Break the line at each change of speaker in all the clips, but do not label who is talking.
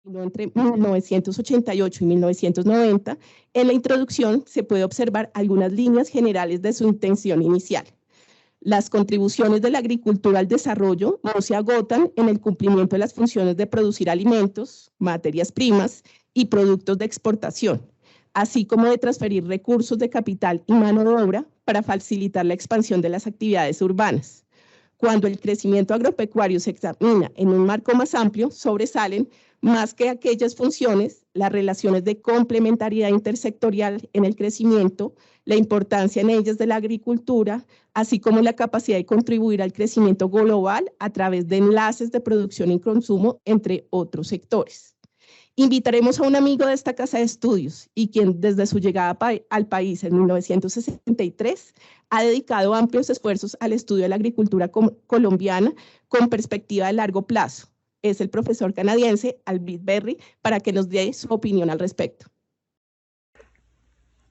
Entre 1988 y 1990, en la introducción se puede observar algunas líneas generales de su intención inicial. Las contribuciones de la agricultura al desarrollo no se agotan en el cumplimiento de las funciones de producir alimentos, materias primas y productos de exportación, así como de transferir recursos de capital y mano de obra para facilitar la expansión de las actividades urbanas. Cuando el crecimiento agropecuario se examina en un marco más amplio, sobresalen más que aquellas funciones, las relaciones de complementariedad intersectorial en el crecimiento, la importancia en ellas de la agricultura, así como la capacidad de contribuir al crecimiento global a través de enlaces de producción y consumo entre otros sectores. Invitaremos a un amigo de esta casa de estudios y quien desde su llegada al país en 1963 ha dedicado amplios esfuerzos al estudio de la agricultura colombiana con perspectiva de largo plazo. Es el profesor canadiense Alvid Berry para que nos dé su opinión al respecto.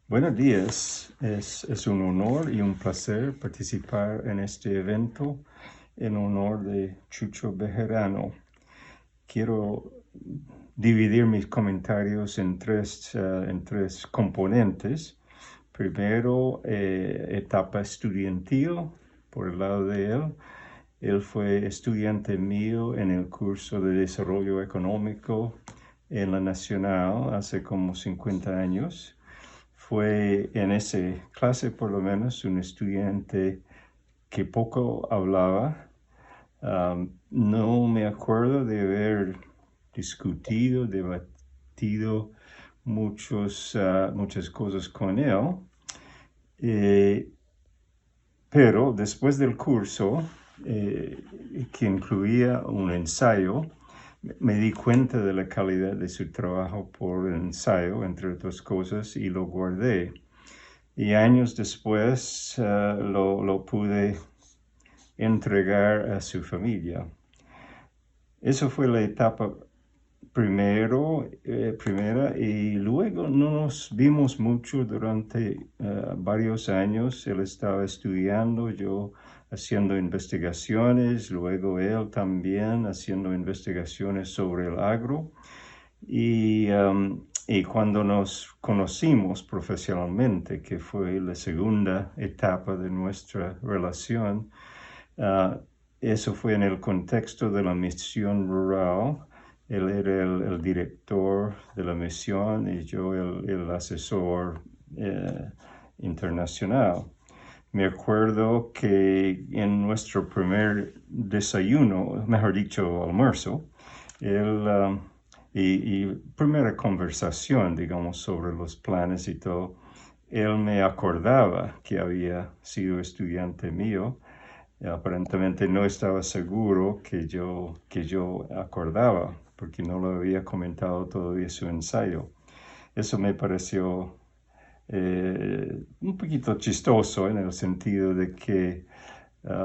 Buenos días, es un honor y un placer participar en este evento en honor de Chucho Bejarano. Quiero dividir mis comentarios en tres componentes. Primero, etapa estudiantil, por el lado de él. Él fue estudiante mío en el curso de Desarrollo Económico en la Nacional hace como 50 años. Fue en esa clase, por lo menos, un estudiante que poco hablaba. No me acuerdo de haber discutido, debatido muchas cosas con él. Pero después del curso, que incluía un ensayo, me di cuenta de la calidad de su trabajo por el ensayo, entre otras cosas, y lo guardé. Y años después lo pude entregar a su familia. Eso fue la etapa primera, y luego no nos vimos mucho durante varios años. Él estaba estudiando, yo haciendo investigaciones, luego él también haciendo investigaciones sobre el agro. Y cuando nos conocimos profesionalmente, que fue la segunda etapa de nuestra relación, eso fue en el contexto de la misión rural. Él era el director de la misión y yo el asesor internacional. Me acuerdo que en nuestro primer desayuno, mejor dicho, almuerzo, y primera conversación, digamos, sobre los planes y todo, él me acordaba que había sido estudiante mío. Aparentemente no estaba seguro que yo acordaba, porque no lo había comentado todavía su ensayo. Eso me pareció un poquito chistoso en el sentido de que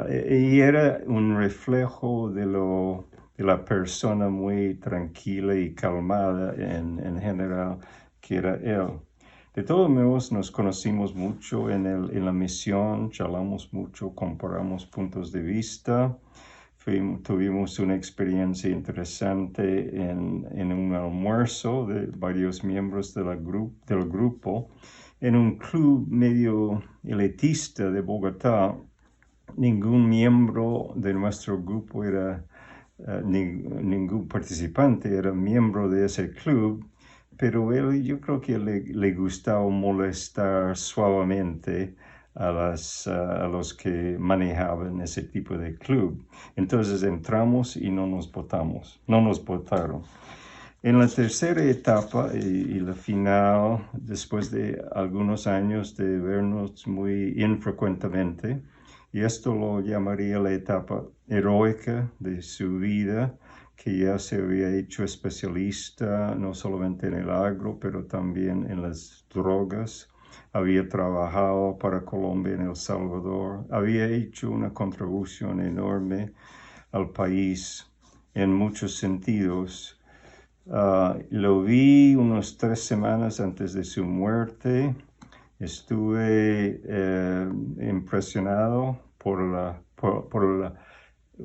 y era un reflejo de la persona muy tranquila y calmada en general que era él. De todos modos, nos conocimos mucho en la misión, charlamos mucho, comparamos puntos de vista. Tuvimos una experiencia interesante en un almuerzo de varios miembros del grupo en un club medio elitista de Bogotá. Ningún miembro de nuestro grupo era, ningún participante era miembro de ese club, pero yo creo que le gustaba molestar suavemente a los que manejaban ese tipo de club. Entonces entramos y no nos votaron. En la tercera etapa y la final, después de algunos años de vernos muy infrecuentemente, y esto lo llamaría la etapa heroica de su vida, que ya se había hecho especialista no solamente en el agro, pero también en las drogas. Había trabajado para Colombia en El Salvador. Había hecho una contribución enorme al país en muchos sentidos. Lo vi unas 3 semanas antes de su muerte. Estuve impresionado por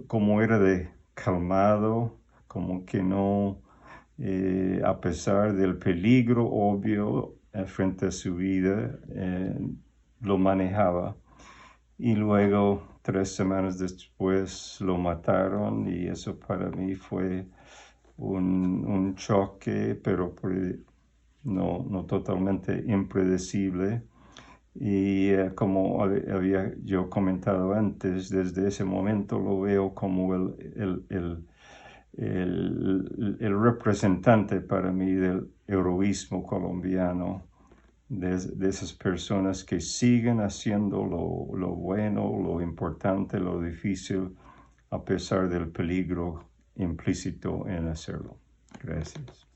cómo era de calmado, como que no a pesar del peligro obvio frente a su vida, lo manejaba. Y luego, 3 semanas después, lo mataron y eso para mí fue un choque, pero no totalmente impredecible. Y como había yo comentado antes, desde ese momento lo veo como el representante para mí del heroísmo colombiano, de esas personas que siguen haciendo lo bueno, lo importante, lo difícil, a pesar del peligro implícito en hacerlo. Gracias.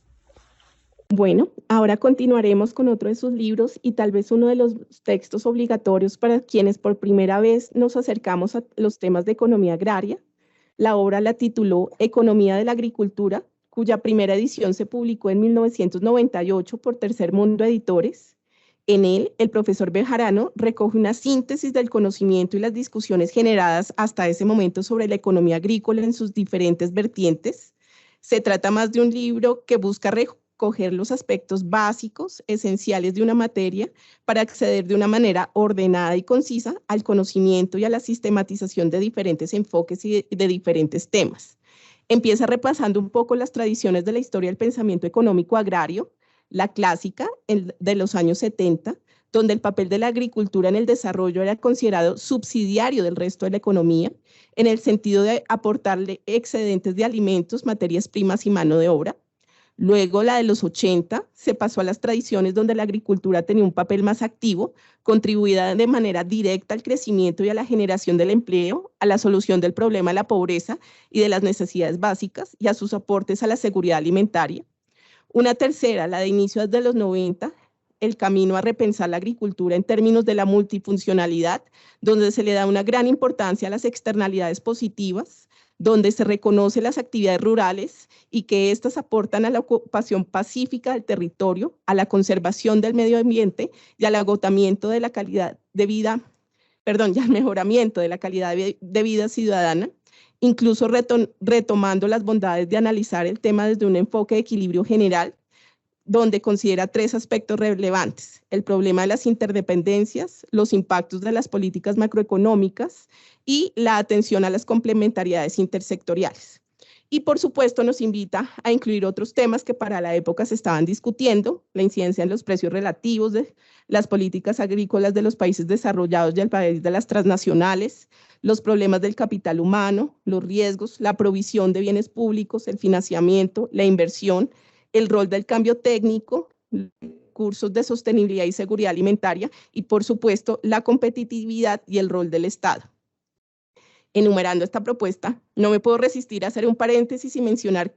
Bueno, ahora continuaremos con otro de sus libros y tal vez uno de los textos obligatorios para quienes por primera vez nos acercamos a los temas de economía agraria. La obra la tituló Economía de la Agricultura, cuya primera edición se publicó en 1998 por Tercer Mundo Editores. En él, el profesor Bejarano recoge una síntesis del conocimiento y las discusiones generadas hasta ese momento sobre la economía agrícola en sus diferentes vertientes. Se trata más de un libro que busca recoger los aspectos básicos, esenciales de una materia para acceder de una manera ordenada y concisa al conocimiento y a la sistematización de diferentes enfoques y de diferentes temas. Empieza repasando un poco las tradiciones de la historia del pensamiento económico agrario, la clásica de los años 70, donde el papel de la agricultura en el desarrollo era considerado subsidiario del resto de la economía, en el sentido de aportarle excedentes de alimentos, materias primas y mano de obra. Luego, la de los 80, se pasó a las tradiciones donde la agricultura tenía un papel más activo, contribuida de manera directa al crecimiento y a la generación del empleo, a la solución del problema de la pobreza y de las necesidades básicas y a sus aportes a la seguridad alimentaria. Una tercera, la de inicios de los 90, el camino a repensar la agricultura en términos de la multifuncionalidad, donde se le da una gran importancia a las externalidades positivas, donde se reconoce las actividades rurales y que éstas aportan a la ocupación pacífica del territorio, a la conservación del medio ambiente y al agotamiento de la calidad de vida, y al mejoramiento de la calidad de vida ciudadana, incluso retomando las bondades de analizar el tema desde un enfoque de equilibrio general, donde considera 3 aspectos relevantes: el problema de las interdependencias, los impactos de las políticas macroeconómicas y la atención a las complementariedades intersectoriales. Y por supuesto nos invita a incluir otros temas que para la época se estaban discutiendo: la incidencia en los precios relativos de las políticas agrícolas de los países desarrollados y el país de las transnacionales, los problemas del capital humano, los riesgos, la provisión de bienes públicos, el financiamiento, la inversión, el rol del cambio técnico, cursos de sostenibilidad y seguridad alimentaria y, por supuesto, la competitividad y el rol del Estado. Enumerando esta propuesta, no me puedo resistir a hacer un paréntesis y mencionar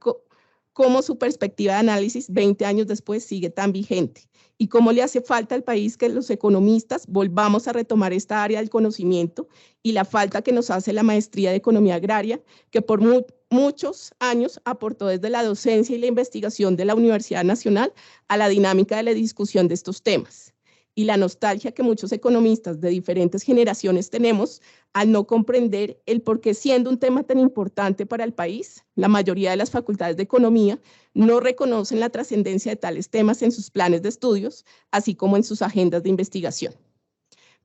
cómo su perspectiva de análisis 20 años después sigue tan vigente y cómo le hace falta al país que los economistas volvamos a retomar esta área del conocimiento y la falta que nos hace la maestría de economía agraria, que por muchos años aportó desde la docencia y la investigación de la Universidad Nacional a la dinámica de la discusión de estos temas. Y la nostalgia que muchos economistas de diferentes generaciones tenemos al no comprender el por qué, siendo un tema tan importante para el país, la mayoría de las facultades de economía no reconocen la trascendencia de tales temas en sus planes de estudios, así como en sus agendas de investigación.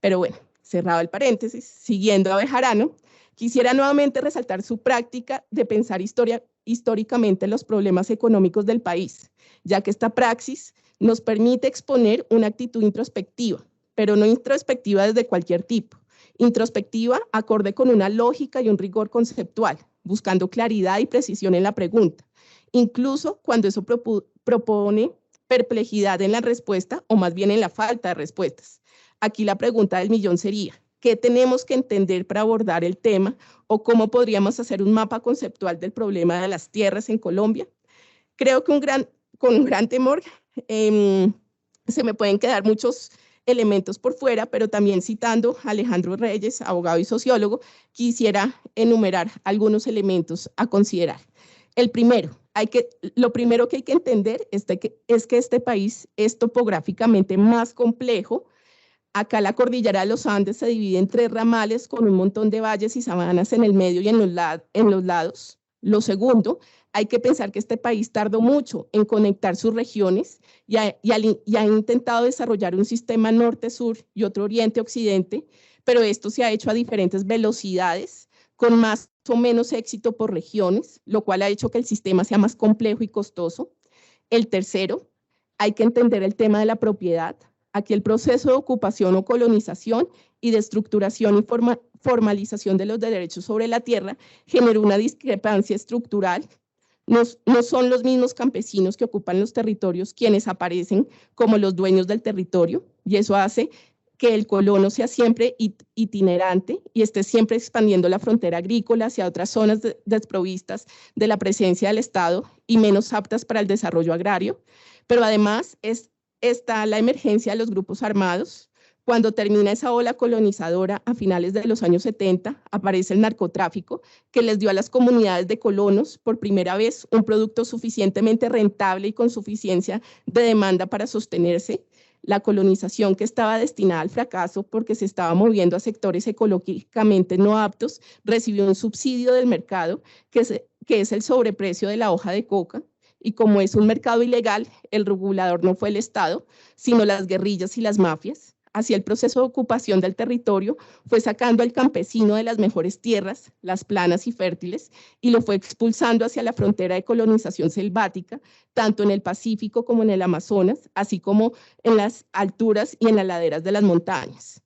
Pero bueno, cerrado el paréntesis, siguiendo a Bejarano, quisiera nuevamente resaltar su práctica de pensar históricamente los problemas económicos del país, ya que esta praxis nos permite exponer una actitud introspectiva, pero no introspectiva desde cualquier tipo, introspectiva acorde con una lógica y un rigor conceptual, buscando claridad y precisión en la pregunta, incluso cuando eso propone perplejidad en la respuesta o más bien en la falta de respuestas. Aquí la pregunta del millón sería: ¿qué tenemos que entender para abordar el tema o cómo podríamos hacer un mapa conceptual del problema de las tierras en Colombia? Creo que con un gran temor se me pueden quedar muchos elementos por fuera, pero también citando a Alejandro Reyes, abogado y sociólogo, quisiera enumerar algunos elementos a considerar. Lo primero que hay que entender es que este país es topográficamente más complejo. Acá la cordillera de los Andes se divide en 3 ramales con un montón de valles y sabanas en el medio y en los lados. Lo segundo, hay que pensar que este país tardó mucho en conectar sus regiones y ha intentado desarrollar un sistema norte-sur y otro oriente-occidente, pero esto se ha hecho a diferentes velocidades, con más o menos éxito por regiones, lo cual ha hecho que el sistema sea más complejo y costoso. El tercero, hay que entender el tema de la propiedad. Aquí el proceso de ocupación o colonización y de estructuración y formalización de los derechos sobre la tierra generó una discrepancia estructural. No son los mismos campesinos que ocupan los territorios quienes aparecen como los dueños del territorio, y eso hace que el colono sea siempre itinerante y esté siempre expandiendo la frontera agrícola hacia otras zonas desprovistas de la presencia del Estado y menos aptas para el desarrollo agrario. Pero además está la emergencia de los grupos armados. Cuando termina esa ola colonizadora a finales de los años 70, aparece el narcotráfico, que les dio a las comunidades de colonos por primera vez un producto suficientemente rentable y con suficiencia de demanda para sostenerse. La colonización, que estaba destinada al fracaso porque se estaba moviendo a sectores ecológicamente no aptos, recibió un subsidio del mercado, que es el sobreprecio de la hoja de coca. Y como es un mercado ilegal, el regulador no fue el Estado, sino las guerrillas y las mafias. Así el proceso de ocupación del territorio fue sacando al campesino de las mejores tierras, las planas y fértiles, y lo fue expulsando hacia la frontera de colonización selvática, tanto en el Pacífico como en el Amazonas, así como en las alturas y en las laderas de las montañas.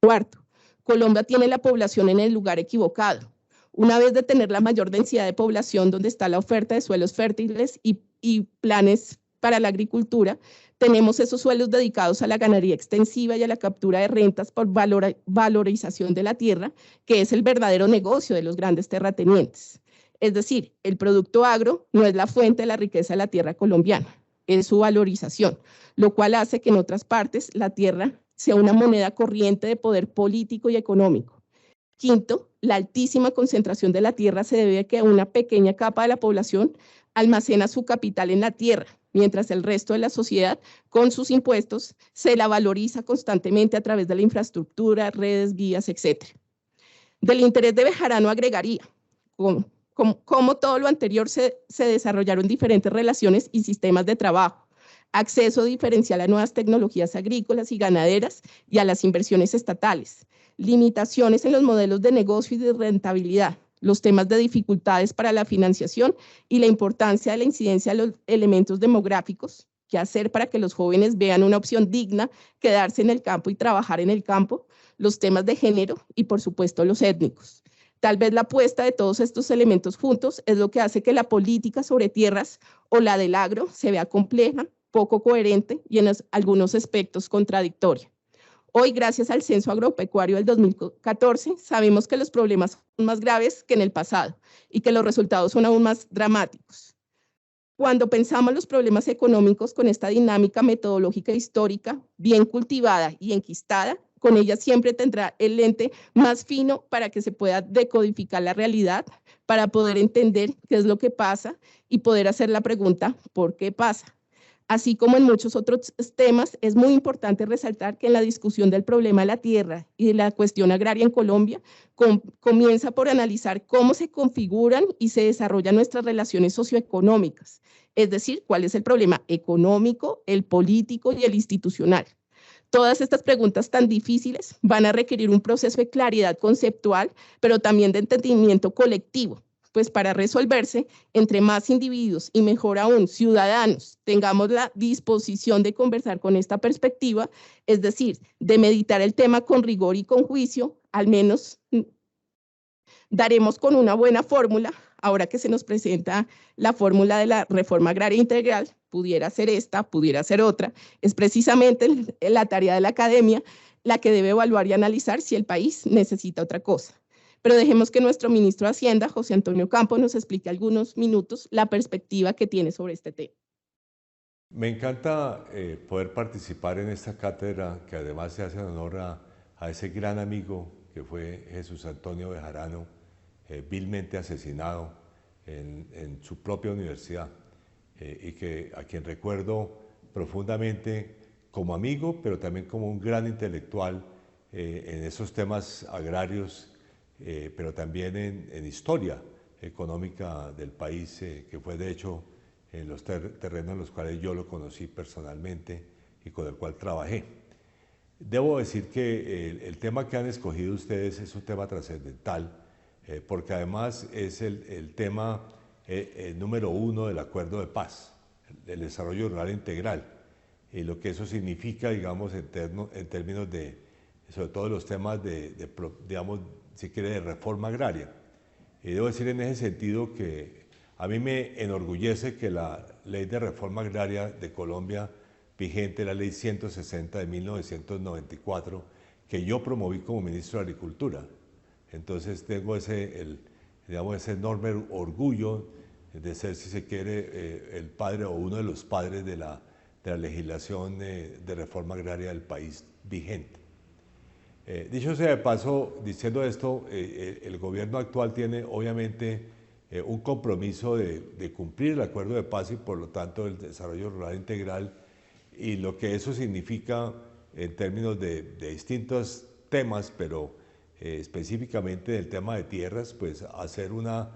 Cuarto, Colombia tiene la población en el lugar equivocado. Una vez de tener la mayor densidad de población donde está la oferta de suelos fértiles y planes para la agricultura, tenemos esos suelos dedicados a la ganadería extensiva y a la captura de rentas por valorización de la tierra, que es el verdadero negocio de los grandes terratenientes. Es decir, el producto agro no es la fuente de la riqueza de la tierra colombiana, es su valorización, lo cual hace que en otras partes la tierra sea una moneda corriente de poder político y económico. Quinto, la altísima concentración de la tierra se debe a que una pequeña capa de la población almacena su capital en la tierra, mientras el resto de la sociedad, con sus impuestos, se la valoriza constantemente a través de la infraestructura, redes, vías, etc. Del interés de Bejarano agregaría, como todo lo anterior se desarrollaron diferentes relaciones y sistemas de trabajo, acceso diferencial a nuevas tecnologías agrícolas y ganaderas y a las inversiones estatales, limitaciones en los modelos de negocio y de rentabilidad, los temas de dificultades para la financiación y la importancia de la incidencia de los elementos demográficos, qué hacer para que los jóvenes vean una opción digna, quedarse en el campo y trabajar en el campo, los temas de género y, por supuesto, los étnicos. Tal vez la apuesta de todos estos elementos juntos es lo que hace que la política sobre tierras o la del agro se vea compleja, poco coherente y en algunos aspectos contradictoria. Hoy, gracias al Censo Agropecuario del 2014, sabemos que los problemas son más graves que en el pasado y que los resultados son aún más dramáticos. Cuando pensamos los problemas económicos con esta dinámica metodológica histórica, bien cultivada y enquistada, con ella siempre tendrá el lente más fino para que se pueda decodificar la realidad, para poder entender qué es lo que pasa y poder hacer la pregunta, ¿por qué pasa? Así como en muchos otros temas, es muy importante resaltar que en la discusión del problema de la tierra y de la cuestión agraria en Colombia, comienza por analizar cómo se configuran y se desarrollan nuestras relaciones socioeconómicas, es decir, cuál es el problema económico, el político y el institucional. Todas estas preguntas tan difíciles van a requerir un proceso de claridad conceptual, pero también de entendimiento colectivo, pues para resolverse, entre más individuos y mejor aún ciudadanos tengamos la disposición de conversar con esta perspectiva, es decir, de meditar el tema con rigor y con juicio, al menos daremos con una buena fórmula. Ahora que se nos presenta la fórmula de la reforma agraria integral, pudiera ser esta, pudiera ser otra, es precisamente la tarea de la academia la que debe evaluar y analizar si el país necesita otra cosa. Pero dejemos que nuestro ministro de Hacienda, José Antonio Campo, nos explique algunos minutos la perspectiva que tiene sobre este tema.
Me encanta poder participar en esta cátedra que además se hace en honor a ese gran amigo que fue Jesús Antonio Bejarano, vilmente asesinado en su propia universidad y a quien recuerdo profundamente como amigo, pero también como un gran intelectual en esos temas agrarios, pero también en historia, económica del país, que fue de hecho en los terrenos en los cuales yo lo conocí personalmente y con el cual trabajé. Debo decir que el tema que han escogido ustedes es un tema trascendental, porque además es el tema número 1 del acuerdo de paz, el desarrollo rural integral, y lo que eso significa, digamos, en términos de, sobre todo los temas digamos, si quiere, de reforma agraria. Y debo decir en ese sentido que a mí me enorgullece que la ley de reforma agraria de Colombia vigente, la ley 160 de 1994, que yo promoví como ministro de Agricultura. Entonces tengo digamos, ese enorme orgullo de ser, si se quiere, el padre o uno de los padres de la legislación de reforma agraria del país vigente. Dicho sea de paso, diciendo esto, el gobierno actual tiene obviamente un compromiso de cumplir el acuerdo de paz y por lo tanto el desarrollo rural integral, y lo que eso significa en términos de distintos temas, pero específicamente del tema de tierras, pues hacer una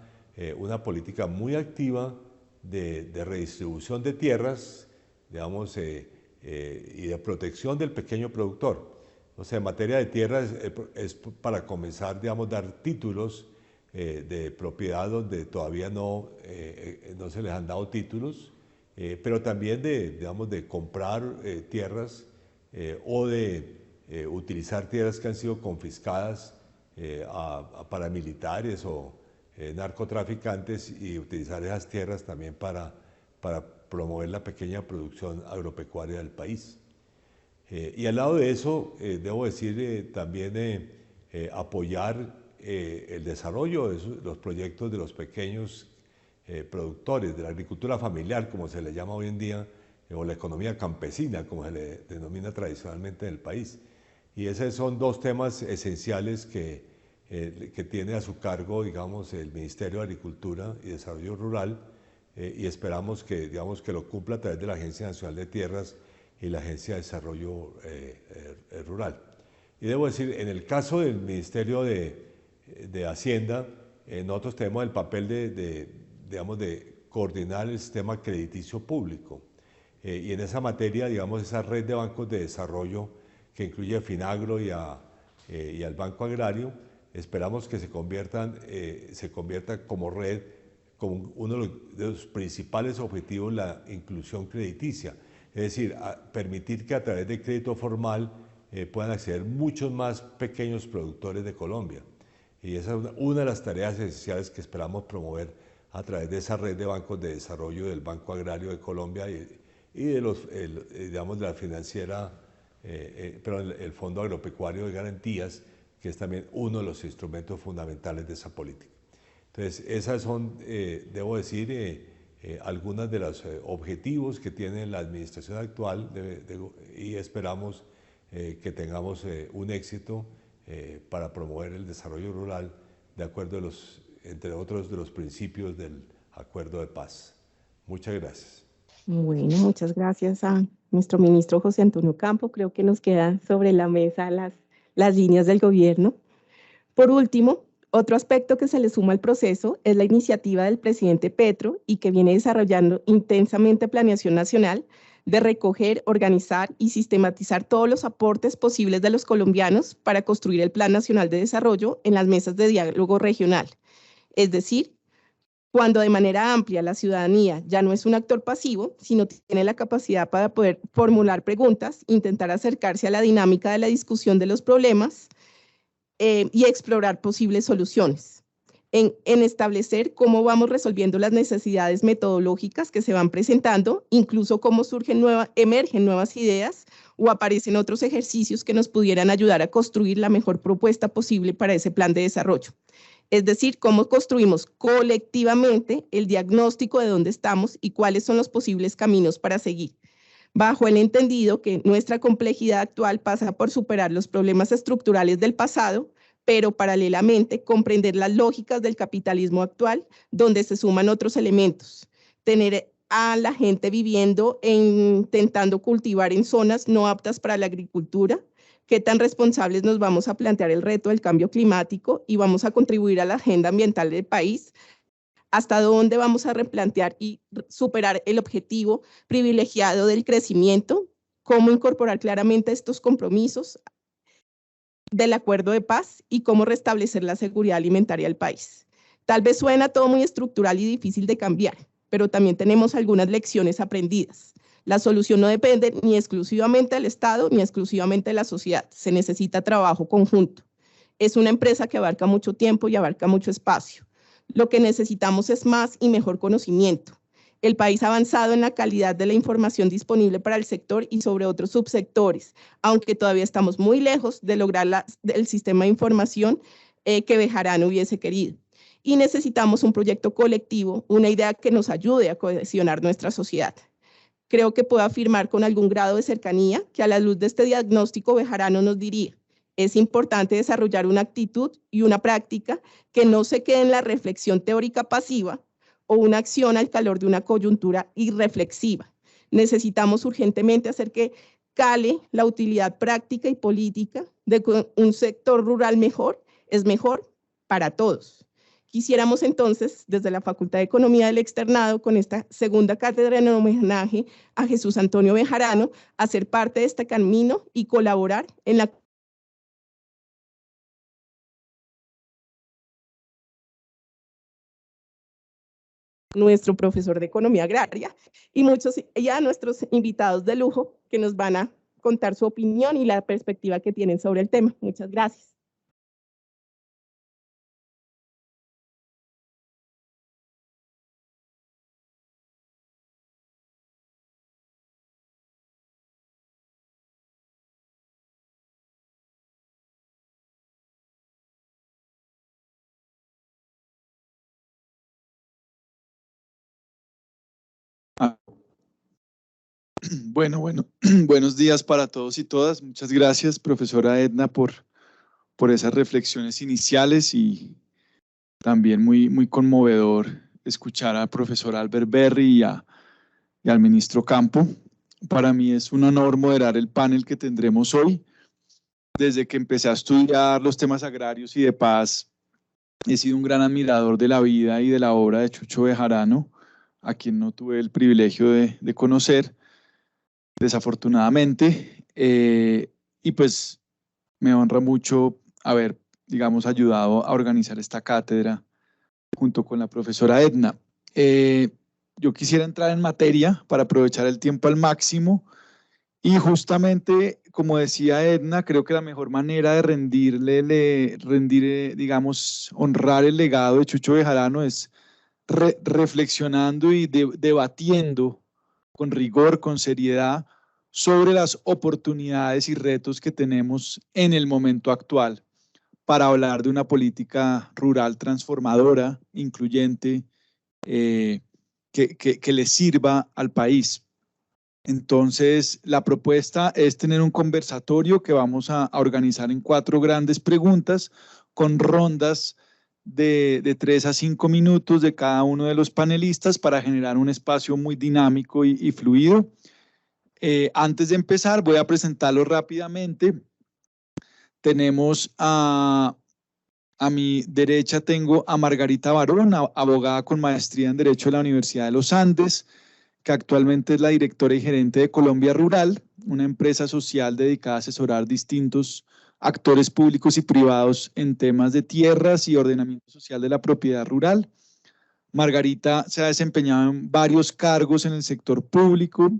política muy activa de redistribución de tierras, digamos, y de protección del pequeño productor. O sea, en materia de tierras es para comenzar, digamos, dar títulos de propiedad donde todavía no se les han dado títulos, pero también digamos, de comprar tierras o de utilizar tierras que han sido confiscadas a paramilitares o narcotraficantes y utilizar esas tierras también para promover la pequeña producción agropecuaria del país. Y al lado de eso, debo decir también apoyar el desarrollo de los proyectos de los pequeños productores, de la agricultura familiar, como se le llama hoy en día, o la economía campesina, como se le denomina tradicionalmente en el país. Y esos son dos temas esenciales que tiene a su cargo, digamos, el Ministerio de Agricultura y Desarrollo Rural, y esperamos que, digamos, que lo cumpla a través de la Agencia Nacional de Tierras y la Agencia de Desarrollo Rural. Y debo decir, en el caso del Ministerio de Hacienda, nosotros tenemos el papel digamos, de coordinar el sistema crediticio público. Y en esa materia, digamos, esa red de bancos de desarrollo que incluye a Finagro y al Banco Agrario, esperamos que se convierta como red, como uno de los principales objetivos, la inclusión crediticia. Es decir, permitir que a través de crédito formal puedan acceder muchos más pequeños productores de Colombia. Y esa es una de las tareas esenciales que esperamos promover a través de esa red de bancos de desarrollo del Banco Agrario de Colombia y de digamos, de la financiera, pero el Fondo Agropecuario de Garantías, que es también uno de los instrumentos fundamentales de esa política. Entonces, esas son, debo decir, algunos de los objetivos que tiene la administración actual y esperamos que tengamos un éxito para promover el desarrollo rural de acuerdo entre otros de los principios del acuerdo de paz. Muchas gracias.
Bueno, muchas gracias a nuestro ministro José Antonio Campo. Creo que nos quedan sobre la mesa las líneas del gobierno. Por último, otro aspecto que se le suma al proceso es la iniciativa del presidente Petro y que viene desarrollando intensamente Planeación Nacional de recoger, organizar y sistematizar todos los aportes posibles de los colombianos para construir el Plan Nacional de Desarrollo en las mesas de diálogo regional. Es decir, cuando de manera amplia la ciudadanía ya no es un actor pasivo, sino tiene la capacidad para poder formular preguntas, intentar acercarse a la dinámica de la discusión de los problemas y explorar posibles soluciones, en establecer cómo vamos resolviendo las necesidades metodológicas que se van presentando, incluso cómo emergen nuevas ideas o aparecen otros ejercicios que nos pudieran ayudar a construir la mejor propuesta posible para ese plan de desarrollo. Es decir, cómo construimos colectivamente el diagnóstico de dónde estamos y cuáles son los posibles caminos para seguir, bajo el entendido que nuestra complejidad actual pasa por superar los problemas estructurales del pasado, pero paralelamente comprender las lógicas del capitalismo actual, donde se suman otros elementos. Tener a la gente viviendo e intentando cultivar en zonas no aptas para la agricultura, qué tan responsables nos vamos a plantear el reto del cambio climático y vamos a contribuir a la agenda ambiental del país, ¿Hasta dónde vamos a replantear y superar el objetivo privilegiado del crecimiento? ¿Cómo incorporar claramente estos compromisos del acuerdo de paz y cómo restablecer la seguridad alimentaria del país? Tal vez suena todo muy estructural y difícil de cambiar, pero también tenemos algunas lecciones aprendidas. La solución no depende ni exclusivamente del Estado ni exclusivamente de la sociedad. Se necesita trabajo conjunto. Es una empresa que abarca mucho tiempo y abarca mucho espacio. Lo que necesitamos es más y mejor conocimiento. El país ha avanzado en la calidad de la información disponible para el sector y sobre otros subsectores, aunque todavía estamos muy lejos de lograr el sistema de información que Bejarano hubiese querido. Y necesitamos un proyecto colectivo, una idea que nos ayude a cohesionar nuestra sociedad. Creo que puedo afirmar con algún grado de cercanía que a la luz de este diagnóstico Bejarano nos diría: es importante desarrollar una actitud y una práctica que no se quede en la reflexión teórica pasiva o una acción al calor de una coyuntura irreflexiva. Necesitamos urgentemente hacer que cale la utilidad práctica y política de que un sector rural mejor es mejor para todos. Quisiéramos entonces, desde la Facultad de Economía del Externado, con esta segunda cátedra en homenaje a Jesús Antonio Bejarano, hacer parte de este camino y colaborar en la nuestro profesor de Economía Agraria y a nuestros invitados de lujo que nos van a contar su opinión y la perspectiva que tienen sobre el tema. Muchas gracias.
Bueno, buenos días para todos y todas. Muchas gracias, profesora Edna, por esas reflexiones iniciales, y también muy conmovedor escuchar al profesor Albert Berry y al ministro Campo. Para mí es un honor moderar el panel que tendremos hoy. Desde que empecé a estudiar los temas agrarios y de paz, he sido un gran admirador de la vida y de la obra de Chucho Bejarano, a quien no tuve el privilegio de conocer, desafortunadamente, y pues me honra mucho haber, digamos, ayudado a organizar esta cátedra junto con la profesora Edna. Yo quisiera entrar en materia para aprovechar el tiempo al máximo, y justamente, como decía Edna, creo que la mejor manera de digamos, honrar el legado de Chucho Bejarano es reflexionando y debatiendo con rigor, con seriedad, sobre las oportunidades y retos que tenemos en el momento actual para hablar de una política rural transformadora, incluyente, que le sirva al país. Entonces, la propuesta es tener un conversatorio que vamos a organizar en 4 grandes preguntas, con rondas de 3 a 5 minutos de cada uno de los panelistas, para generar un espacio muy dinámico y fluido. Antes de empezar, voy a presentarlo rápidamente. Tenemos a mi derecha tengo a Margarita Barón, abogada con maestría en Derecho de la Universidad de los Andes, que actualmente es la directora y gerente de Colombia Rural, una empresa social dedicada a asesorar distintos actores públicos y privados en temas de tierras y ordenamiento social de la propiedad rural. Margarita se ha desempeñado en varios cargos en el sector público,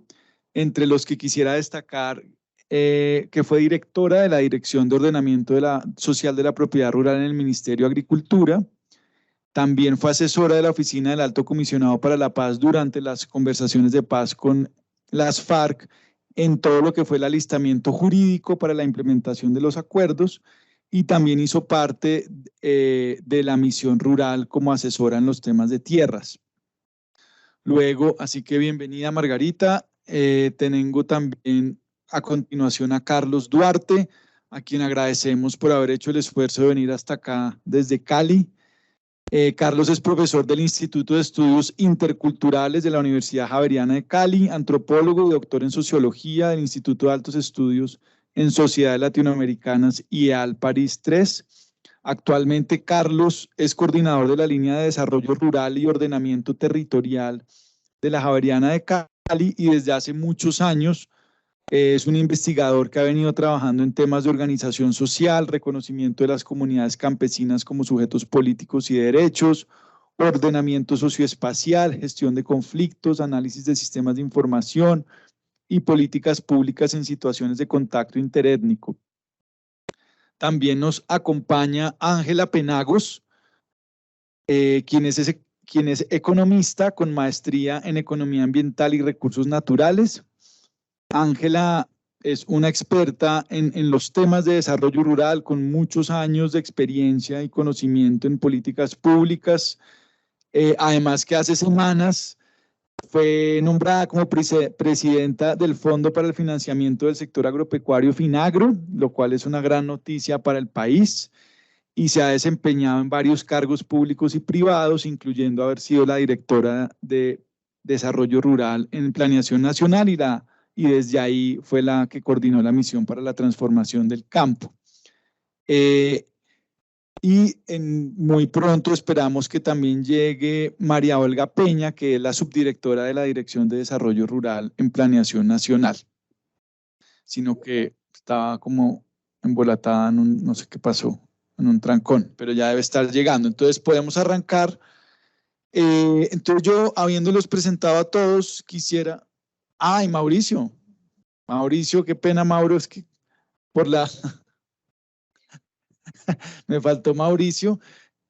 entre los que quisiera destacar que fue directora de la Dirección de Ordenamiento Social de la Propiedad Rural en el Ministerio de Agricultura. También fue asesora de la Oficina del Alto Comisionado para la Paz durante las conversaciones de paz con las FARC en todo lo que fue el alistamiento jurídico para la implementación de los acuerdos, y también hizo parte de la misión rural como asesora en los temas de tierras. Luego, así que bienvenida, Margarita. Tengo también a continuación a Carlos Duarte, a quien agradecemos por haber hecho el esfuerzo de venir hasta acá desde Cali. Carlos es profesor del Instituto de Estudios Interculturales de la Universidad Javeriana de Cali, antropólogo y doctor en Sociología del Instituto de Altos Estudios en Sociedades Latinoamericanas IEAL París III. Actualmente Carlos es coordinador de la línea de desarrollo rural y ordenamiento territorial de la Javeriana de Cali y desde hace muchos años es un investigador que ha venido trabajando en temas de organización social, reconocimiento de las comunidades campesinas como sujetos políticos y derechos, ordenamiento socioespacial, gestión de conflictos, análisis de sistemas de información y políticas públicas en situaciones de contacto interétnico. También nos acompaña Ángela Penagos, quien es economista con maestría en Economía Ambiental y Recursos Naturales. Ángela es una experta en los temas de desarrollo rural con muchos años de experiencia y conocimiento en políticas públicas. Además que hace semanas fue nombrada como presidenta del Fondo para el Financiamiento del Sector Agropecuario FINAGRO, lo cual es una gran noticia para el país, y se ha desempeñado en varios cargos públicos y privados, incluyendo haber sido la directora de Desarrollo Rural en Planeación Nacional y desde ahí fue la que coordinó la misión para la transformación del campo. Muy pronto esperamos que también llegue María Olga Peña, que es la subdirectora de la Dirección de Desarrollo Rural en Planeación Nacional, sino que estaba como embolatada en un, no sé qué pasó, en un trancón, pero ya debe estar llegando. Entonces podemos arrancar. Entonces yo, habiéndolos presentado a todos, quisiera… ¡Ay, Mauricio! Mauricio, qué pena, Mauro, es que por la… me faltó Mauricio,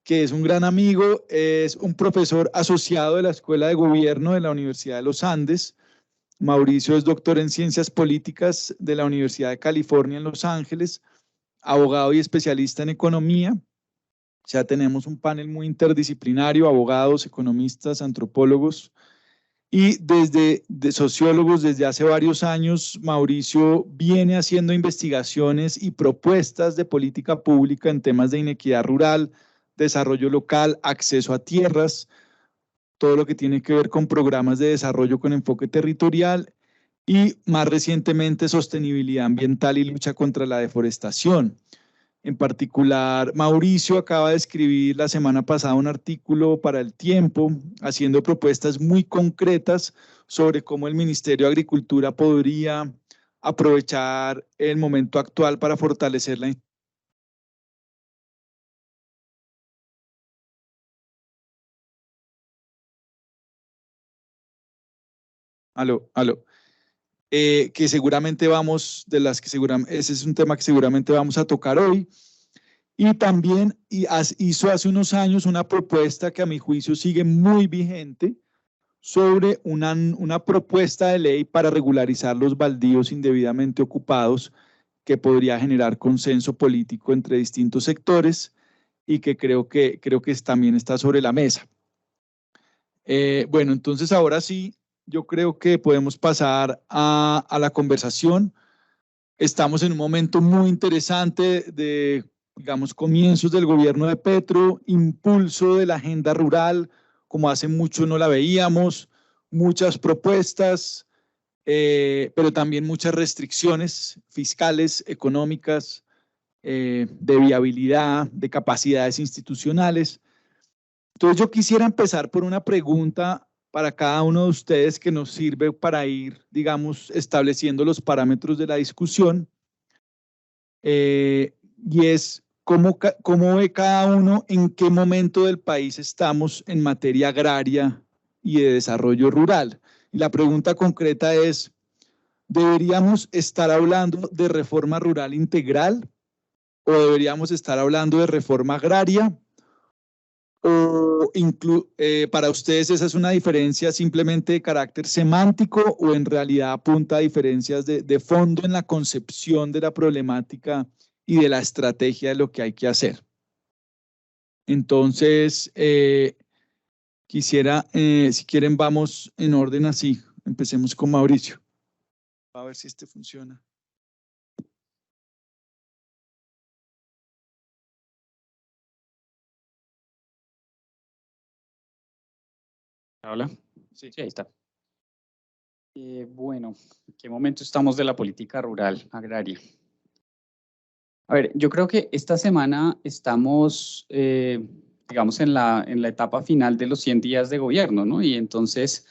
que es un gran amigo, es un profesor asociado de la Escuela de Gobierno de la Universidad de los Andes. Mauricio es doctor en Ciencias Políticas de la Universidad de California en Los Ángeles, abogado y especialista en economía. Ya tenemos un panel muy interdisciplinario, abogados, economistas, antropólogos y de sociólogos. Desde hace varios años, Mauricio viene haciendo investigaciones y propuestas de política pública en temas de inequidad rural, desarrollo local, acceso a tierras, todo lo que tiene que ver con programas de desarrollo con enfoque territorial y más recientemente sostenibilidad ambiental y lucha contra la deforestación. En particular, Mauricio acaba de escribir la semana pasada un artículo para El Tiempo, haciendo propuestas muy concretas sobre cómo el Ministerio de Agricultura podría aprovechar el momento actual para fortalecer la… Aló. Que seguramente ese es un tema que seguramente vamos a tocar hoy. Y también hizo hace unos años una propuesta que a mi juicio sigue muy vigente sobre una propuesta de ley para regularizar los baldíos indebidamente ocupados que podría generar consenso político entre distintos sectores y que creo que también está sobre la mesa. Bueno, entonces ahora sí, yo creo que podemos pasar a la conversación. Estamos en un momento muy interesante de, digamos, comienzos del gobierno de Petro, impulso de la agenda rural, como hace mucho no la veíamos, muchas propuestas, pero también muchas restricciones fiscales, económicas, de viabilidad, de capacidades institucionales. Entonces yo quisiera empezar por una pregunta para cada uno de ustedes que nos sirve para ir, digamos, estableciendo los parámetros de la discusión. Y es ¿cómo ve cada uno en qué momento del país estamos en materia agraria y de desarrollo rural? Y la pregunta concreta es, ¿deberíamos estar hablando de reforma rural integral o deberíamos estar hablando de reforma agraria? ¿O para ustedes esa es una diferencia simplemente de carácter semántico o en realidad apunta a diferencias de fondo en la concepción de la problemática y de la estrategia de lo que hay que hacer? Entonces, quisiera, si quieren, vamos en orden así. Empecemos con Mauricio. A ver si este funciona.
¿Habla?
Sí.
Sí, ahí está. Bueno, ¿en qué momento estamos de la política rural agraria? A ver, yo creo que esta semana estamos, digamos, en la etapa final de los 100 días de gobierno, ¿no? Y entonces,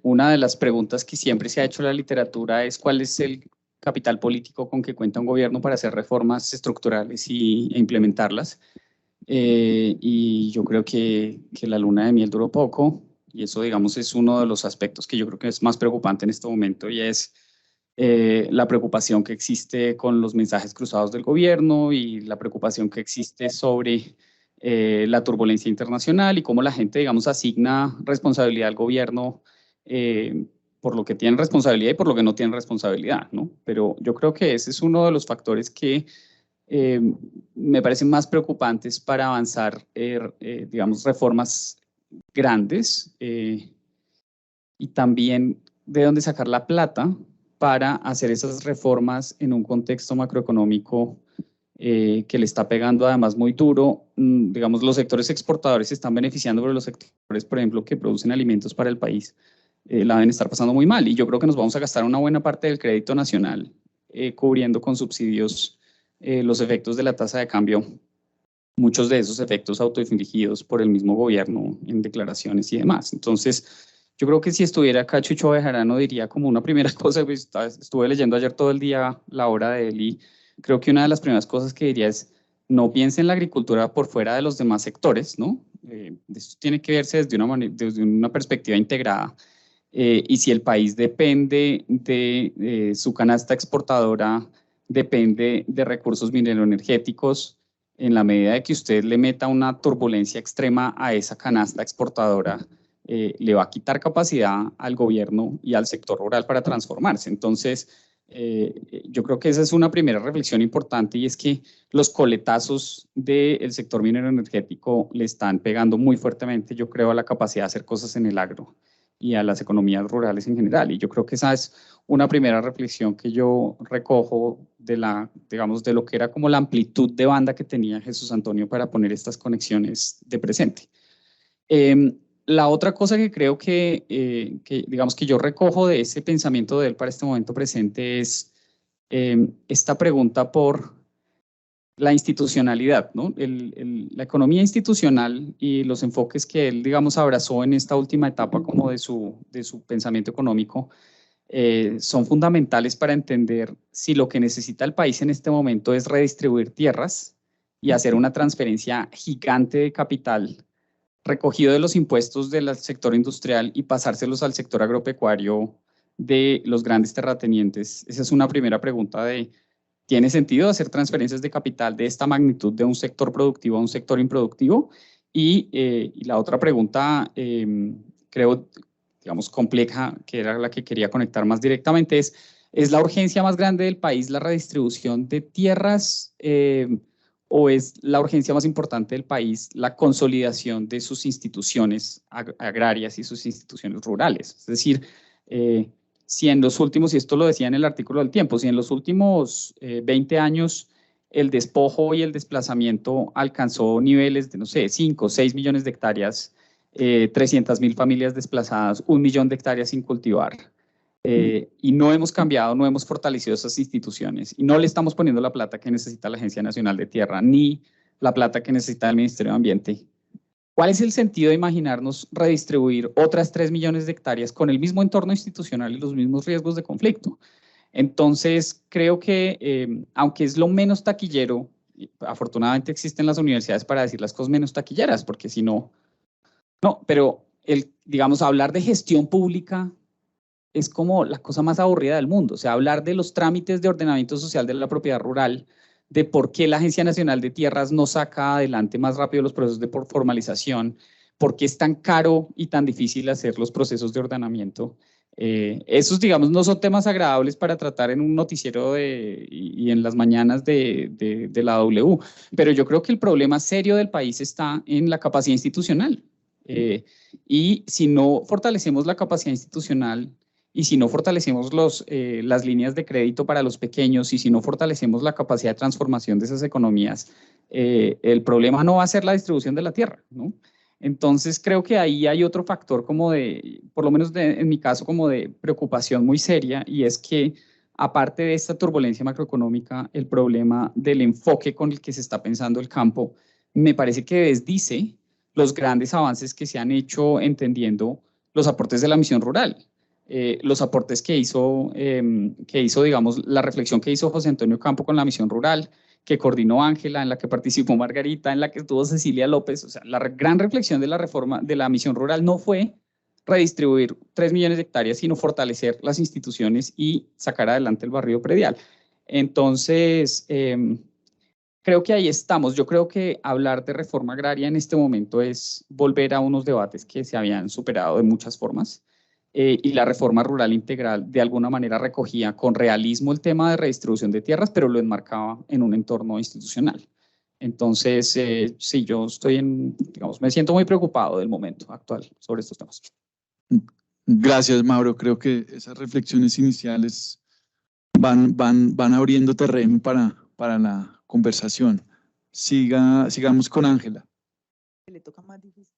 una de las preguntas que siempre se ha hecho en la literatura es cuál es el capital político con que cuenta un gobierno para hacer reformas estructurales e implementarlas. Y yo creo que la luna de miel duró poco, y eso, digamos, es uno de los aspectos que yo creo que es más preocupante en este momento, y es la preocupación que existe con los mensajes cruzados del gobierno y la preocupación que existe sobre la turbulencia internacional y cómo la gente, digamos, asigna responsabilidad al gobierno por lo que tienen responsabilidad y por lo que no tienen responsabilidad, ¿no? Pero yo creo que ese es uno de los factores que me parecen más preocupantes para avanzar, digamos, reformas grandes y también de dónde sacar la plata para hacer esas reformas en un contexto macroeconómico que le está pegando además muy duro. Digamos, los sectores exportadores se están beneficiando, pero los sectores, por ejemplo, que producen alimentos para el país, la deben estar pasando muy mal. Y yo creo que nos vamos a gastar una buena parte del crédito nacional cubriendo con subsidios los efectos de la tasa de cambio, muchos de esos efectos autoinfligidos por el mismo gobierno en declaraciones y demás. Entonces, yo creo que si estuviera acá Chucho Bejarano diría como una primera cosa, pues estuve leyendo ayer todo el día la obra de él y creo que una de las primeras cosas que diría es no piense en la agricultura por fuera de los demás sectores, ¿no? Esto tiene que verse desde una perspectiva integrada. Y si el país depende de su canasta exportadora, depende de recursos mineroenergéticos, en la medida de que usted le meta una turbulencia extrema a esa canasta exportadora, le va a quitar capacidad al gobierno y al sector rural para transformarse. Entonces, yo creo que esa es una primera reflexión importante, y es que los coletazos del sector minero energético le están pegando muy fuertemente, yo creo, a la capacidad de hacer cosas en el agro y a las economías rurales en general. Y yo creo que esa es una primera reflexión que yo recojo de digamos, de lo que era como la amplitud de banda que tenía Jesús Antonio para poner estas conexiones de presente. La otra cosa que creo que digamos que yo recojo de ese pensamiento de él para este momento presente es esta pregunta por la institucionalidad, ¿no? La economía institucional y los enfoques que él, digamos, abrazó en esta última etapa como de su pensamiento económico son fundamentales para entender si lo que necesita el país en este momento es redistribuir tierras y hacer una transferencia gigante de capital recogido de los impuestos del sector industrial y pasárselos al sector agropecuario de los grandes terratenientes. Esa es una primera pregunta de ¿tiene sentido hacer transferencias de capital de esta magnitud de un sector productivo a un sector improductivo? Y la otra pregunta, creo, digamos, compleja, que era la que quería conectar más directamente, ¿es la urgencia más grande del país la redistribución de tierras o es la urgencia más importante del país la consolidación de sus instituciones agrarias y sus instituciones rurales? Es decir, si en los últimos, y esto lo decía en el artículo del Tiempo, si en los últimos 20 años el despojo y el desplazamiento alcanzó niveles de, no sé, 5 o 6 millones de hectáreas, 300.000 familias desplazadas, 1 millón de hectáreas sin cultivar, y no hemos cambiado, no hemos fortalecido esas instituciones, y no le estamos poniendo la plata que necesita la Agencia Nacional de Tierra, ni la plata que necesita el Ministerio de Ambiente. ¿Cuál es el sentido de imaginarnos redistribuir otras 3 millones de hectáreas con el mismo entorno institucional y los mismos riesgos de conflicto? Entonces, creo que, aunque es lo menos taquillero, afortunadamente existen las universidades para decir las cosas menos taquilleras, porque si no, pero digamos, hablar de gestión pública es como la cosa más aburrida del mundo. O sea, hablar de los trámites de ordenamiento social de la propiedad rural, de por qué la Agencia Nacional de Tierras no saca adelante más rápido los procesos de formalización, por qué es tan caro y tan difícil hacer los procesos de ordenamiento. Esos, digamos, no son temas agradables para tratar en un noticiero y en las mañanas de la W, pero yo creo que el problema serio del país está en la capacidad institucional. Y si no fortalecemos la capacidad institucional, y si no fortalecemos las líneas de crédito para los pequeños, y si no fortalecemos la capacidad de transformación de esas economías, el problema no va a ser la distribución de la tierra, ¿no? Entonces creo que ahí hay otro factor como por lo menos en mi caso, como de preocupación muy seria, y es que aparte de esta turbulencia macroeconómica, el problema del enfoque con el que se está pensando el campo, me parece que desdice los grandes avances que se han hecho entendiendo los aportes de la misión rural. Los aportes que hizo, digamos, la reflexión que hizo José Antonio Campo con la misión rural, que coordinó Ángela, en la que participó Margarita, en la que estuvo Cecilia López. O sea, la gran reflexión de la reforma de la misión rural no fue redistribuir 3 millones de hectáreas, sino fortalecer las instituciones y sacar adelante el barrio predial. Entonces, creo que ahí estamos. Yo creo que hablar de reforma agraria en este momento es volver a unos debates que se habían superado de muchas formas. Y la reforma rural integral de alguna manera recogía con realismo el tema de redistribución de tierras, pero lo enmarcaba en un entorno institucional. Entonces, sí, yo estoy digamos, me siento muy preocupado del momento actual sobre estos temas.
Gracias, Mauro. Creo que esas reflexiones iniciales van abriendo terreno para la conversación. Sigamos con Ángela.
Le toca más difícil.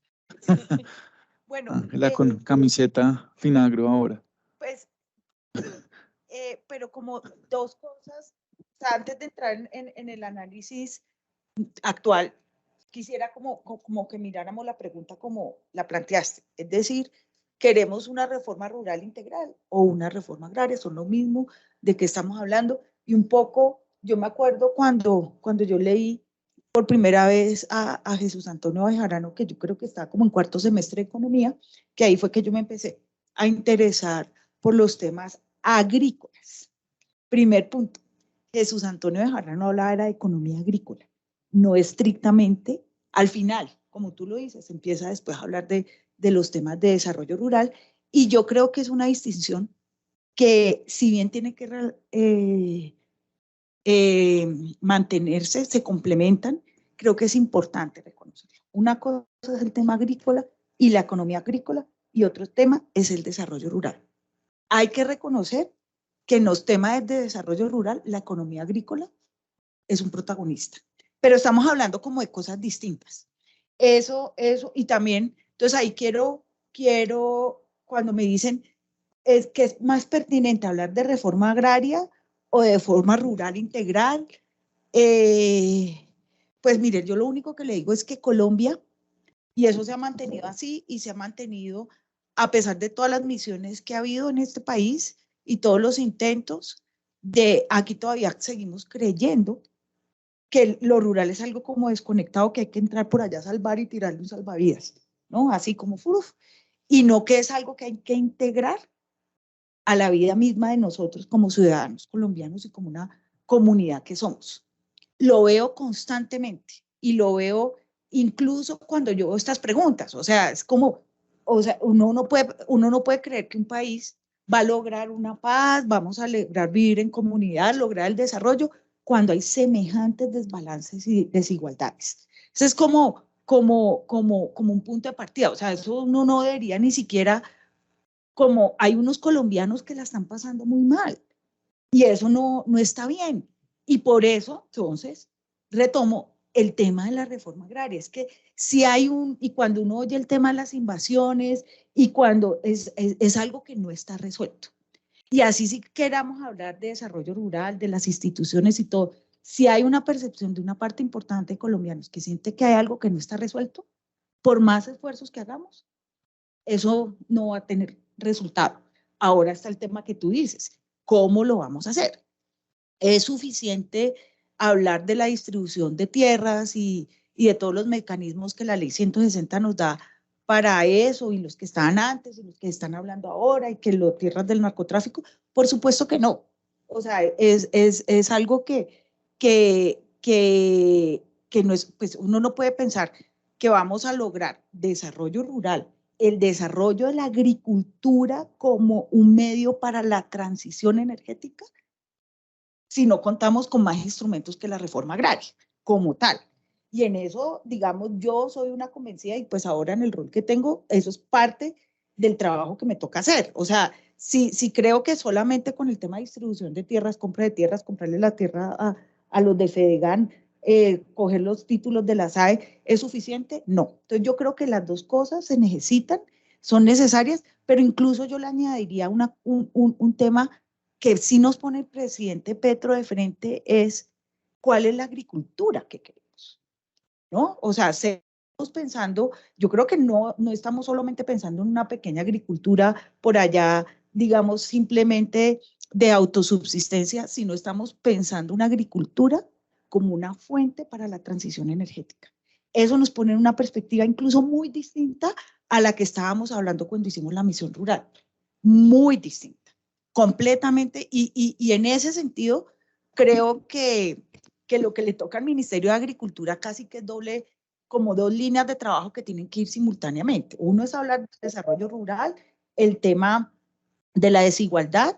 Bueno,
Ángela con camiseta Finagro ahora.
Pues, pero como dos cosas, o sea, antes de entrar en el análisis actual, quisiera como que miráramos la pregunta como la planteaste, es decir, ¿queremos una reforma rural integral o una reforma agraria? Son lo mismo, ¿de qué estamos hablando? Y un poco, yo me acuerdo cuando yo leí por primera vez a Jesús Antonio Bejarano, que yo creo que estaba como en cuarto semestre de economía, que ahí fue que yo me empecé a interesar por los temas agrícolas. Primer punto, Jesús Antonio Bejarano hablaba de economía agrícola, no estrictamente, al final, como tú lo dices, empieza después a hablar de los temas de desarrollo rural, y yo creo que es una distinción que si bien tiene que mantenerse, se complementan, creo que es importante reconocerlo. Una cosa es el tema agrícola y la economía agrícola, y otro tema es el desarrollo rural. Hay que reconocer que en los temas de desarrollo rural, la economía agrícola es un protagonista, pero estamos hablando como de cosas distintas. Eso, y también, entonces ahí quiero, cuando me dicen que es más pertinente hablar de reforma agraria o de reforma rural integral, pues mire, yo lo único que le digo es que Colombia, y eso se ha mantenido así, y se ha mantenido a pesar de todas las misiones que ha habido en este país y todos los intentos, aquí todavía seguimos creyendo que lo rural es algo como desconectado, que hay que entrar por allá a salvar y tirarle un salvavidas, ¿no? Así como furuf, y no que es algo que hay que integrar a la vida misma de nosotros como ciudadanos colombianos y como una comunidad que somos. Lo veo constantemente y lo veo incluso cuando yo veo estas preguntas, o sea, es como, o sea, uno no puede creer que un país va a lograr una paz, vamos a lograr vivir en comunidad, lograr el desarrollo, cuando hay semejantes desbalances y desigualdades. Eso es como un punto de partida, o sea, eso uno no debería ni siquiera, como hay unos colombianos que la están pasando muy mal, y eso no está bien, y por eso, entonces, retomo el tema de la reforma agraria, es que si hay y cuando uno oye el tema de las invasiones, y cuando es algo que no está resuelto, y así si queramos hablar de desarrollo rural, de las instituciones y todo, si hay una percepción de una parte importante de colombianos que siente que hay algo que no está resuelto, por más esfuerzos que hagamos, eso no va a tener resultado. Ahora está el tema que tú dices, ¿cómo lo vamos a hacer? ¿Es suficiente hablar de la distribución de tierras y de todos los mecanismos que la ley 160 nos da para eso, y los que estaban antes y los que están hablando ahora, y que las tierras del narcotráfico? Por supuesto que no. O sea, es algo que no es, pues uno no puede pensar que vamos a lograr desarrollo rural, el desarrollo de la agricultura como un medio para la transición energética, si no contamos con más instrumentos que la reforma agraria como tal. Y en eso, digamos, yo soy una convencida, y pues ahora en el rol que tengo, eso es parte del trabajo que me toca hacer. O sea, si creo que solamente con el tema de distribución de tierras, compra de tierras, comprarle la tierra a los de Fedegan, coger los títulos de la SAE, ¿es suficiente? No. Entonces yo creo que las dos cosas se necesitan, son necesarias, pero incluso yo le añadiría un tema que sí nos pone el presidente Petro de frente es cuál es la agricultura que queremos, ¿no? O sea, estamos pensando, yo creo que no estamos solamente pensando en una pequeña agricultura por allá, digamos, simplemente de autosubsistencia, sino estamos pensando una agricultura como una fuente para la transición energética. Eso nos pone en una perspectiva incluso muy distinta a la que estábamos hablando cuando hicimos la misión rural. Muy distinta, completamente. Y en ese sentido, creo que lo que le toca al Ministerio de Agricultura casi que es doble, como dos líneas de trabajo que tienen que ir simultáneamente. Uno es hablar de desarrollo rural, el tema de la desigualdad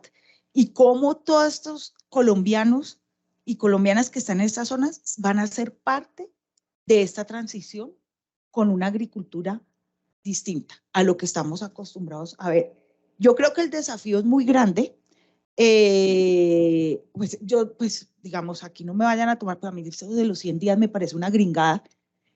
y cómo todos estos colombianos y colombianas que están en estas zonas van a ser parte de esta transición con una agricultura distinta a lo que estamos acostumbrados a ver. Yo creo que el desafío es muy grande. Pues digamos, aquí no me vayan a tomar, para mí eso de los 100 días me parece una gringada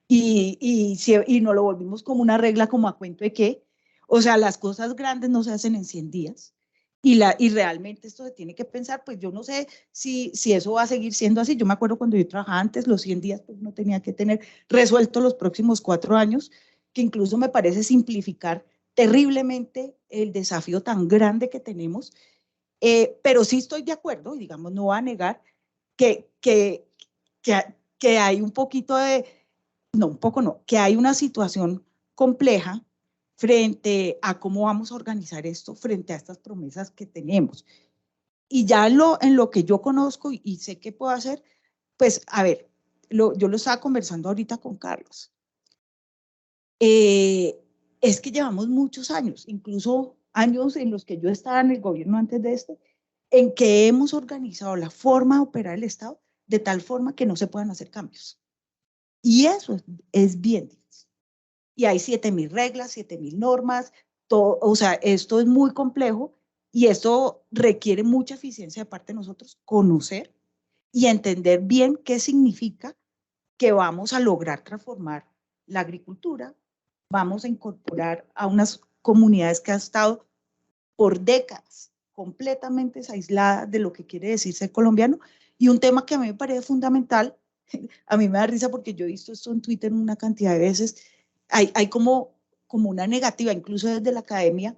y nos lo volvimos como una regla, como a cuento de qué. O sea, las cosas grandes no se hacen en 100 días y realmente esto se tiene que pensar, pues yo no sé si eso va a seguir siendo así. Yo me acuerdo cuando yo trabajaba antes, los 100 días pues no tenía que tener resuelto los próximos 4 años, que incluso me parece simplificar terriblemente el desafío tan grande que tenemos. Pero sí estoy de acuerdo, y digamos, no voy a negar que hay un poquito de, no, un poco no, que hay una situación compleja frente a cómo vamos a organizar esto, frente a estas promesas que tenemos. Y ya en lo que yo conozco y sé que puedo hacer, pues, a ver, yo lo estaba conversando ahorita con Carlos. Es que llevamos muchos años, incluso años en los que yo estaba en el gobierno antes de este, en que hemos organizado la forma de operar el Estado de tal forma que no se puedan hacer cambios. Y eso es bien difícil. Y hay 7.000 reglas, 7.000 normas, todo, o sea, esto es muy complejo y esto requiere mucha eficiencia de parte de nosotros, conocer y entender bien qué significa que vamos a lograr transformar la agricultura, vamos a incorporar a unas comunidades que han estado por décadas completamente aisladas de lo que quiere decir ser colombiano. Y un tema que a mí me parece fundamental, a mí me da risa porque yo he visto esto en Twitter una cantidad de veces, hay como una negativa, incluso desde la academia,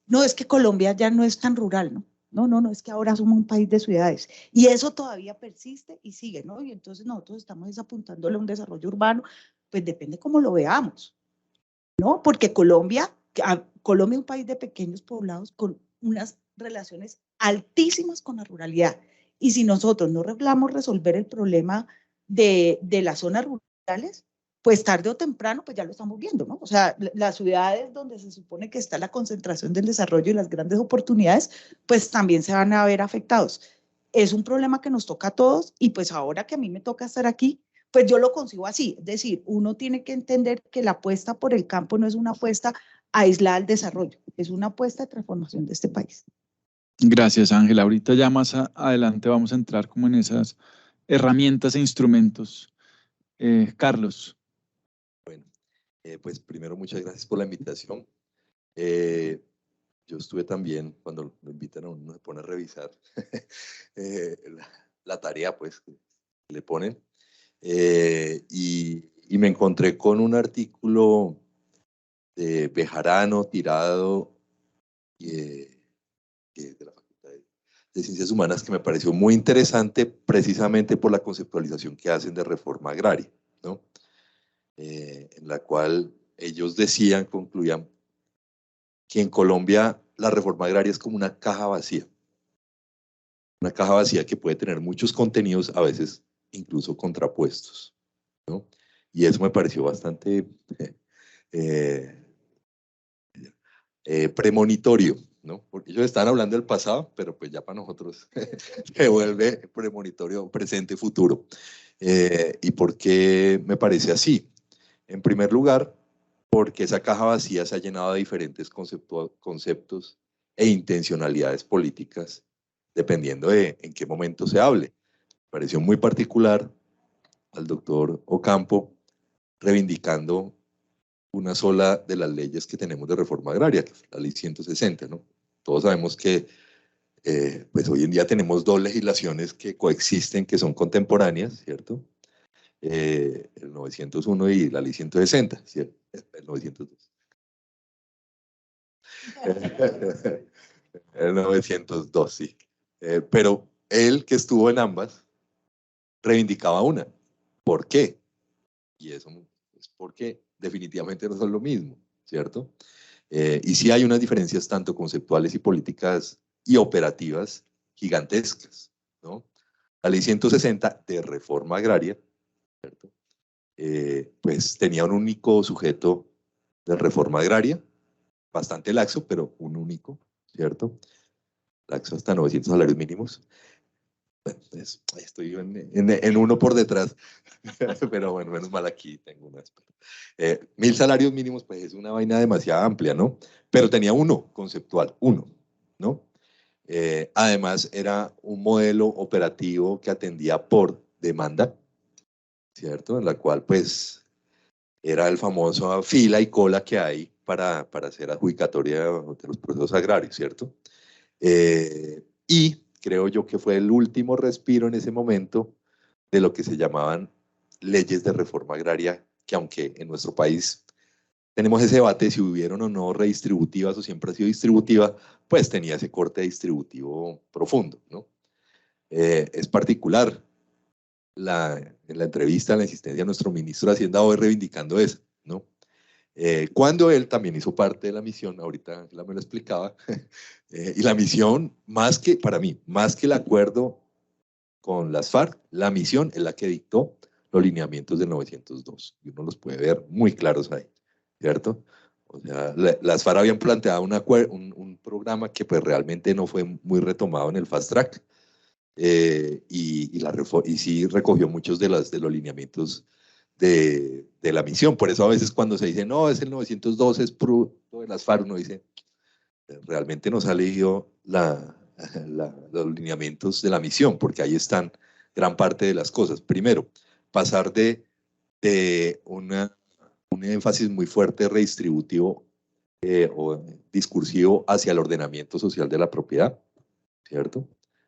no, es que Colombia ya no es tan rural, ¿no? No, es que ahora somos un país de ciudades. Y eso todavía persiste y sigue, ¿no? Y entonces nosotros estamos apuntándole a un desarrollo urbano, pues depende cómo lo veamos, ¿no? Porque Colombia es un país de pequeños poblados con unas relaciones altísimas con la ruralidad. Y si nosotros no logramos resolver el problema de las zonas rurales, pues tarde o temprano, pues ya lo estamos viendo, ¿no? O sea, las ciudades donde se supone que está la concentración del desarrollo y las grandes oportunidades, pues también se van a ver afectados. Es un problema que nos toca a todos y pues ahora que a mí me toca estar aquí, pues yo lo consigo así. Es decir, uno tiene que entender que la apuesta por el campo no es una apuesta aislada al desarrollo, es una apuesta de transformación de este país.
Gracias, Ángela. Ahorita ya más adelante vamos a entrar como en esas herramientas e instrumentos. Carlos.
Bueno, pues primero muchas gracias por la invitación. Yo estuve también, cuando me invitan a uno, se pone a revisar la tarea pues que le ponen. Y me encontré con un artículo de Bejarano, Tirado, de la Facultad de Ciencias Humanas, que me pareció muy interesante precisamente por la conceptualización que hacen de reforma agraria, ¿no? En la cual ellos decían, concluían, que en Colombia la reforma agraria es como una caja vacía que puede tener muchos contenidos, a veces incluso contrapuestos, ¿no? Y eso me pareció bastante premonitorio, ¿no? Porque ellos están hablando del pasado, pero pues ya para nosotros se vuelve premonitorio, presente, futuro. ¿Y por qué me parece así? En primer lugar, porque esa caja vacía se ha llenado de diferentes conceptos e intencionalidades políticas, dependiendo de en qué momento se hable. Me pareció muy particular al doctor Ocampo reivindicando una sola de las leyes que tenemos de reforma agraria, que es la ley 160, ¿no? Todos sabemos que pues hoy en día tenemos dos legislaciones que coexisten, que son contemporáneas, ¿cierto? El 901 y la ley 160, ¿cierto? El 902. El 902, sí. Pero él, que estuvo en ambas, reivindicaba una. ¿Por qué? Y eso es porque definitivamente no son lo mismo, ¿cierto? Y sí hay unas diferencias tanto conceptuales y políticas y operativas gigantescas, ¿no? La ley 160 de reforma agraria, ¿cierto? Pues tenía un único sujeto de reforma agraria, bastante laxo, pero un único, ¿cierto? Laxo hasta 900 salarios mínimos. Bueno, estoy en uno por detrás, pero bueno, menos mal aquí tengo una. 1000 salarios mínimos, pues es una vaina demasiado amplia, ¿no? Pero tenía uno conceptual, uno, ¿no? Además, era un modelo operativo que atendía por demanda, ¿cierto? En la cual, pues, era el famoso fila y cola que hay para hacer adjudicatoria de los procesos agrarios, ¿cierto? Y creo yo que fue el último respiro en ese momento de lo que se llamaban leyes de reforma agraria, que aunque en nuestro país tenemos ese debate si hubieron o no redistributivas o siempre ha sido distributiva, pues tenía ese corte distributivo profundo, ¿no? Es particular en la entrevista, la insistencia de nuestro ministro de Hacienda hoy reivindicando eso, ¿no? Cuando él también hizo parte de la misión, ahorita Ángela me lo explicaba, y la misión, más que, para mí, más que el acuerdo con las FARC, la misión es la que dictó los lineamientos del 902, y uno los puede ver muy claros ahí, ¿cierto? O sea, las FARC habían planteado un programa que pues realmente no fue muy retomado en el Fast Track, y sí recogió muchos de los lineamientos de la misión. Por eso a veces cuando se dice, no, es el 902, es producto de las FARC, uno dice, realmente no se ha leído los lineamientos de la misión, porque ahí están gran parte de las cosas. Primero, pasar de un énfasis muy fuerte redistributivo o discursivo hacia el ordenamiento social de la propiedad, ¿cierto?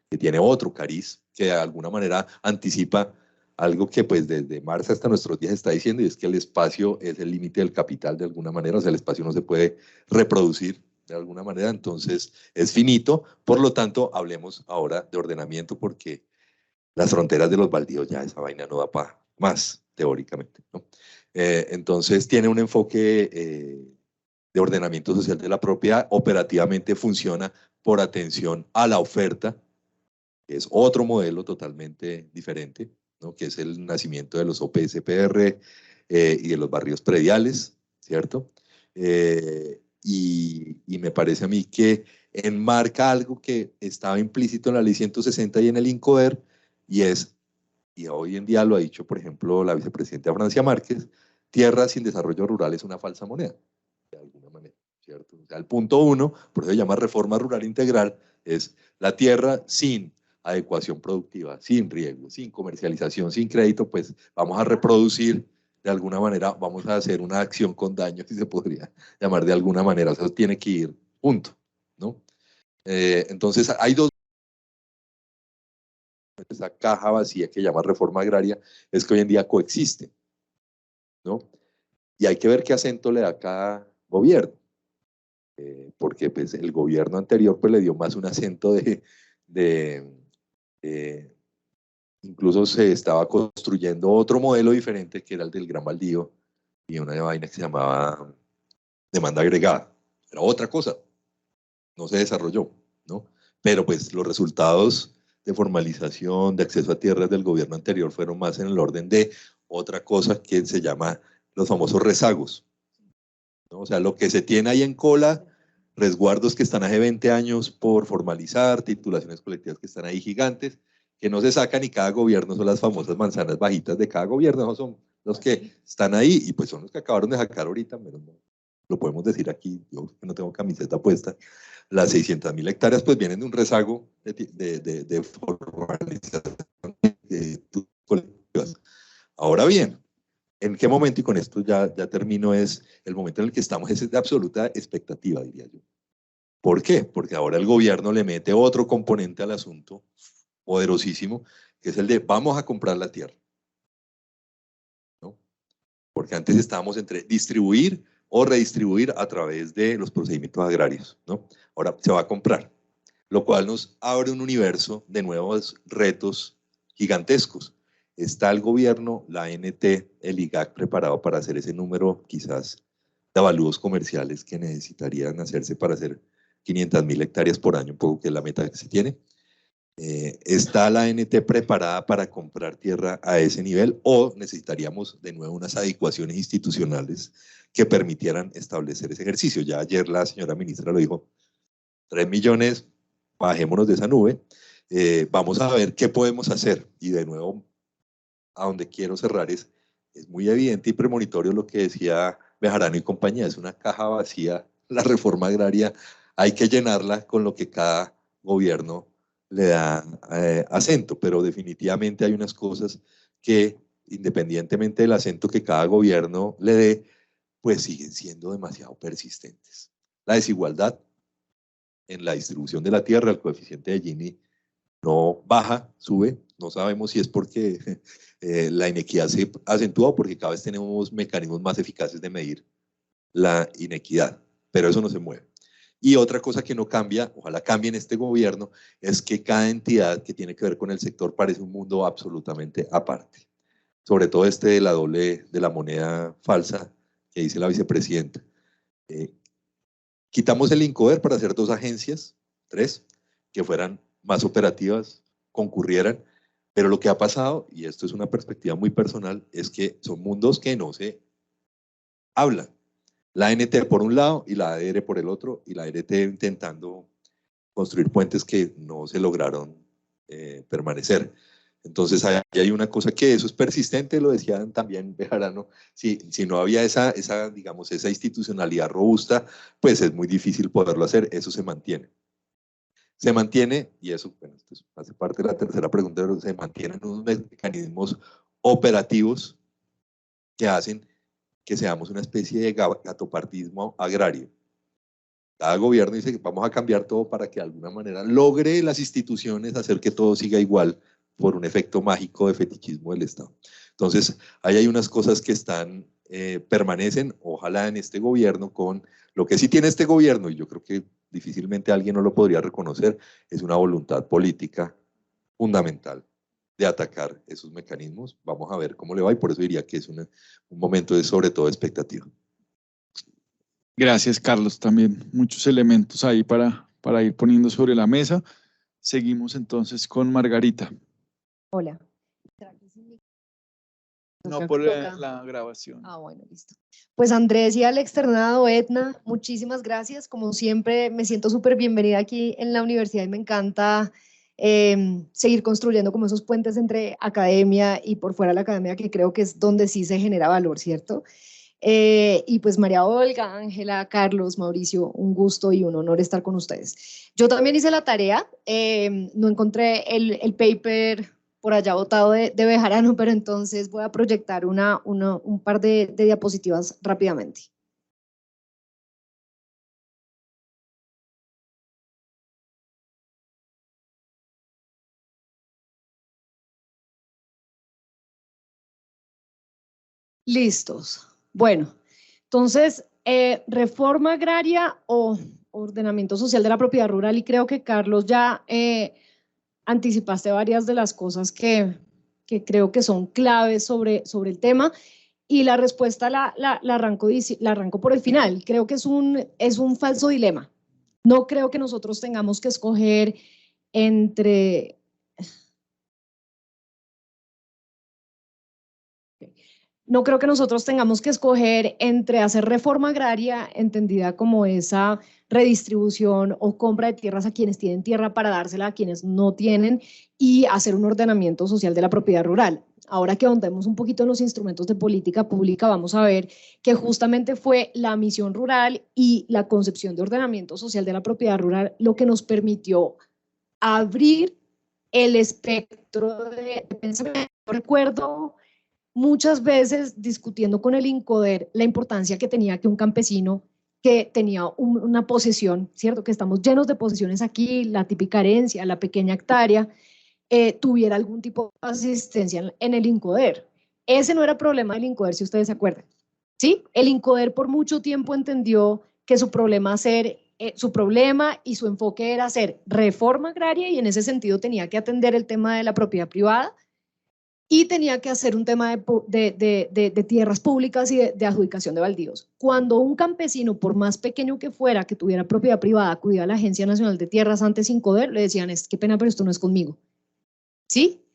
Que tiene otro cariz, que de alguna manera anticipa algo que pues desde Marx hasta nuestros días está diciendo, y es que el espacio es el límite del capital de alguna manera, o sea, el espacio no se puede reproducir de alguna manera, entonces es finito, por lo tanto, hablemos ahora de ordenamiento, porque las fronteras de los baldíos ya esa vaina no da para más, teóricamente, ¿no? Entonces tiene un enfoque de ordenamiento social de la propiedad, operativamente funciona por atención a la oferta, que es otro modelo totalmente diferente, ¿no? Que es el nacimiento de los OPS-PR y de los barrios prediales, ¿cierto? Y me parece a mí que enmarca algo que estaba implícito en la ley 160 y en el INCODER, y hoy en día lo ha dicho, por ejemplo, la vicepresidenta Francia Márquez, tierra sin desarrollo rural es una falsa moneda, de alguna manera, ¿cierto? O sea, el punto uno, por eso se llama reforma rural integral, es la tierra sin adecuación productiva, sin riego, sin comercialización, sin crédito, pues vamos a reproducir de alguna manera, vamos a hacer una acción con daño, si se podría llamar de alguna manera, o sea, tiene que ir junto, ¿no? Entonces, hay dos. Esa caja vacía que llama reforma agraria es que hoy en día coexisten, ¿no? Y hay que ver qué acento le da cada gobierno, porque pues, el gobierno anterior pues, le dio más un acento incluso se estaba construyendo otro modelo diferente que era el del Gran Baldío y una vaina que se llamaba demanda agregada. Era otra cosa, no se desarrolló, ¿no? Pero pues los resultados de formalización, de acceso a tierras del gobierno anterior fueron más en el orden de otra cosa que se llama los famosos rezagos, ¿no? O sea, lo que se tiene ahí en cola, resguardos que están hace 20 años por formalizar, titulaciones colectivas que están ahí gigantes, que no se sacan y cada gobierno son las famosas manzanas bajitas de cada gobierno, no son los que están ahí y pues son los que acabaron de sacar ahorita, menos mal. Lo podemos decir aquí, yo que no tengo camiseta puesta, las 600.000 hectáreas pues vienen de un rezago de formalización de colectivas. Ahora bien, ¿en qué momento, y con esto ya termino, es el momento en el que estamos, es de absoluta expectativa, diría yo. ¿Por qué? Porque ahora el gobierno le mete otro componente al asunto, poderosísimo, que es el de vamos a comprar la tierra, ¿no? Porque antes estábamos entre distribuir o redistribuir a través de los procedimientos agrarios, ¿no? Ahora se va a comprar, lo cual nos abre un universo de nuevos retos gigantescos. ¿Está el gobierno, la ANT, el IGAC preparado para hacer ese número quizás de avalúos comerciales que necesitarían hacerse para hacer 500.000 hectáreas por año, un poco que es la meta que se tiene? ¿Está la ANT preparada para comprar tierra a ese nivel o necesitaríamos de nuevo unas adecuaciones institucionales que permitieran establecer ese ejercicio? Ya ayer la señora ministra lo dijo, 3 millones, bajémonos de esa nube, vamos a ver qué podemos hacer. Y de nuevo, a donde quiero cerrar es muy evidente y premonitorio lo que decía Bejarano y compañía, es una caja vacía, la reforma agraria hay que llenarla con lo que cada gobierno le da acento, pero definitivamente hay unas cosas que, independientemente del acento que cada gobierno le dé, pues siguen siendo demasiado persistentes. La desigualdad en la distribución de la tierra, el coeficiente de Gini no baja, sube, no sabemos si es porque la inequidad se acentúa o porque cada vez tenemos mecanismos más eficaces de medir la inequidad, pero eso no se mueve. Y otra cosa que no cambia, ojalá cambie en este gobierno, es que cada entidad que tiene que ver con el sector parece un mundo absolutamente aparte. Sobre todo de la moneda falsa que dice la vicepresidenta. Quitamos el INCODER para hacer 2 agencias, 3, que fueran más operativas, concurrieran, pero lo que ha pasado, y esto es una perspectiva muy personal, es que son mundos que no se hablan. La ANT por un lado y la ADR por el otro, y la ART intentando construir puentes que no se lograron permanecer. Entonces hay una cosa que eso es persistente, lo decían también Bejarano, si no había esa institucionalidad robusta, pues es muy difícil poderlo hacer, eso se mantiene. Se mantiene, y eso bueno, esto hace parte de la tercera pregunta, pero se mantienen unos mecanismos operativos que hacen que seamos una especie de gatopartismo agrario. Cada gobierno dice que vamos a cambiar todo para que de alguna manera logre las instituciones hacer que todo siga igual por un efecto mágico de fetichismo del Estado. Entonces, ahí hay unas cosas que permanecen, ojalá en este gobierno, con lo que sí tiene este gobierno, y yo creo que difícilmente alguien no lo podría reconocer, es una voluntad política fundamental de atacar esos mecanismos. Vamos a ver cómo le va y por eso diría que es un momento de sobre todo expectativa.
Gracias, Carlos. También muchos elementos ahí para ir poniendo sobre la mesa. Seguimos entonces con Margarita.
Hola.
No por la grabación.
Ah, bueno, listo. Pues Andrés y al externado, Edna, muchísimas gracias. Como siempre, me siento súper bienvenida aquí en la universidad y me encanta seguir construyendo como esos puentes entre academia y por fuera de la academia, que creo que es donde sí se genera valor, ¿cierto? Y pues María Olga, Ángela, Carlos, Mauricio, un gusto y un honor estar con ustedes. Yo también hice la tarea, no encontré el paper por allá botado de Bejarano, pero entonces voy a proyectar un par de diapositivas rápidamente. Listos. Bueno, entonces, reforma agraria o ordenamiento social de la propiedad rural, y creo que Carlos ya anticipaste varias de las cosas que creo que son claves sobre el tema, y la respuesta la arranco por el final. Creo que es un falso dilema. No creo que nosotros tengamos que escoger entre... No creo que nosotros tengamos que escoger entre hacer reforma agraria, entendida como esa redistribución o compra de tierras a quienes tienen tierra para dársela a quienes no tienen, y hacer un ordenamiento social de la propiedad rural. Ahora que ahondemos un poquito en los instrumentos de política pública, vamos a ver que justamente fue la misión rural y la concepción de ordenamiento social de la propiedad rural lo que nos permitió abrir el espectro de pensamiento. Recuerdo muchas veces discutiendo con el INCODER la importancia que tenía que un campesino que tenía una posesión, ¿cierto? Que estamos llenos de posesiones aquí, la típica herencia, la pequeña hectárea, tuviera algún tipo de asistencia en el INCODER. Ese no era el problema del INCODER, si ustedes se acuerdan, ¿sí? El INCODER por mucho tiempo entendió que su problema y su enfoque era hacer reforma agraria, y en ese sentido tenía que atender el tema de la propiedad privada y tenía que hacer un tema de tierras públicas y de adjudicación de baldíos. Cuando un campesino, por más pequeño que fuera, que tuviera propiedad privada, acudía a la Agencia Nacional de Tierras antes INCODER, le decían, qué pena, pero esto no es conmigo, ¿sí?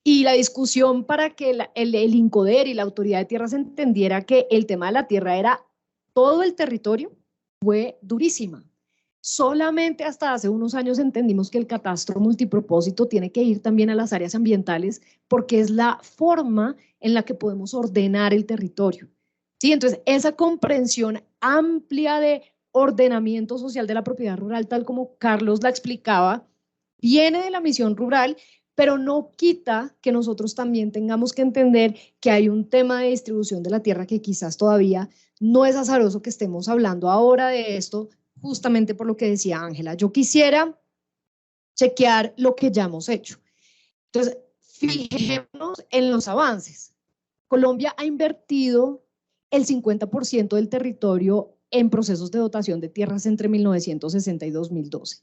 Y la discusión para que el INCODER y la Autoridad de Tierras entendiera que el tema de la tierra era todo el territorio fue durísima. Solamente hasta hace unos años entendimos que el catastro multipropósito tiene que ir también a las áreas ambientales, porque es la forma en la que podemos ordenar el territorio, ¿sí? Entonces, esa comprensión amplia de ordenamiento social de la propiedad rural, tal como Carlos la explicaba, viene de la misión rural, pero no quita que nosotros también tengamos que entender que hay un tema de distribución de la tierra que quizás todavía no es azaroso que estemos hablando ahora de esto, justamente por lo que decía Ángela. Yo quisiera chequear lo que ya hemos hecho. Entonces, fijémonos en los avances. Colombia ha invertido el 50% del territorio en procesos de dotación de tierras entre 1960 y 2012.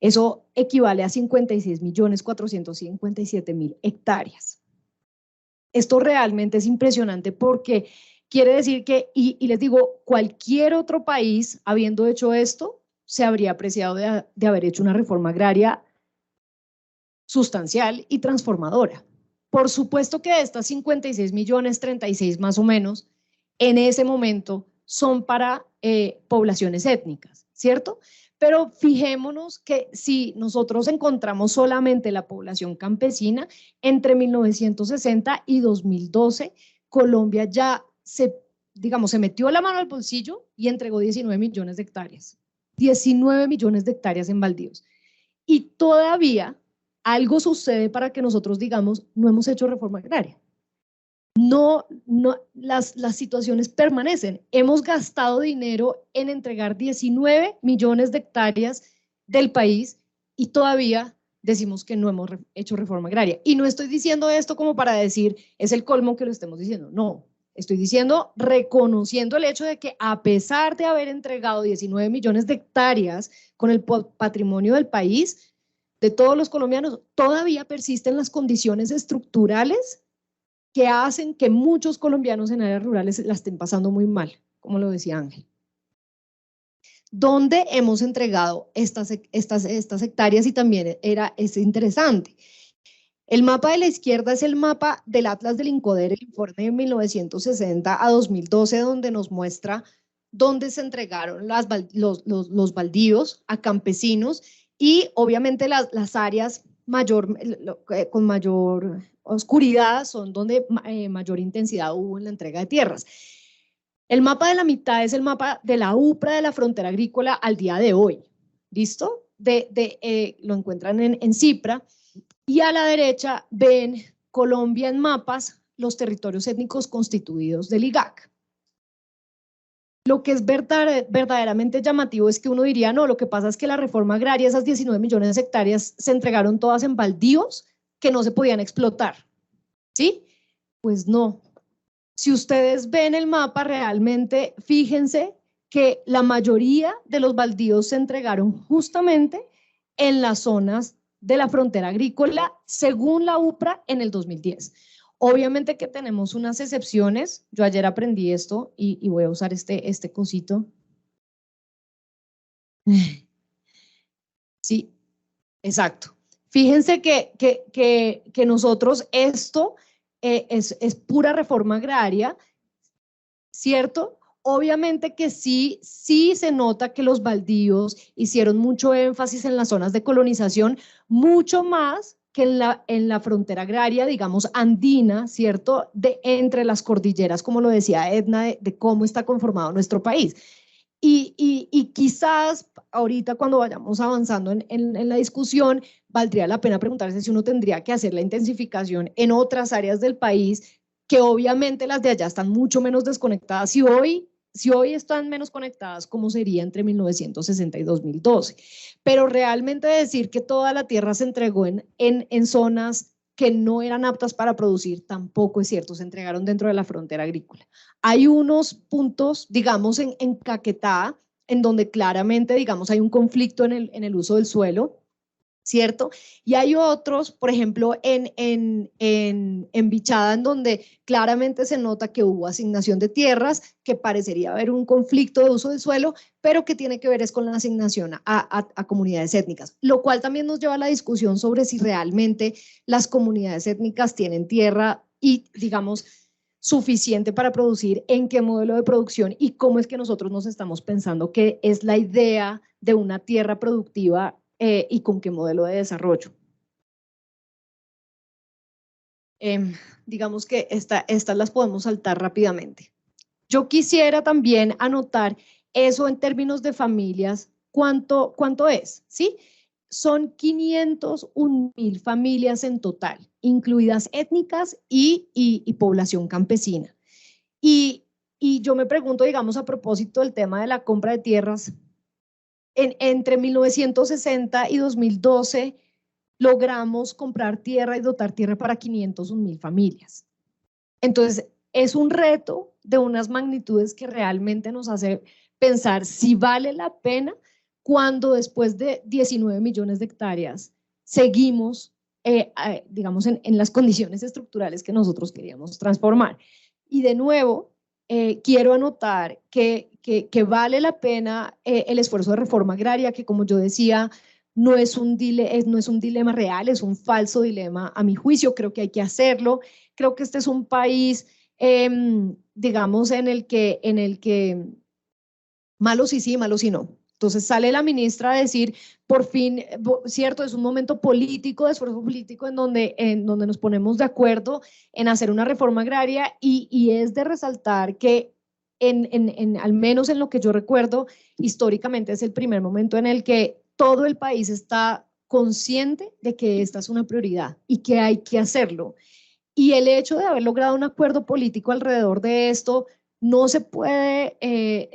Eso equivale a 56.457.000 hectáreas. Esto realmente es impresionante porque quiere decir que, y les digo, cualquier otro país, habiendo hecho esto, se habría apreciado de haber hecho una reforma agraria sustancial y transformadora. Por supuesto que de estas 56 millones, 36 más o menos, en ese momento son para poblaciones étnicas, ¿cierto? Pero fijémonos que si nosotros encontramos solamente la población campesina, entre 1960 y 2012, Colombia ya se metió la mano al bolsillo y entregó 19 millones de hectáreas. 19 millones de hectáreas en baldíos. Y todavía algo sucede para que nosotros digamos, no hemos hecho reforma agraria. No, las situaciones permanecen. Hemos gastado dinero en entregar 19 millones de hectáreas del país y todavía decimos que no hemos hecho reforma agraria. Y no estoy diciendo esto como para decir, es el colmo que lo estemos diciendo. No, estoy diciendo, reconociendo el hecho de que a pesar de haber entregado 19 millones de hectáreas con el patrimonio del país, de todos los colombianos, todavía persisten las condiciones estructurales que hacen que muchos colombianos en áreas rurales la estén pasando muy mal, como lo decía Ángel. ¿Dónde hemos entregado estas hectáreas? Y también es interesante. El mapa de la izquierda es el mapa del Atlas del INCODER, el informe de 1960 a 2012, donde nos muestra dónde se entregaron los baldíos a campesinos y obviamente las áreas con mayor oscuridad son donde mayor intensidad hubo en la entrega de tierras. El mapa de la mitad es el mapa de la UPRA de la frontera agrícola al día de hoy, ¿listo? Lo encuentran en CIPRA, y a la derecha ven Colombia en mapas, los territorios étnicos constituidos del IGAC. Lo que es verdaderamente llamativo es que uno diría, no, lo que pasa es que la reforma agraria, esas 19 millones de hectáreas, se entregaron todas en baldíos que no se podían explotar, ¿sí? Pues no. Si ustedes ven el mapa, realmente fíjense que la mayoría de los baldíos se entregaron justamente en las zonas de la frontera agrícola, según la UPRA en el 2010. Obviamente que tenemos unas excepciones. Yo ayer aprendí esto y voy a usar este cosito. Sí, exacto. Fíjense que nosotros esto es pura reforma agraria, ¿cierto? Obviamente que sí se nota que los baldíos hicieron mucho énfasis en las zonas de colonización, mucho más que en la frontera agraria, digamos, andina, ¿cierto? Entre las cordilleras, como lo decía Edna, de cómo está conformado nuestro país. Y quizás ahorita cuando vayamos avanzando en la discusión, valdría la pena preguntarse si uno tendría que hacer la intensificación en otras áreas del país, que obviamente las de allá están mucho menos desconectadas. Y hoy si hoy están menos conectadas, ¿cómo sería entre 1960 y 2012? Pero realmente decir que toda la tierra se entregó en zonas que no eran aptas para producir tampoco es cierto, se entregaron dentro de la frontera agrícola. Hay unos puntos, digamos, en Caquetá, en donde claramente, digamos, hay un conflicto en el uso del suelo, ¿cierto? Y hay otros, por ejemplo, en Bichada, en donde claramente se nota que hubo asignación de tierras, que parecería haber un conflicto de uso del suelo, pero que tiene que ver es con la asignación a comunidades étnicas, lo cual también nos lleva a la discusión sobre si realmente las comunidades étnicas tienen tierra y, digamos, suficiente para producir, en qué modelo de producción y cómo es que nosotros nos estamos pensando que es la idea de una tierra productiva y con qué modelo de desarrollo. Digamos que estas las podemos saltar rápidamente. Yo quisiera también anotar eso en términos de familias, ¿cuánto es? ¿Sí? Son 501.000 familias en total, incluidas étnicas y población campesina. Y yo me pregunto, digamos, a propósito del tema de la compra de tierras, entre 1960 y 2012 logramos comprar tierra y dotar tierra para 501.000 familias. Entonces, es un reto de unas magnitudes que realmente nos hace pensar si vale la pena cuando después de 19 millones de hectáreas seguimos, digamos, en las condiciones estructurales que nosotros queríamos transformar. Y de nuevo, quiero anotar que vale la pena el esfuerzo de reforma agraria, que como yo decía, no es un dilema real, es un falso dilema a mi juicio, creo que hay que hacerlo. Creo que este es un país, digamos, en el que malo sí sí, malo sí no. Entonces sale la ministra a decir, por fin, cierto, es un momento político, de esfuerzo político en donde nos ponemos de acuerdo en hacer una reforma agraria y es de resaltar que al menos en lo que yo recuerdo, históricamente es el primer momento en el que todo el país está consciente de que esta es una prioridad y que hay que hacerlo. Y el hecho de haber logrado un acuerdo político alrededor de esto no se puede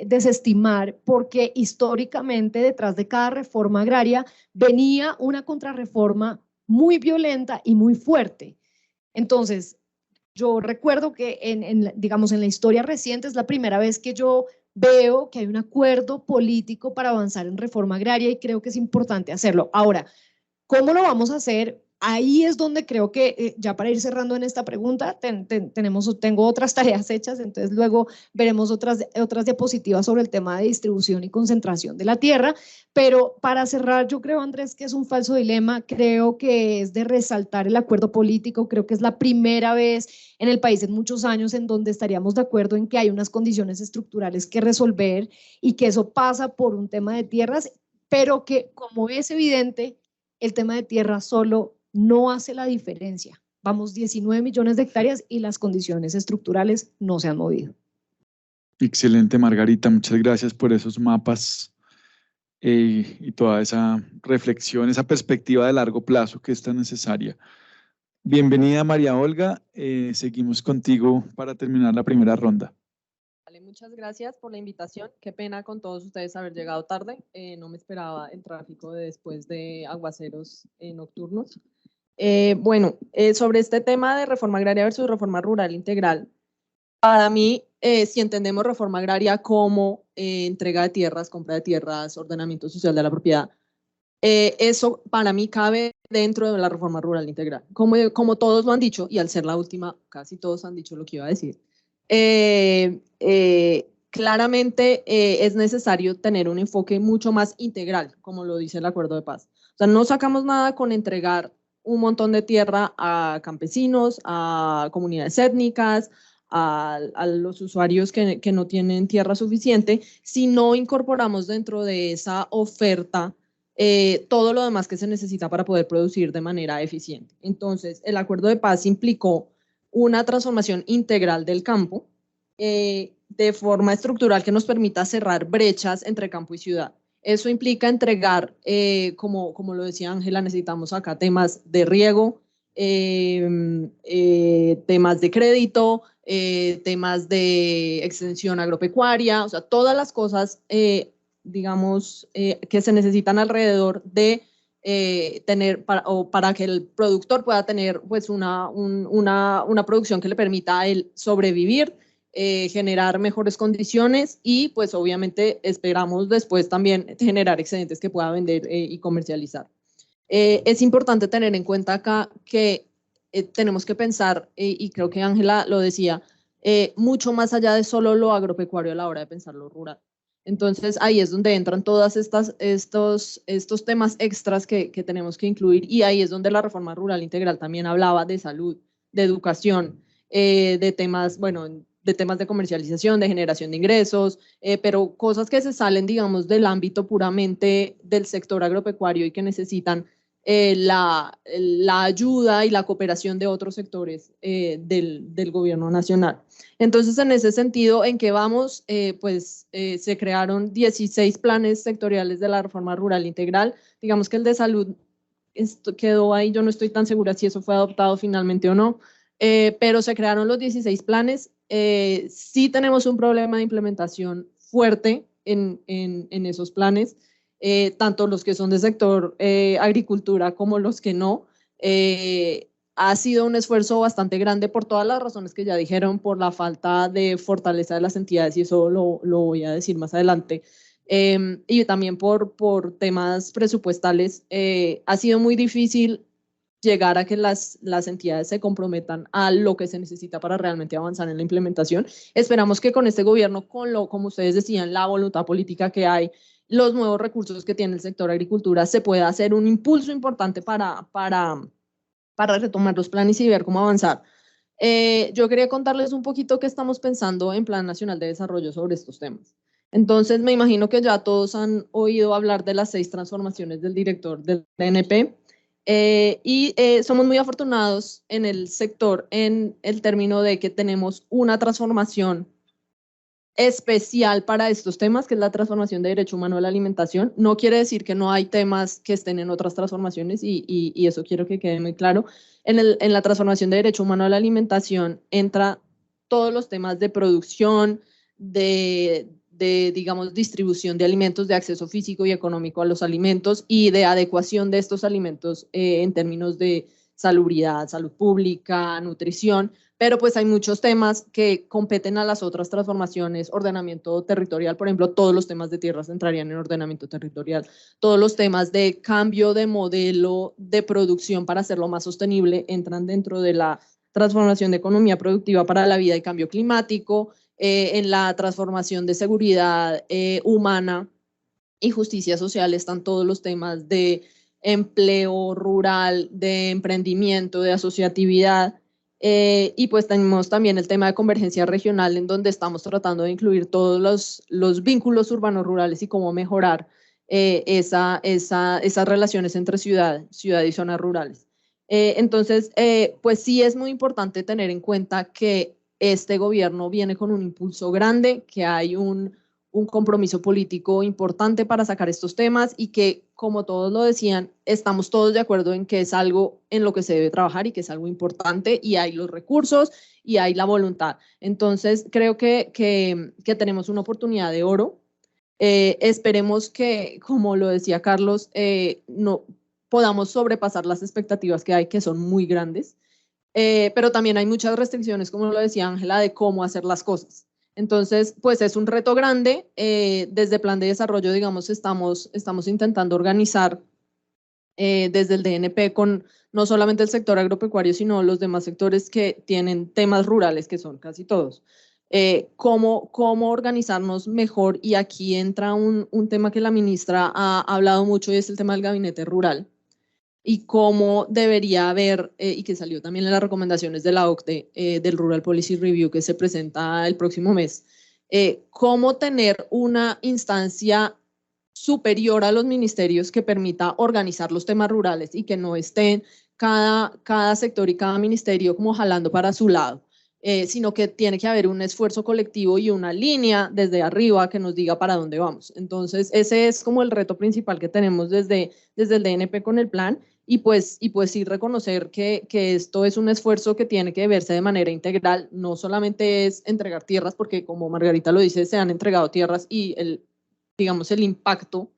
desestimar porque históricamente detrás de cada reforma agraria venía una contrarreforma muy violenta y muy fuerte. Entonces, yo recuerdo que digamos, en la historia reciente es la primera vez que yo veo que hay un acuerdo político para avanzar en reforma agraria y creo que es importante hacerlo. Ahora, ¿cómo lo vamos a hacer? Ahí es donde creo que, ya para ir cerrando en esta pregunta, tengo otras tareas hechas, entonces luego veremos otras diapositivas sobre el tema de distribución y concentración de la tierra, pero para cerrar, yo creo, Andrés, que es un falso dilema, creo que es de resaltar el acuerdo político, creo que es la primera vez en el país en muchos años en donde estaríamos de acuerdo en que hay unas condiciones estructurales que resolver y que eso pasa por un tema de tierras, pero que, como es evidente, el tema de tierra solo no hace la diferencia. Vamos 19 millones de hectáreas y las condiciones estructurales no se han movido.
Excelente, Margarita. Muchas gracias por esos mapas y toda esa reflexión, esa perspectiva de largo plazo que es tan necesaria. Bienvenida, María Olga. Seguimos contigo para terminar la primera ronda.
Vale, muchas gracias por la invitación. Qué pena con todos ustedes haber llegado tarde. No me esperaba el tráfico después de aguaceros nocturnos. Bueno, sobre este tema de reforma agraria versus reforma rural integral, para mí, si entendemos reforma agraria como entrega de tierras, compra de tierras, ordenamiento social de la propiedad, eso para mí cabe dentro de la reforma rural integral. Como todos lo han dicho, y al ser la última, casi todos han dicho lo que iba a decir, claramente es necesario tener un enfoque mucho más integral, como lo dice el acuerdo de paz. O sea, no sacamos nada con entregar un montón de tierra a campesinos, a comunidades étnicas, a los usuarios que no tienen tierra suficiente, si no incorporamos dentro de esa oferta todo lo demás que se necesita para poder producir de manera eficiente. Entonces, el acuerdo de paz implicó una transformación integral del campo de forma estructural que nos permita cerrar brechas entre campo y ciudad. Eso implica entregar, como lo decía Ángela, necesitamos acá temas de riego, temas de crédito, temas de extensión agropecuaria, o sea, todas las cosas, digamos, que se necesitan alrededor de tener, para que el productor pueda tener pues una producción que le permita a él sobrevivir, generar mejores condiciones y pues obviamente esperamos después también generar excedentes que pueda vender y comercializar. Es importante tener en cuenta acá que tenemos que pensar, y creo que Ángela lo decía, mucho más allá de solo lo agropecuario a la hora de pensar lo rural. Entonces ahí es donde entran todos estos temas extras que tenemos que incluir, y ahí es donde la reforma rural integral también hablaba de salud, de educación, de temas, bueno, de temas de comercialización, de generación de ingresos, pero cosas que se salen, digamos, del ámbito puramente del sector agropecuario y que necesitan la ayuda y la cooperación de otros sectores del gobierno nacional. Entonces, en ese sentido, ¿en qué vamos? Se crearon 16 planes sectoriales de la reforma rural integral. Digamos que el de salud quedó ahí, yo no estoy tan segura si eso fue adoptado finalmente o no, pero se crearon los 16 planes. Sí tenemos un problema de implementación fuerte en esos planes, tanto los que son del sector agricultura como los que no. Ha sido un esfuerzo bastante grande por todas las razones que ya dijeron, por la falta de fortaleza de las entidades, y eso lo voy a decir más adelante, y también por temas presupuestales. Ha sido muy difícil llegar a que las entidades se comprometan a lo que se necesita para realmente avanzar en la implementación. Esperamos que con este gobierno, como ustedes decían, la voluntad política que hay, los nuevos recursos que tiene el sector agricultura, se pueda hacer un impulso importante para retomar los planes y ver cómo avanzar. Yo quería contarles un poquito qué estamos pensando en Plan Nacional de Desarrollo sobre estos temas. Entonces, me imagino que ya todos han oído hablar de las 6 transformaciones del director del DNP, y somos muy afortunados en el sector en el término de que tenemos una transformación especial para estos temas, que es la transformación de derecho humano a la alimentación. No quiere decir que no hay temas que estén en otras transformaciones, y eso quiero que quede muy claro. En la transformación de derecho humano a la alimentación entra todos los temas de producción, de digamos, distribución de alimentos, de acceso físico y económico a los alimentos y de adecuación de estos alimentos en términos de salubridad, salud pública, nutrición, pero pues hay muchos temas que competen a las otras transformaciones. Ordenamiento territorial, por ejemplo, todos los temas de tierras entrarían en ordenamiento territorial, todos los temas de cambio de modelo de producción para hacerlo más sostenible entran dentro de la transformación de economía productiva para la vida y cambio climático. En la transformación de seguridad humana y justicia social están todos los temas de empleo rural, de emprendimiento, de asociatividad, y pues tenemos también el tema de convergencia regional, en donde estamos tratando de incluir todos los vínculos urbanos rurales y cómo mejorar esas relaciones entre ciudad y zonas rurales. Entonces, pues sí es muy importante tener en cuenta que este gobierno viene con un impulso grande, que hay un compromiso político importante para sacar estos temas y que, como todos lo decían, estamos todos de acuerdo en que es algo en lo que se debe trabajar y que es algo importante, y hay los recursos y hay la voluntad. Entonces, creo que tenemos una oportunidad de oro. Esperemos que, como lo decía Carlos, no podamos sobrepasar las expectativas que hay, que son muy grandes. Pero también hay muchas restricciones, como lo decía Ángela, de cómo hacer las cosas. Entonces, pues es un reto grande. Desde Plan de Desarrollo, digamos, estamos intentando organizar desde el DNP con no solamente el sector agropecuario, sino los demás sectores que tienen temas rurales, que son casi todos. Cómo organizarnos mejor, y aquí entra un tema que la ministra ha hablado mucho, y es el tema del gabinete rural, y cómo debería haber, y que salió también en las recomendaciones de la OCDE, del Rural Policy Review, que se presenta el próximo mes, cómo tener una instancia superior a los ministerios que permita organizar los temas rurales y que no estén cada sector y cada ministerio como jalando para su lado, sino que tiene que haber un esfuerzo colectivo y una línea desde arriba que nos diga para dónde vamos. Entonces, ese es como el reto principal que tenemos desde el DNP con el plan. y pues sí reconocer que esto es un esfuerzo que tiene que verse de manera integral, no solamente es entregar tierras, porque como Margarita lo dice, se han entregado tierras y digamos, el impacto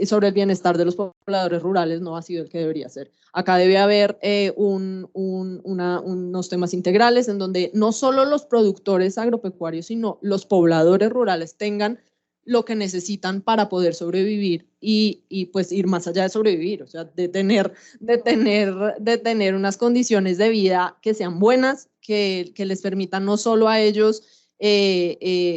sobre el bienestar de los pobladores rurales no ha sido el que debería ser. Acá debe haber unos temas integrales en donde no solo los productores agropecuarios, sino los pobladores rurales tengan lo que necesitan para poder sobrevivir y pues ir más allá de sobrevivir, o sea, de tener unas condiciones de vida que sean buenas, que les permitan no solo a ellos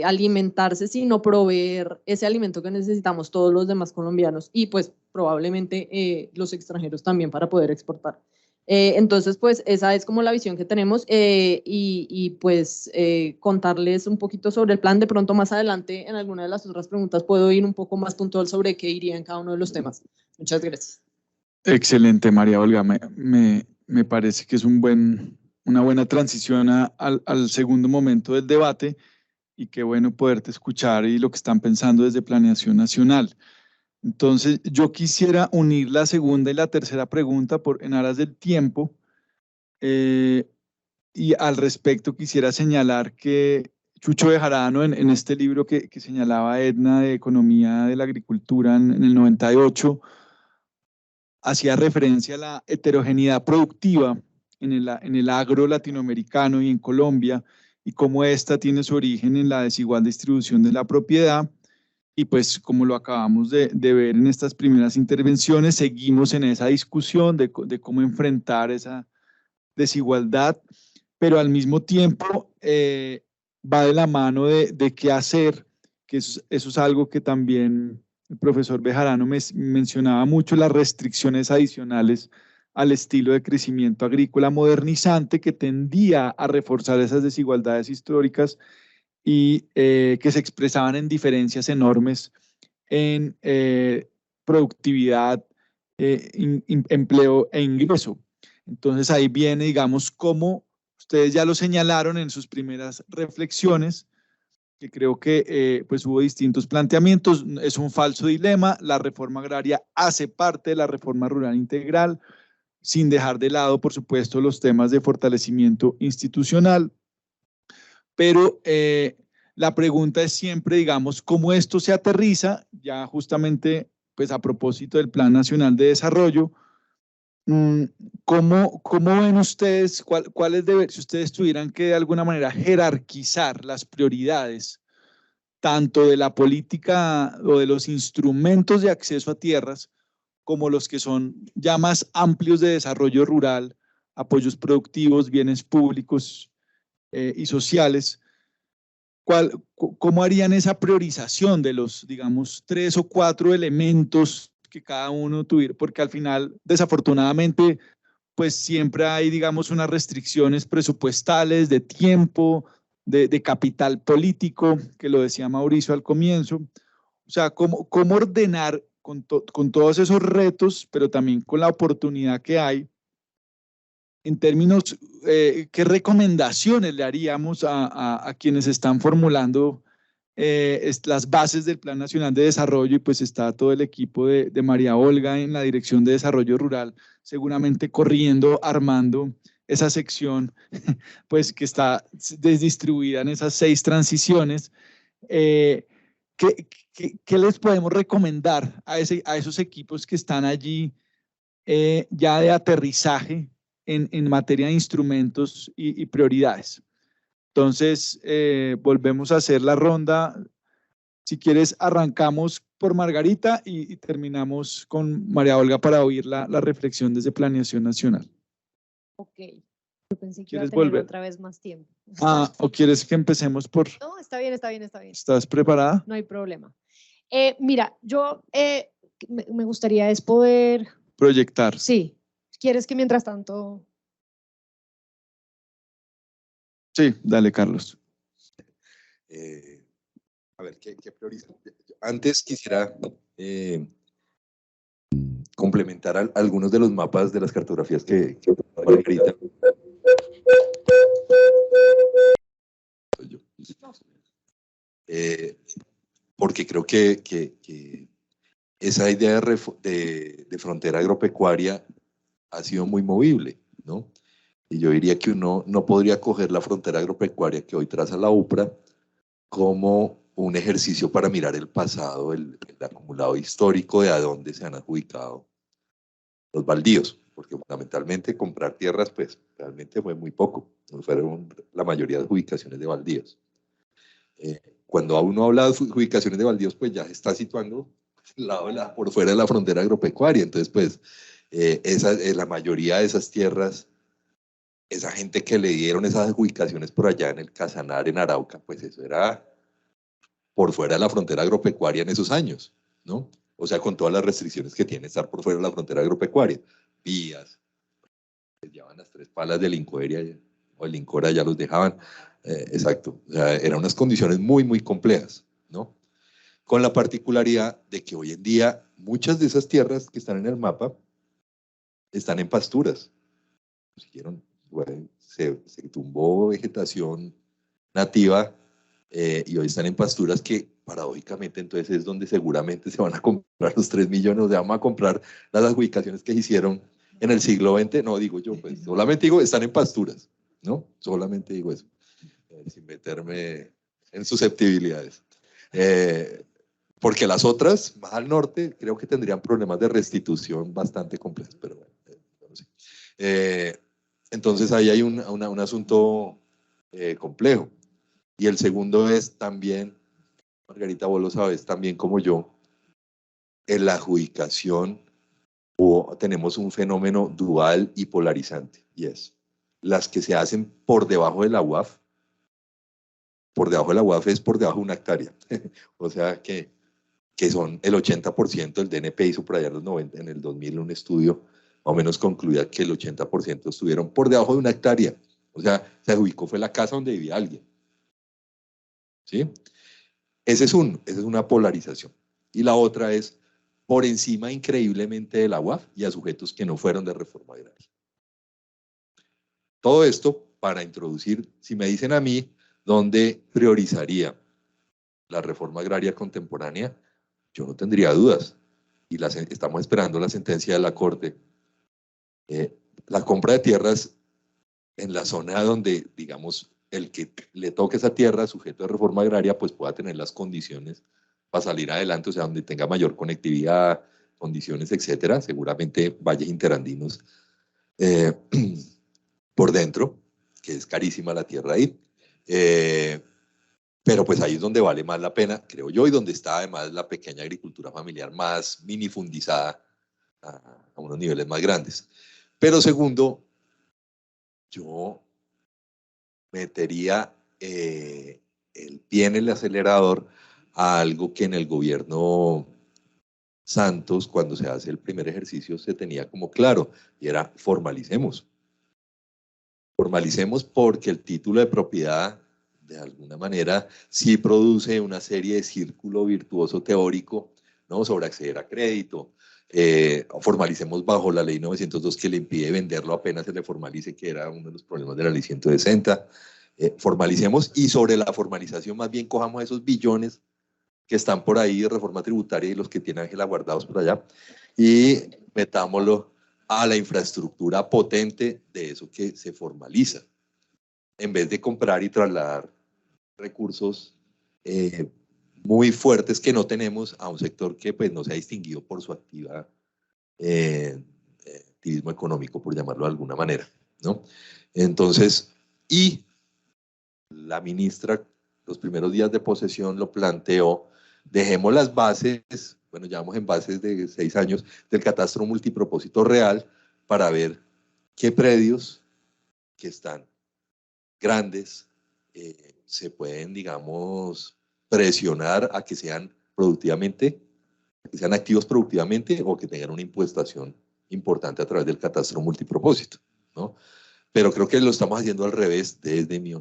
alimentarse, sino proveer ese alimento que necesitamos todos los demás colombianos y pues probablemente los extranjeros también para poder exportar. Entonces, pues esa es como la visión que tenemos y pues contarles un poquito sobre el plan. De pronto más adelante en alguna de las otras preguntas puedo ir un poco más puntual sobre qué iría en cada uno de los temas. Muchas gracias.
Excelente, María Olga. Me parece que es una buena transición al segundo momento del debate y qué bueno poderte escuchar y lo que están pensando desde Planeación Nacional. Entonces, yo quisiera unir la segunda y la tercera pregunta en aras del tiempo y al respecto quisiera señalar que Chucho Bejarano en este libro que señalaba Edna de Economía de la Agricultura en el 98 hacía referencia a la heterogeneidad productiva en el agro latinoamericano y en Colombia y cómo esta tiene su origen en la desigual distribución de la propiedad. Y pues como lo acabamos de ver en estas primeras intervenciones, seguimos en esa discusión de cómo enfrentar esa desigualdad, pero al mismo tiempo va de la mano de qué hacer, que eso es algo que también el profesor Bejarano mencionaba mucho, las restricciones adicionales al estilo de crecimiento agrícola modernizante que tendía a reforzar esas desigualdades históricas y que se expresaban en diferencias enormes en productividad, empleo e ingreso. Entonces ahí viene, digamos, como ustedes ya lo señalaron en sus primeras reflexiones, que creo que pues hubo distintos planteamientos, es un falso dilema, la reforma agraria hace parte de la reforma rural integral, sin dejar de lado, por supuesto, los temas de fortalecimiento institucional, pero la pregunta es siempre, digamos, cómo esto se aterriza, ya justamente, pues a propósito del Plan Nacional de Desarrollo, ¿cómo ven ustedes, cuáles si ustedes tuvieran que de alguna manera jerarquizar las prioridades, tanto de la política o de los instrumentos de acceso a tierras, como los que son ya más amplios de desarrollo rural, apoyos productivos, bienes públicos y sociales? ¿Cómo harían esa priorización de los, digamos, 3 o 4 elementos que cada uno tuviera? Porque al final, desafortunadamente, pues siempre hay, digamos, unas restricciones presupuestales, de tiempo, de capital político, que lo decía Mauricio al comienzo. O sea, ¿cómo ordenar con todos esos retos, pero también con la oportunidad que hay, en términos, ¿qué recomendaciones le haríamos a quienes están formulando las bases del Plan Nacional de Desarrollo? Y pues está todo el equipo de María Olga en la Dirección de Desarrollo Rural, seguramente corriendo, armando esa sección, pues que está distribuida en esas 6 transiciones. ¿Qué les podemos recomendar a esos equipos que están allí ya de aterrizaje en materia de instrumentos y prioridades? Entonces, volvemos a hacer la ronda. Si quieres, arrancamos por Margarita y terminamos con María Olga para oír la reflexión desde Planeación Nacional.
Ok, yo pensé que iba a
¿Quieres
tener
volver?
otra vez más tiempo.
¿O quieres que empecemos por...?
No, está bien, está bien, está bien.
¿Estás preparada?
No hay problema. Mira, yo me gustaría es poder...
Proyectar.
Sí. ¿Quieres que mientras tanto...?
Sí, dale, Carlos.
A ver, ¿qué prioriza? Antes quisiera complementar algunos de los mapas de las cartografías que Margarita. Porque creo que esa idea de frontera agropecuaria ha sido muy movible, ¿no? Y yo diría que uno no podría coger la frontera agropecuaria que hoy traza la UPRA como un ejercicio para mirar el pasado, el acumulado histórico de a dónde se han adjudicado los baldíos, porque fundamentalmente comprar tierras, pues realmente fue muy poco, no fueron la mayoría de adjudicaciones de baldíos. Cuando uno habla de adjudicaciones de baldíos, pues ya se está situando por fuera de la frontera agropecuaria, entonces pues la mayoría de esas tierras, esa gente que le dieron esas adjudicaciones por allá en el Casanar, en Arauca, pues eso era por fuera de la frontera agropecuaria en esos años, ¿no? O sea, con todas las restricciones que tiene estar por fuera de la frontera agropecuaria. Vías, les llevaban las 3 palas del Incoeria, o el Incora ya los dejaban, exacto. O sea, eran unas condiciones muy, muy complejas, ¿no? Con la particularidad de que hoy en día muchas de esas tierras que están en el mapa están en pasturas. Bueno, se tumbó vegetación nativa y hoy están en pasturas que paradójicamente entonces es donde seguramente se van a comprar los 3 millones, o sea, vamos a comprar las adjudicaciones que se hicieron en el siglo XX, no digo yo, pues solamente digo, están en pasturas, ¿no? Solamente digo eso, sin meterme en susceptibilidades. Porque las otras, más al norte, creo que tendrían problemas de restitución bastante complejos, pero bueno, no sé. Entonces ahí hay un asunto complejo. Y el segundo es también, Margarita, vos lo sabes también como yo, en la adjudicación tenemos un fenómeno dual y polarizante, y es las que se hacen por debajo de la UAF. Por debajo de la UAF es por debajo de 1 hectárea, o sea que son el 80%, el DNP hizo por allá en los 90, en el 2000 un estudio, más o menos concluía que el 80% estuvieron por debajo de 1 hectárea, o sea, se adjudicó fue la casa donde vivía alguien. ¿Sí? Esa es una polarización. Y la otra es por encima increíblemente de la UAF y a sujetos que no fueron de reforma agraria. Todo esto para introducir, si me dicen a mí, ¿dónde priorizaría la reforma agraria contemporánea? Yo no tendría dudas. Y estamos esperando la sentencia de la Corte. La compra de tierras en la zona donde, digamos, el que le toque esa tierra sujeto de reforma agraria, pues pueda tener las condiciones para salir adelante, o sea, donde tenga mayor conectividad, condiciones, etcétera, seguramente valles interandinos por dentro, que es carísima la tierra ahí, pero pues ahí es donde vale más la pena, creo yo, y donde está además la pequeña agricultura familiar más minifundizada a unos niveles más grandes. Pero segundo, yo metería el pie en el acelerador a algo que en el gobierno Santos, cuando se hace el primer ejercicio, se tenía como claro, y era formalicemos. Formalicemos porque el título de propiedad, de alguna manera, sí produce una serie de círculo virtuoso teórico, ¿no? Sobre acceder a crédito. Formalicemos bajo la ley 902 que le impide venderlo apenas se le formalice, que era uno de los problemas de la ley 160. Formalicemos, y sobre la formalización más bien cojamos esos billones que están por ahí de reforma tributaria y los que tienen Ángela guardados por allá y metámoslo a la infraestructura potente de eso que se formaliza, en vez de comprar y trasladar recursos muy fuertes que no tenemos a un sector que pues no se ha distinguido por su actividad activismo económico, por llamarlo de alguna manera, ¿no? Entonces, y la ministra, los primeros días de posesión lo planteó, dejemos las bases, bueno, ya vamos en bases de 6 años, del catastro multipropósito real para ver qué predios que están grandes se pueden, digamos, presionar a que sean productivamente, que sean activos productivamente o que tengan una impuestación importante a través del catastro multipropósito, ¿no? Pero creo que lo estamos haciendo al revés desde mi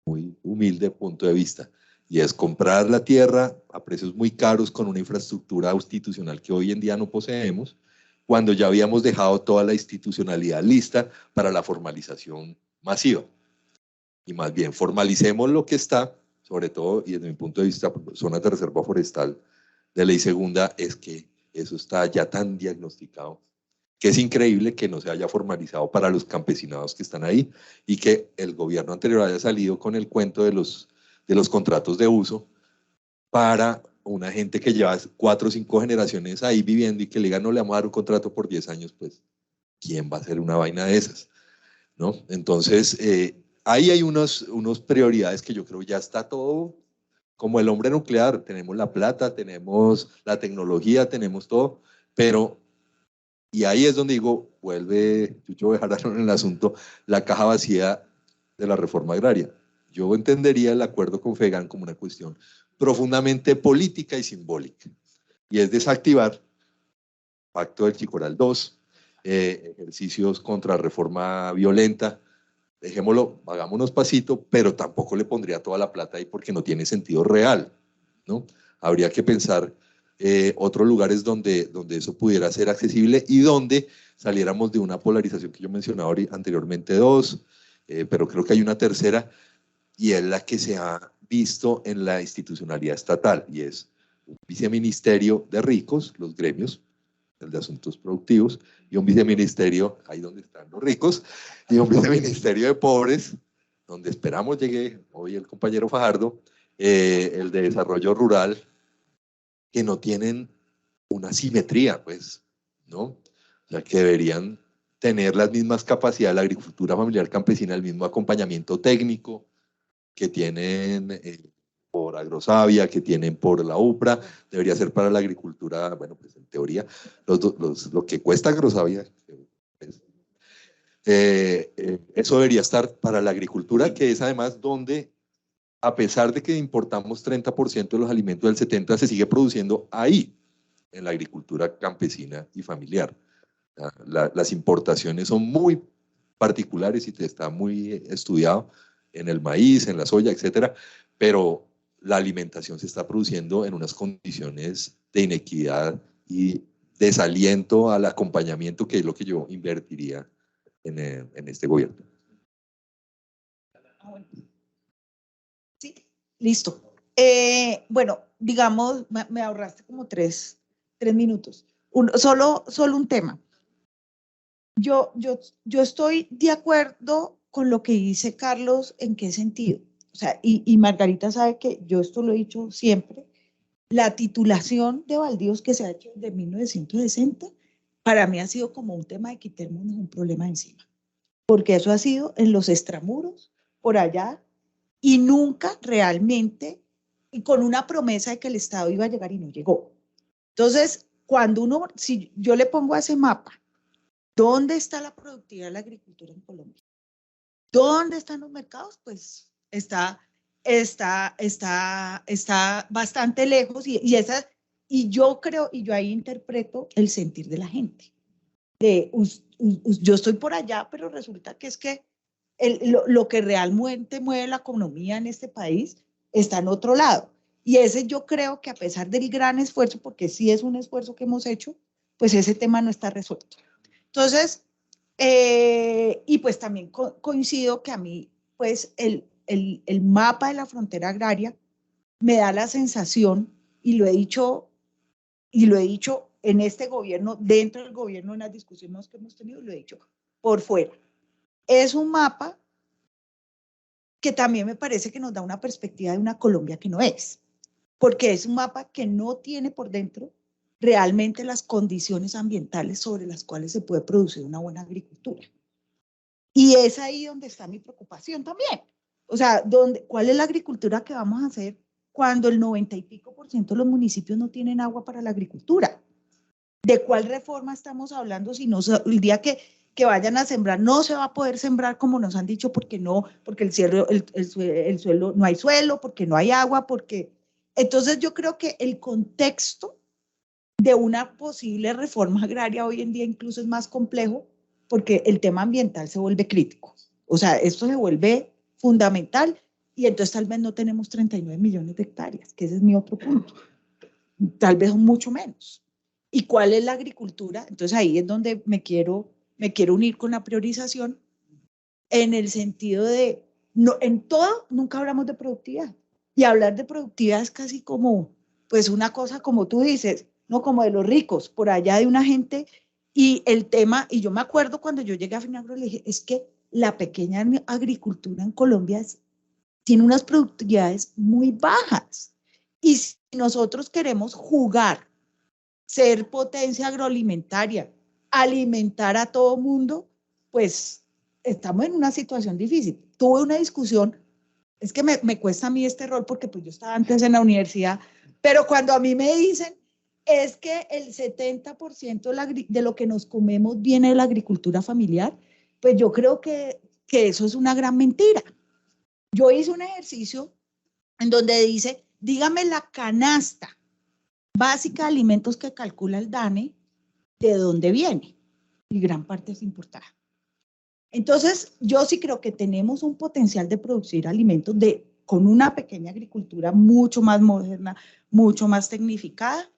muy humilde punto de vista, y es comprar la tierra a precios muy caros con una infraestructura institucional que hoy en día no poseemos, cuando ya habíamos dejado toda la institucionalidad lista para la formalización masiva. Y más bien formalicemos lo que está, sobre todo, y desde mi punto de vista, zonas de reserva forestal de ley segunda, es que eso está ya tan diagnosticado que es increíble que no se haya formalizado para los campesinados que están ahí y que el gobierno anterior haya salido con el cuento de los contratos de uso para una gente que lleva 4 o 5 generaciones ahí viviendo y que le digan no le vamos a dar un contrato por 10 años, pues, ¿quién va a hacer una vaina de esas? ¿No? Entonces, ahí hay unos prioridades que yo creo ya está todo como el hombre nuclear. Tenemos la plata, tenemos la tecnología, tenemos todo, pero, y ahí es donde digo, vuelve Chucho Bejarano en el asunto, la caja vacía de la reforma agraria. Yo entendería el acuerdo con FEGAN como una cuestión profundamente política y simbólica, y es desactivar Pacto del Chicoral 2, ejercicios contra reforma violenta, dejémoslo, hagámonos pasito, pero tampoco le pondría toda la plata ahí porque no tiene sentido real, ¿no? Habría que pensar otros lugares donde eso pudiera ser accesible y donde saliéramos de una polarización que yo mencionaba anteriormente, 2, pero creo que hay una tercera, y es la que se ha visto en la institucionalidad estatal, y es un viceministerio de ricos, los gremios, el de asuntos productivos, y un viceministerio, ahí donde están los ricos, y un viceministerio de pobres, donde esperamos llegue hoy el compañero Fajardo, el de desarrollo rural, que no tienen una simetría, pues, ¿no? O sea, que deberían tener las mismas capacidades, la agricultura familiar campesina, el mismo acompañamiento técnico que tienen por Agrosavia, que tienen por la UPRA, debería ser para la agricultura, bueno, pues en teoría, lo que cuesta Agrosavia, pues, eso debería estar para la agricultura, que es además donde, a pesar de que importamos 30% de los alimentos, del 70% se sigue produciendo ahí, en la agricultura campesina y familiar. Las importaciones son muy particulares y está muy estudiado en el maíz, en la soya, etcétera, pero la alimentación se está produciendo en unas condiciones de inequidad y desaliento al acompañamiento, que es lo que yo invertiría en este gobierno.
Sí, listo. Bueno, digamos, me ahorraste como tres minutos. Solo un tema. Yo estoy de acuerdo con lo que dice Carlos. ¿En qué sentido? O sea, y Margarita sabe que yo esto lo he dicho siempre. La titulación de baldíos que se ha hecho desde 1960, para mí ha sido como un tema de quitarnos un problema encima. Porque eso ha sido en los extramuros, por allá, y nunca realmente, y con una promesa de que el Estado iba a llegar y no llegó. Entonces, si yo le pongo a ese mapa, ¿dónde está la productividad de la agricultura en Colombia? ¿Dónde están los mercados? Pues está bastante lejos, y yo creo, y yo ahí interpreto el sentir de la gente. Yo estoy por allá, pero resulta que es que lo que realmente mueve la economía en este país está en otro lado. Y ese yo creo que, a pesar del gran esfuerzo, porque sí es un esfuerzo que hemos hecho, pues ese tema no está resuelto. Entonces, y pues también coincido que a mí, pues el mapa de la frontera agraria me da la sensación, y lo he dicho en este gobierno, dentro del gobierno, en las discusiones que hemos tenido, lo he dicho por fuera. Es un mapa que también me parece que nos da una perspectiva de una Colombia que no es, porque es un mapa que no tiene por dentro realmente las condiciones ambientales sobre las cuales se puede producir una buena agricultura. Y es ahí donde está mi preocupación también. O sea, ¿cuál es la agricultura que vamos a hacer cuando el 90 y pico % de los municipios no tienen agua para la agricultura? ¿De cuál reforma estamos hablando si no, el día que vayan a sembrar no se va a poder sembrar como nos han dicho, porque el suelo, no hay suelo, porque no hay agua, porque... Entonces yo creo que el contexto de una posible reforma agraria hoy en día incluso es más complejo, porque el tema ambiental se vuelve crítico. O sea, esto se vuelve fundamental, y entonces tal vez no tenemos 39 millones de hectáreas, que ese es mi otro punto. Tal vez mucho menos. ¿Y cuál es la agricultura? Entonces ahí es donde me quiero unir con la priorización, en el sentido de, no, en todo nunca hablamos de productividad. Y hablar de productividad es casi como, pues una cosa como tú dices, no como de los ricos, por allá de una gente, Y el tema, y yo me acuerdo cuando yo llegué a Finagro, le dije, es que la pequeña agricultura en Colombia tiene unas productividades muy bajas. Y si nosotros queremos jugar, ser potencia agroalimentaria, alimentar a todo mundo, pues estamos en una situación difícil. Tuve una discusión, es que me cuesta a mí este rol porque pues yo estaba antes en la universidad, pero cuando a mí me dicen es que el 70% de lo que nos comemos viene de la agricultura familiar, pues yo creo que eso es una gran mentira. Yo hice un ejercicio en donde dice, dígame la canasta básica de alimentos que calcula el DANE, ¿de dónde viene? Y gran parte es importada. Entonces, yo sí creo que tenemos un potencial de producir alimentos con una pequeña agricultura mucho más moderna, mucho más tecnificada,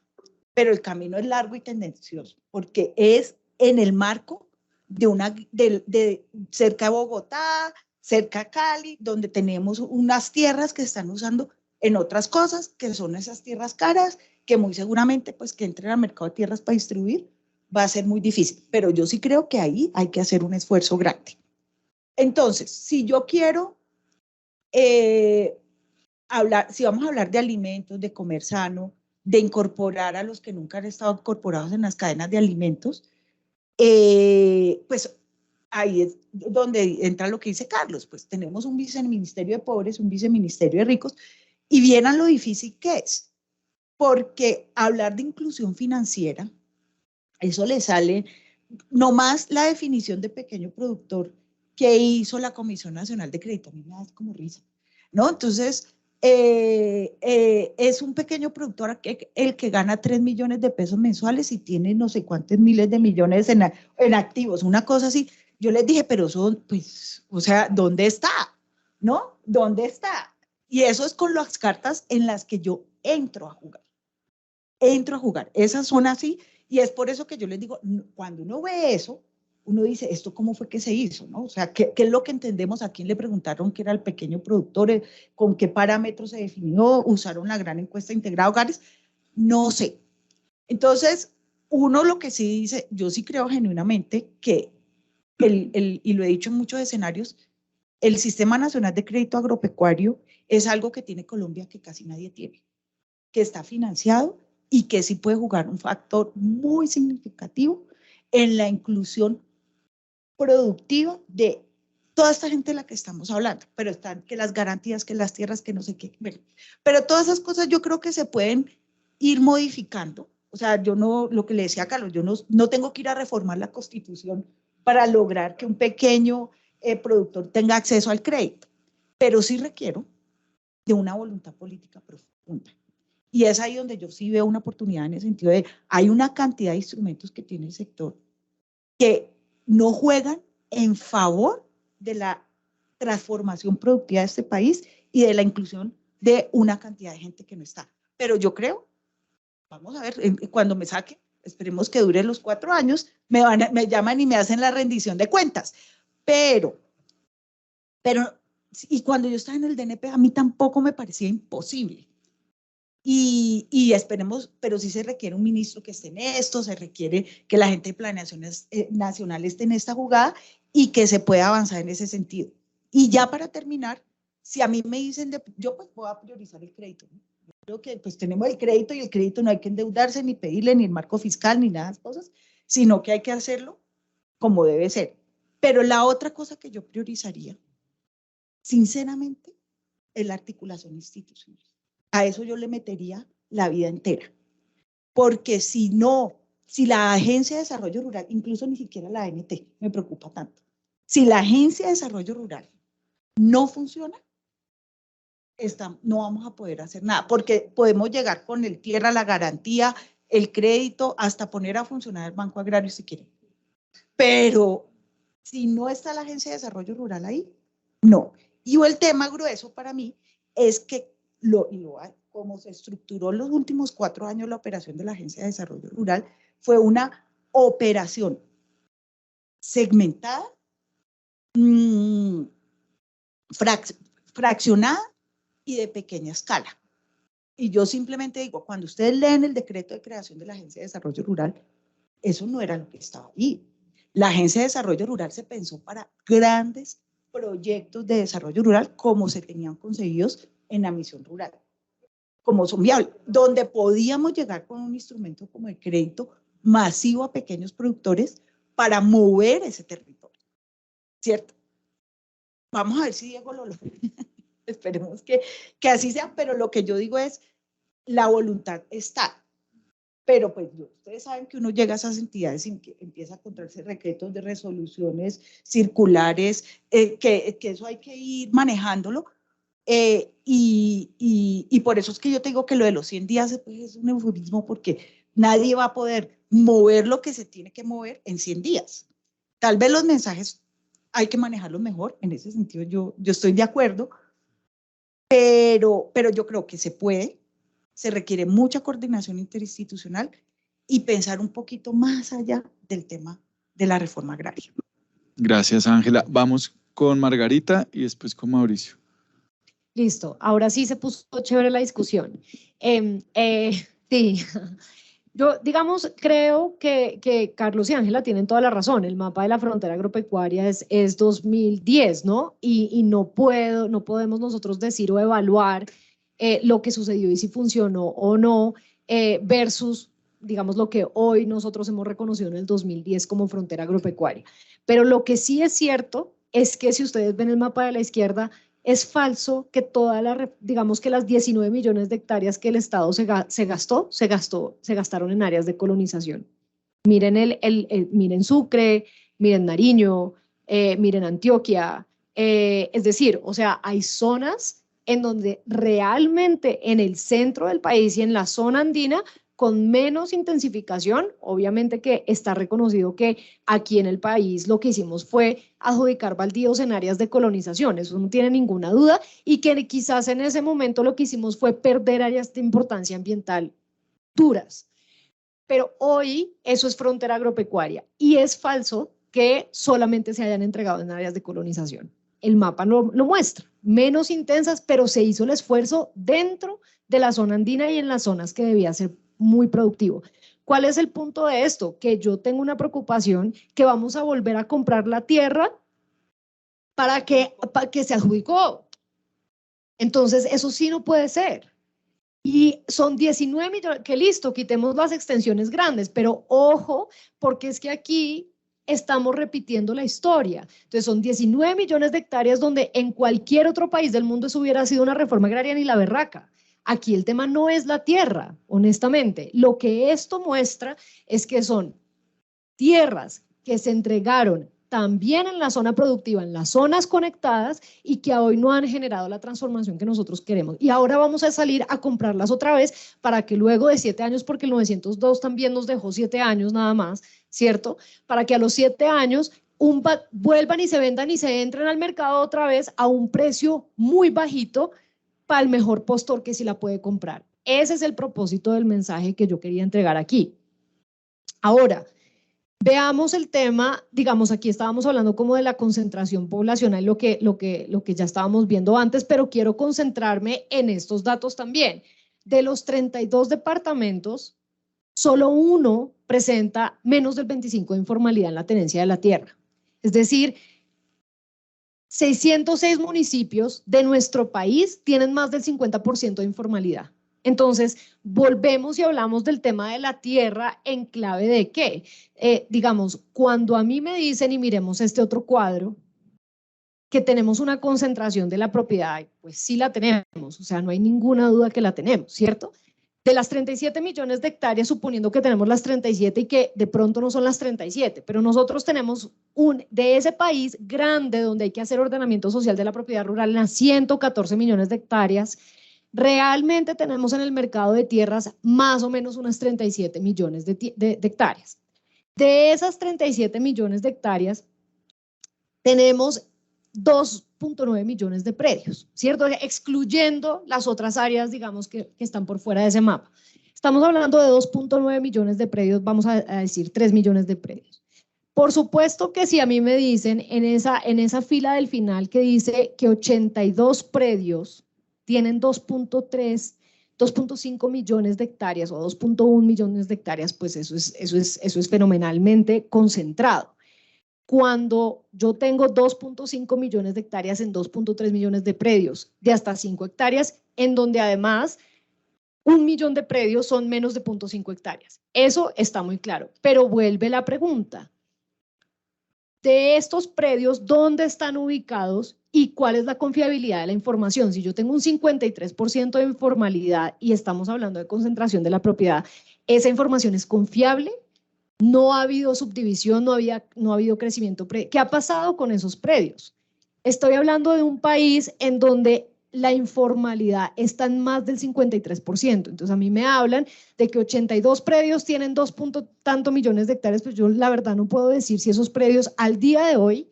pero el camino es largo y tendencioso, porque es en el marco de cerca de Bogotá, cerca de Cali, donde tenemos unas tierras que están usando en otras cosas, que son esas tierras caras, que muy seguramente, pues, que entren al mercado de tierras para distribuir, va a ser muy difícil. Pero yo sí creo que ahí hay que hacer un esfuerzo grande. Entonces, si yo quiero si vamos a hablar de alimentos, de comer sano, de incorporar a los que nunca han estado incorporados en las cadenas de alimentos, pues ahí es donde entra lo que dice Carlos, pues tenemos un viceministerio de pobres, un viceministerio de ricos, y vieran lo difícil que es, porque hablar de inclusión financiera, eso le sale, nomás la definición de pequeño productor que hizo la Comisión Nacional de Crédito, a mí me da como risa, ¿no? Entonces, es un pequeño productor el que gana 3 millones de pesos mensuales y tiene no sé cuántos miles de millones en activos, una cosa así. Yo les dije, pero eso, pues, o sea, ¿dónde está? ¿No? ¿Dónde está? Y eso es con las cartas en las que yo entro a jugar. Esas son así, y es por eso que yo les digo, cuando uno ve eso, uno dice, ¿esto cómo fue que se hizo? ¿No? O sea, ¿qué es lo que entendemos? ¿A quién le preguntaron que era el pequeño productor? ¿Con qué parámetros se definió? ¿Usaron la gran encuesta integrada de hogares? No sé. Entonces, uno lo que sí dice, yo sí creo genuinamente que, y lo he dicho en muchos escenarios, el Sistema Nacional de Crédito Agropecuario es algo que tiene Colombia que casi nadie tiene, que está financiado y que sí puede jugar un factor muy significativo en la inclusión productiva de toda esta gente de la que estamos hablando, pero están que las garantías, que las tierras, que no sé qué, bueno, pero todas esas cosas yo creo que se pueden ir modificando. O sea, yo no, lo que le decía a Carlos, yo no tengo que ir a reformar la Constitución para lograr que un pequeño productor tenga acceso al crédito, pero sí requiero de una voluntad política profunda. Y es ahí donde yo sí veo una oportunidad en el sentido de, hay una cantidad de instrumentos que tiene el sector que no juegan en favor de la transformación productiva de este país y de la inclusión de una cantidad de gente que no está. Pero yo creo, vamos a ver, cuando me saque, esperemos que dure los 4 años, me llaman y me hacen la rendición de cuentas. Pero, y cuando yo estaba en el DNP, a mí tampoco me parecía imposible. Y esperemos, pero sí se requiere un ministro que esté en esto, se requiere que la gente de planeación nacional esté en esta jugada y que se pueda avanzar en ese sentido. Y ya para terminar, si a mí me dicen, yo pues voy a priorizar el crédito, ¿no? Yo creo que pues tenemos el crédito y el crédito no hay que endeudarse ni pedirle ni el marco fiscal ni nada de esas cosas, sino que hay que hacerlo como debe ser. Pero la otra cosa que yo priorizaría, sinceramente, es la articulación institucional. A eso yo le metería la vida entera. Porque si la Agencia de Desarrollo Rural, incluso ni siquiera la ANT, me preocupa tanto. Si la Agencia de Desarrollo Rural no funciona, no vamos a poder hacer nada, porque podemos llegar con el tierra, la garantía, el crédito, hasta poner a funcionar el Banco Agrario si quieren. Pero si no está la Agencia de Desarrollo Rural ahí, no. Y el tema grueso para mí es que como se estructuró en los últimos 4 años la operación de la Agencia de Desarrollo Rural, fue una operación segmentada, fraccionada y de pequeña escala. Y yo simplemente digo, cuando ustedes leen el decreto de creación de la Agencia de Desarrollo Rural, eso no era lo que estaba ahí. La Agencia de Desarrollo Rural se pensó para grandes proyectos de desarrollo rural como se tenían concebidos en la misión rural, como son viables, donde podíamos llegar con un instrumento como el crédito masivo a pequeños productores para mover ese territorio, ¿cierto? Vamos a ver si Diego lo logra. Esperemos que así sea, pero lo que yo digo es, la voluntad está. Pero pues ustedes saben que uno llega a esas entidades y que empieza a encontrarse decretos de resoluciones circulares, que eso hay que ir manejándolo. Y por eso es que yo te digo que lo de los 100 días pues, es un eufemismo, porque nadie va a poder mover lo que se tiene que mover en 100 días. Tal vez los mensajes hay que manejarlos mejor, en ese sentido yo estoy de acuerdo, pero yo creo que se puede. Se requiere mucha coordinación interinstitucional y pensar un poquito más allá del tema de la reforma agraria.
Gracias, Ángela. Vamos con Margarita y después con Mauricio.
Listo, ahora sí se puso chévere la discusión. Sí, yo, digamos, creo que Carlos y Ángela tienen toda la razón. El mapa de la frontera agropecuaria es 2010, ¿no? Y no podemos nosotros decir o evaluar lo que sucedió y si funcionó o no, versus, digamos, lo que hoy nosotros hemos reconocido en el 2010 como frontera agropecuaria. Pero lo que sí es cierto es que si ustedes ven el mapa de la izquierda, es falso que digamos que las 19 millones de hectáreas que el Estado se gastaron en áreas de colonización. Miren, miren Sucre, miren Nariño, miren Antioquia, es decir, o sea, hay zonas en donde realmente en el centro del país y en la zona andina, con menos intensificación, obviamente que está reconocido que aquí en el país lo que hicimos fue adjudicar baldíos en áreas de colonización, eso no tiene ninguna duda, y que quizás en ese momento lo que hicimos fue perder áreas de importancia ambiental duras. Pero hoy eso es frontera agropecuaria y es falso que solamente se hayan entregado en áreas de colonización. El mapa lo muestra, menos intensas, pero se hizo el esfuerzo dentro de la zona andina y en las zonas que debía ser muy productivo. ¿Cuál es el punto de esto? Que yo tengo una preocupación que vamos a volver a comprar la tierra para que se adjudicó. Entonces, eso sí no puede ser. Y son 19 millones, que listo, quitemos las extensiones grandes, pero ojo, porque es que aquí estamos repitiendo la historia. Entonces son 19 millones de hectáreas donde en cualquier otro país del mundo eso hubiera sido una reforma agraria ni la berraca. Aquí el tema no es la tierra, honestamente. Lo que esto muestra es que son tierras que se entregaron también en la zona productiva, en las zonas conectadas y que hoy no han generado la transformación que nosotros queremos. Y ahora vamos a salir a comprarlas otra vez para que luego de 7 años, porque el 902 también nos dejó 7 años nada más, ¿cierto? Para que a los 7 años vuelvan y se vendan y se entren al mercado otra vez a un precio muy bajito para el mejor postor que sí la puede comprar. Ese es el propósito del mensaje que yo quería entregar aquí. Ahora, veamos el tema, digamos, aquí estábamos hablando como de la concentración poblacional, lo que ya estábamos viendo antes, pero quiero concentrarme en estos datos también. De los 32 departamentos, solo uno presenta menos del 25% de informalidad en la tenencia de la tierra. Es decir, 606 municipios de nuestro país tienen más del 50% de informalidad. Entonces, volvemos y hablamos del tema de la tierra en clave de qué. Digamos, cuando a mí me dicen, y miremos este otro cuadro, que tenemos una concentración de la propiedad, pues sí la tenemos, o sea, no hay ninguna duda que la tenemos, ¿cierto? De las 37 millones de hectáreas, suponiendo que tenemos las 37 y que de pronto no son las 37, pero nosotros tenemos de ese país grande donde hay que hacer ordenamiento social de la propiedad rural en las 114 millones de hectáreas, realmente tenemos en el mercado de tierras más o menos unas 37 millones de hectáreas. De esas 37 millones de hectáreas, tenemos 2.9 millones de predios, ¿cierto? Excluyendo las otras áreas, digamos, que están por fuera de ese mapa. Estamos hablando de 2.9 millones de predios, vamos a decir 3 millones de predios. Por supuesto que si a mí me dicen en esa fila del final que dice que 82 predios tienen 2.3, 2.5 millones de hectáreas o 2.1 millones de hectáreas, pues eso es fenomenalmente concentrado. Cuando yo tengo 2.5 millones de hectáreas en 2.3 millones de predios de hasta 5 hectáreas, en donde además 1 millón de predios son menos de 0.5 hectáreas. Eso está muy claro, pero vuelve la pregunta. De estos predios, ¿dónde están ubicados y cuál es la confiabilidad de la información? Si yo tengo un 53% de informalidad y estamos hablando de concentración de la propiedad, ¿esa información es confiable? No ha habido subdivisión, no ha habido crecimiento. ¿Qué ha pasado con esos predios? Estoy hablando de un país en donde la informalidad está en más del 53%. Entonces a mí me hablan de que 82 predios tienen 2.tantos millones de hectáreas, pues yo la verdad no puedo decir si esos predios al día de hoy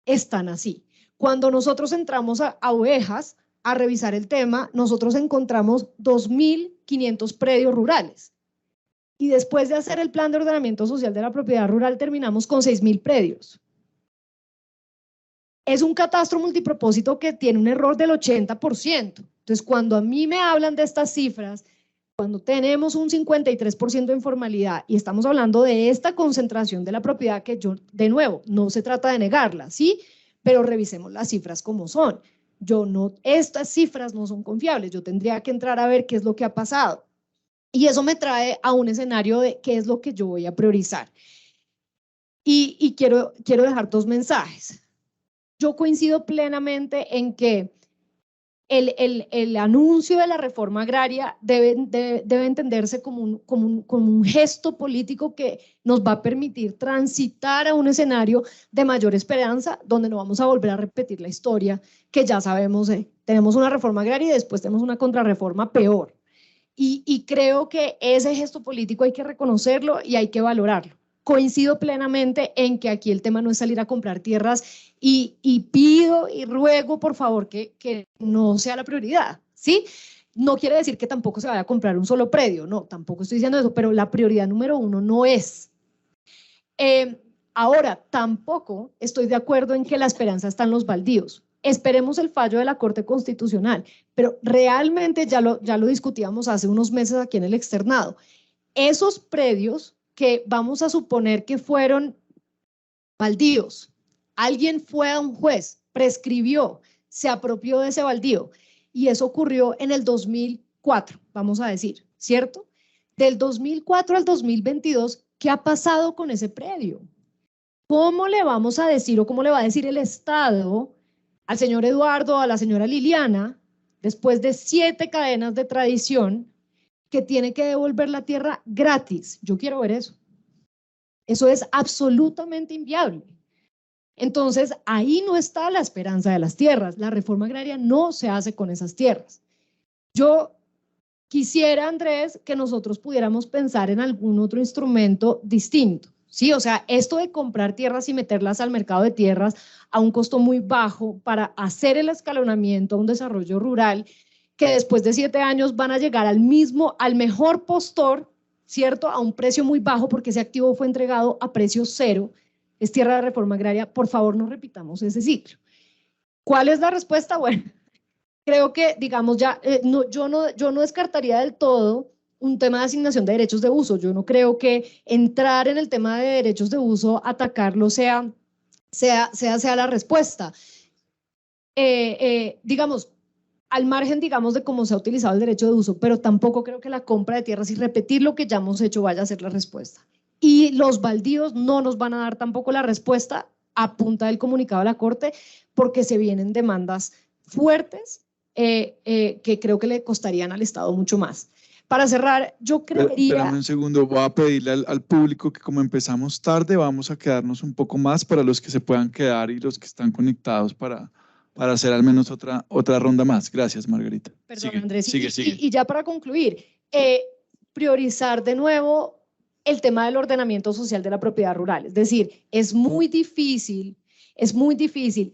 están así. Cuando nosotros entramos a Ovejas a revisar el tema, nosotros encontramos 2.500 predios rurales. Y después de hacer el plan de ordenamiento social de la propiedad rural, terminamos con 6.000 predios. Es un catastro multipropósito que tiene un error del 80%. Entonces, cuando a mí me hablan de estas cifras, cuando tenemos un 53% de informalidad y estamos hablando de esta concentración de la propiedad que yo, de nuevo, no se trata de negarla, ¿sí? Pero revisemos las cifras como son. Estas cifras no son confiables, yo tendría que entrar a ver qué es lo que ha pasado. Y eso me trae a un escenario de qué es lo que yo voy a priorizar. Y quiero dejar dos mensajes. Yo coincido plenamente en que el anuncio de la reforma agraria debe entenderse como un gesto político que nos va a permitir transitar a un escenario de mayor esperanza, donde no vamos a volver a repetir la historia que ya sabemos. Tenemos una reforma agraria y después tenemos una contrarreforma peor. Y creo que ese gesto político hay que reconocerlo y hay que valorarlo. Coincido plenamente en que aquí el tema no es salir a comprar tierras y pido y ruego por favor que no sea la prioridad, ¿sí? No quiere decir que tampoco se vaya a comprar un solo predio, no, tampoco estoy diciendo eso, pero la prioridad número uno no es. Ahora, tampoco estoy de acuerdo en que la esperanza está en los baldíos. Esperemos el fallo de la Corte Constitucional, pero realmente ya lo discutíamos hace unos meses aquí en el externado. Esos predios que vamos a suponer que fueron baldíos, alguien fue a un juez, prescribió, se apropió de ese baldío y eso ocurrió en el 2004, vamos a decir, ¿cierto? Del 2004 al 2022, ¿qué ha pasado con ese predio? ¿Cómo le vamos a decir o cómo le va a decir el Estado al señor Eduardo, a la señora Liliana, después de 7 cadenas de tradición, que tiene que devolver la tierra gratis? Yo quiero ver eso. Eso es absolutamente inviable. Entonces, ahí no está la esperanza de las tierras. La reforma agraria no se hace con esas tierras. Yo quisiera, Andrés, que nosotros pudiéramos pensar en algún otro instrumento distinto. Sí, o sea, esto de comprar tierras y meterlas al mercado de tierras a un costo muy bajo para hacer el escalonamiento a un desarrollo rural que después de 7 años van a llegar al mejor postor, ¿cierto? A un precio muy bajo porque ese activo fue entregado a precio cero, es tierra de reforma agraria. Por favor, no repitamos ese ciclo. ¿Cuál es la respuesta? Bueno, creo que, digamos, ya yo no descartaría del todo un tema de asignación de derechos de uso. Yo no creo que entrar en el tema de derechos de uso, atacarlo, sea la respuesta. Digamos, al margen, digamos, de cómo se ha utilizado el derecho de uso, pero tampoco creo que la compra de tierras y repetir lo que ya hemos hecho vaya a ser la respuesta. Y los baldíos no nos van a dar tampoco la respuesta a punta del comunicado de la Corte, porque se vienen demandas fuertes que creo que le costarían al Estado mucho más. Para cerrar, yo creería…
Espérame un segundo, voy a pedirle al público que como empezamos tarde, vamos a quedarnos un poco más para los que se puedan quedar y los que están conectados para hacer al menos otra ronda más. Gracias, Margarita.
Perdón,
sigue,
Andrés.
Sigue.
Y ya para concluir, priorizar de nuevo el tema del ordenamiento social de la propiedad rural. Es decir, es muy difícil,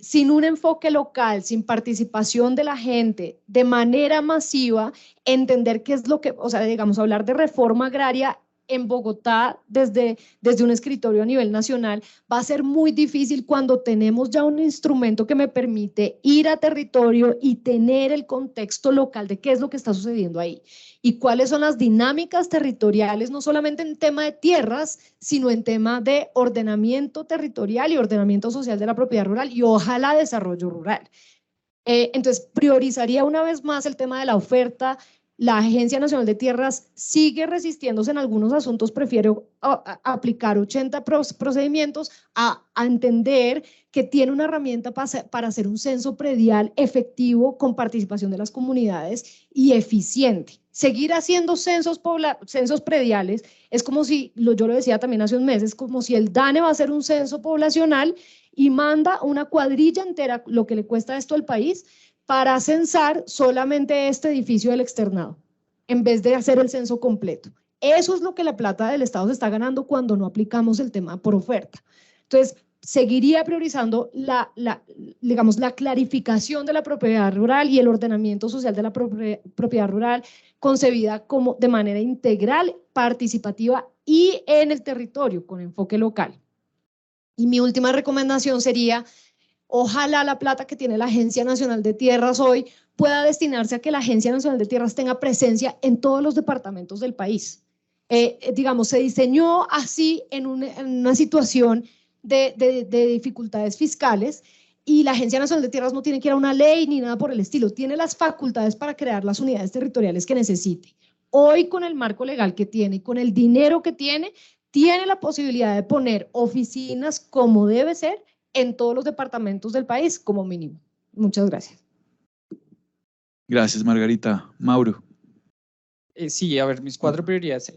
sin un enfoque local, sin participación de la gente, de manera masiva, entender qué es lo que, o sea, digamos, hablar de reforma agraria en Bogotá desde un escritorio a nivel nacional, va a ser muy difícil cuando tenemos ya un instrumento que me permite ir a territorio y tener el contexto local de qué es lo que está sucediendo ahí y cuáles son las dinámicas territoriales, no solamente en tema de tierras, sino en tema de ordenamiento territorial y ordenamiento social de la propiedad rural y ojalá desarrollo rural. Entonces, priorizaría una vez más el tema de la oferta. La Agencia Nacional de Tierras sigue resistiéndose en algunos asuntos, prefiero aplicar 80 procedimientos a entender que tiene una herramienta para hacer un censo predial efectivo con participación de las comunidades y eficiente. Seguir haciendo censos prediales es como si, yo lo decía también hace un mes, es como si el DANE va a hacer un censo poblacional y manda una cuadrilla entera, lo que le cuesta esto al país, para censar solamente este edificio del externado, en vez de hacer el censo completo. Eso es lo que la plata del Estado se está ganando cuando no aplicamos el tema por oferta. Entonces, seguiría priorizando digamos, la clarificación de la propiedad rural y el ordenamiento social de la propiedad rural concebida como de manera integral, participativa y en el territorio, con enfoque local. Y mi última recomendación sería, ojalá la plata que tiene la Agencia Nacional de Tierras hoy pueda destinarse a que la Agencia Nacional de Tierras tenga presencia en todos los departamentos del país. Digamos, se diseñó así en una situación de dificultades fiscales y la Agencia Nacional de Tierras no tiene que ir a una ley ni nada por el estilo, tiene las facultades para crear las unidades territoriales que necesite. Hoy con el marco legal que tiene y con el dinero que tiene la posibilidad de poner oficinas como debe ser en todos los departamentos del país como mínimo. Muchas gracias.
Gracias, Margarita. Mauro.
Sí, a ver, mis 4 prioridades.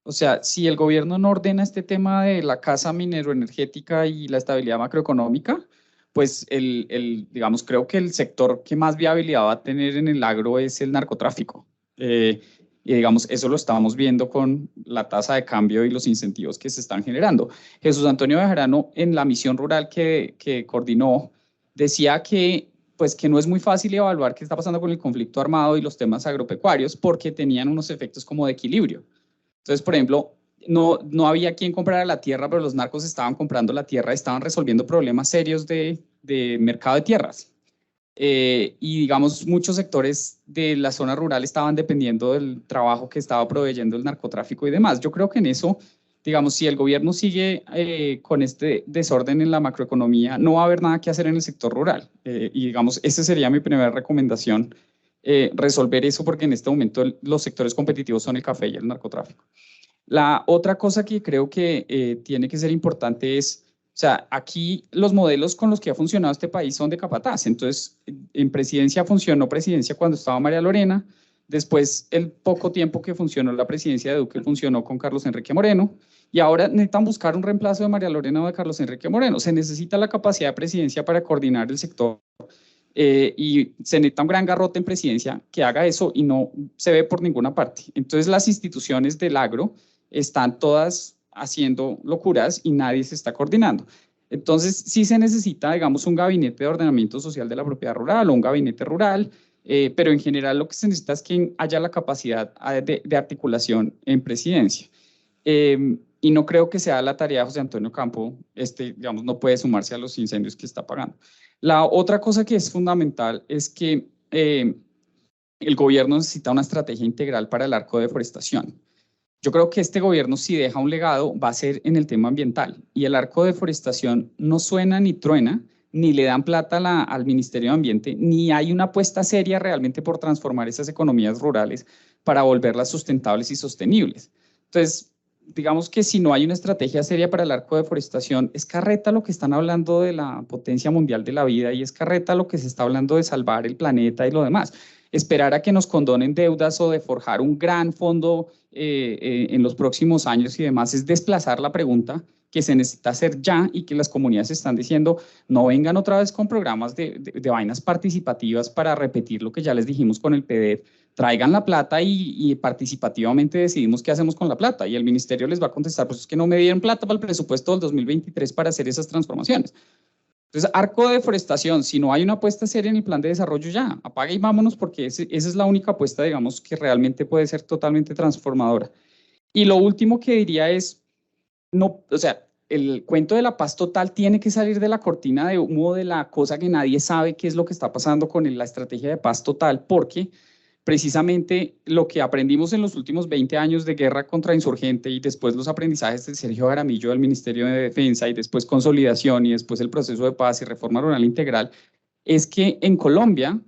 O sea, si el gobierno no ordena este tema de la casa mineroenergética y la estabilidad macroeconómica, pues digamos, creo que el sector que más viabilidad va a tener en el agro es el narcotráfico. Y digamos, eso lo estamos viendo con la tasa de cambio y los incentivos que se están generando. Jesús Antonio Bejarano, en la misión rural que coordinó, decía que no es muy fácil evaluar qué está pasando con el conflicto armado y los temas agropecuarios porque tenían unos efectos como de equilibrio. Entonces, por ejemplo, no había quien comprara la tierra, pero los narcos estaban comprando la tierra, estaban resolviendo problemas serios de mercado de tierras. Y digamos, muchos sectores de la zona rural estaban dependiendo del trabajo que estaba proveyendo el narcotráfico y demás. Yo creo que en eso, digamos, si el gobierno sigue con este desorden en la macroeconomía, no va a haber nada que hacer en el sector rural. Y digamos, esa sería mi primera recomendación, resolver eso, porque en este momento los sectores competitivos son el café y el narcotráfico. La otra cosa que creo que tiene que ser importante es, o sea, aquí los modelos con los que ha funcionado este país son de capataz. Entonces, en presidencia funcionó presidencia cuando estaba María Lorena, después el poco tiempo que funcionó la presidencia de Duque funcionó con Carlos Enrique Moreno, y ahora necesitan buscar un reemplazo de María Lorena o de Carlos Enrique Moreno. Se necesita la capacidad de presidencia para coordinar el sector y se necesita un gran garrote en presidencia que haga eso y no se ve por ninguna parte. Entonces, las instituciones del agro están todas haciendo locuras y nadie se está coordinando. Entonces, sí se necesita, digamos, un gabinete de ordenamiento social de la propiedad rural o un gabinete rural, pero en general lo que se necesita es que haya la capacidad de articulación en presidencia. Y no creo que sea la tarea de José Antonio Campo, digamos, no puede sumarse a los incendios que está pagando. La otra cosa que es fundamental es que el gobierno necesita una estrategia integral para el arco de deforestación. Yo creo que este gobierno, si deja un legado, va a ser en el tema ambiental. Y el arco de deforestación no suena ni truena, ni le dan plata al Ministerio de Ambiente, ni hay una apuesta seria realmente por transformar esas economías rurales para volverlas sustentables y sostenibles. Entonces, digamos que si no hay una estrategia seria para el arco de deforestación, es carreta lo que están hablando de la potencia mundial de la vida y es carreta lo que se está hablando de salvar el planeta y lo demás. Esperar a que nos condonen deudas o de forjar un gran fondo en los próximos años y demás es desplazar la pregunta que se necesita hacer ya y que las comunidades están diciendo, no vengan otra vez con programas de vainas participativas para repetir lo que ya les dijimos con el PDET, traigan la plata y participativamente decidimos qué hacemos con la plata. Y el ministerio les va a contestar, pues es que no me dieron plata para el presupuesto del 2023 para hacer esas transformaciones. Entonces, arco de deforestación, si no hay una apuesta seria en el plan de desarrollo ya, apaga y vámonos porque esa es la única apuesta, digamos, que realmente puede ser totalmente transformadora. Y lo último que diría es, no, o sea, el cuento de la paz total tiene que salir de la cortina de humo de la cosa que nadie sabe qué es lo que está pasando con la estrategia de paz total, porque precisamente lo que aprendimos en los últimos 20 años de guerra contra insurgente y después los aprendizajes de Sergio Jaramillo del Ministerio de Defensa y después consolidación y después el proceso de paz y reforma rural integral, es que en Colombia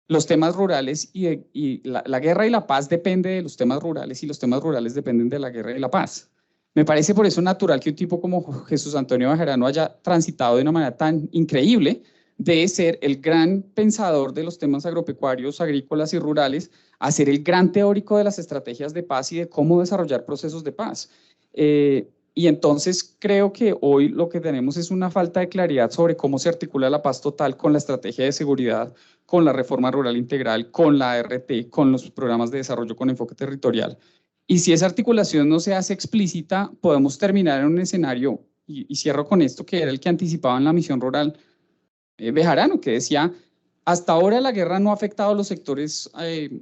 los temas rurales y la guerra y la paz depende de los temas rurales y los temas rurales dependen de la guerra y la paz. Me parece por eso natural que un tipo como Jesús Antonio Bejarano haya transitado de una manera tan increíble de ser el gran pensador de los temas agropecuarios, agrícolas y rurales, a ser el gran teórico de las estrategias de paz y de cómo desarrollar procesos de paz. Y entonces creo que hoy lo que tenemos es una falta de claridad sobre cómo se articula la paz total con la estrategia de seguridad, con la reforma rural integral, con la ART, con los programas de desarrollo con enfoque territorial. Y si esa articulación no se hace explícita, podemos terminar en un escenario, y cierro con esto, que era el que anticipaba en la misión rural Bejarano, que decía, hasta ahora la guerra no ha afectado a los sectores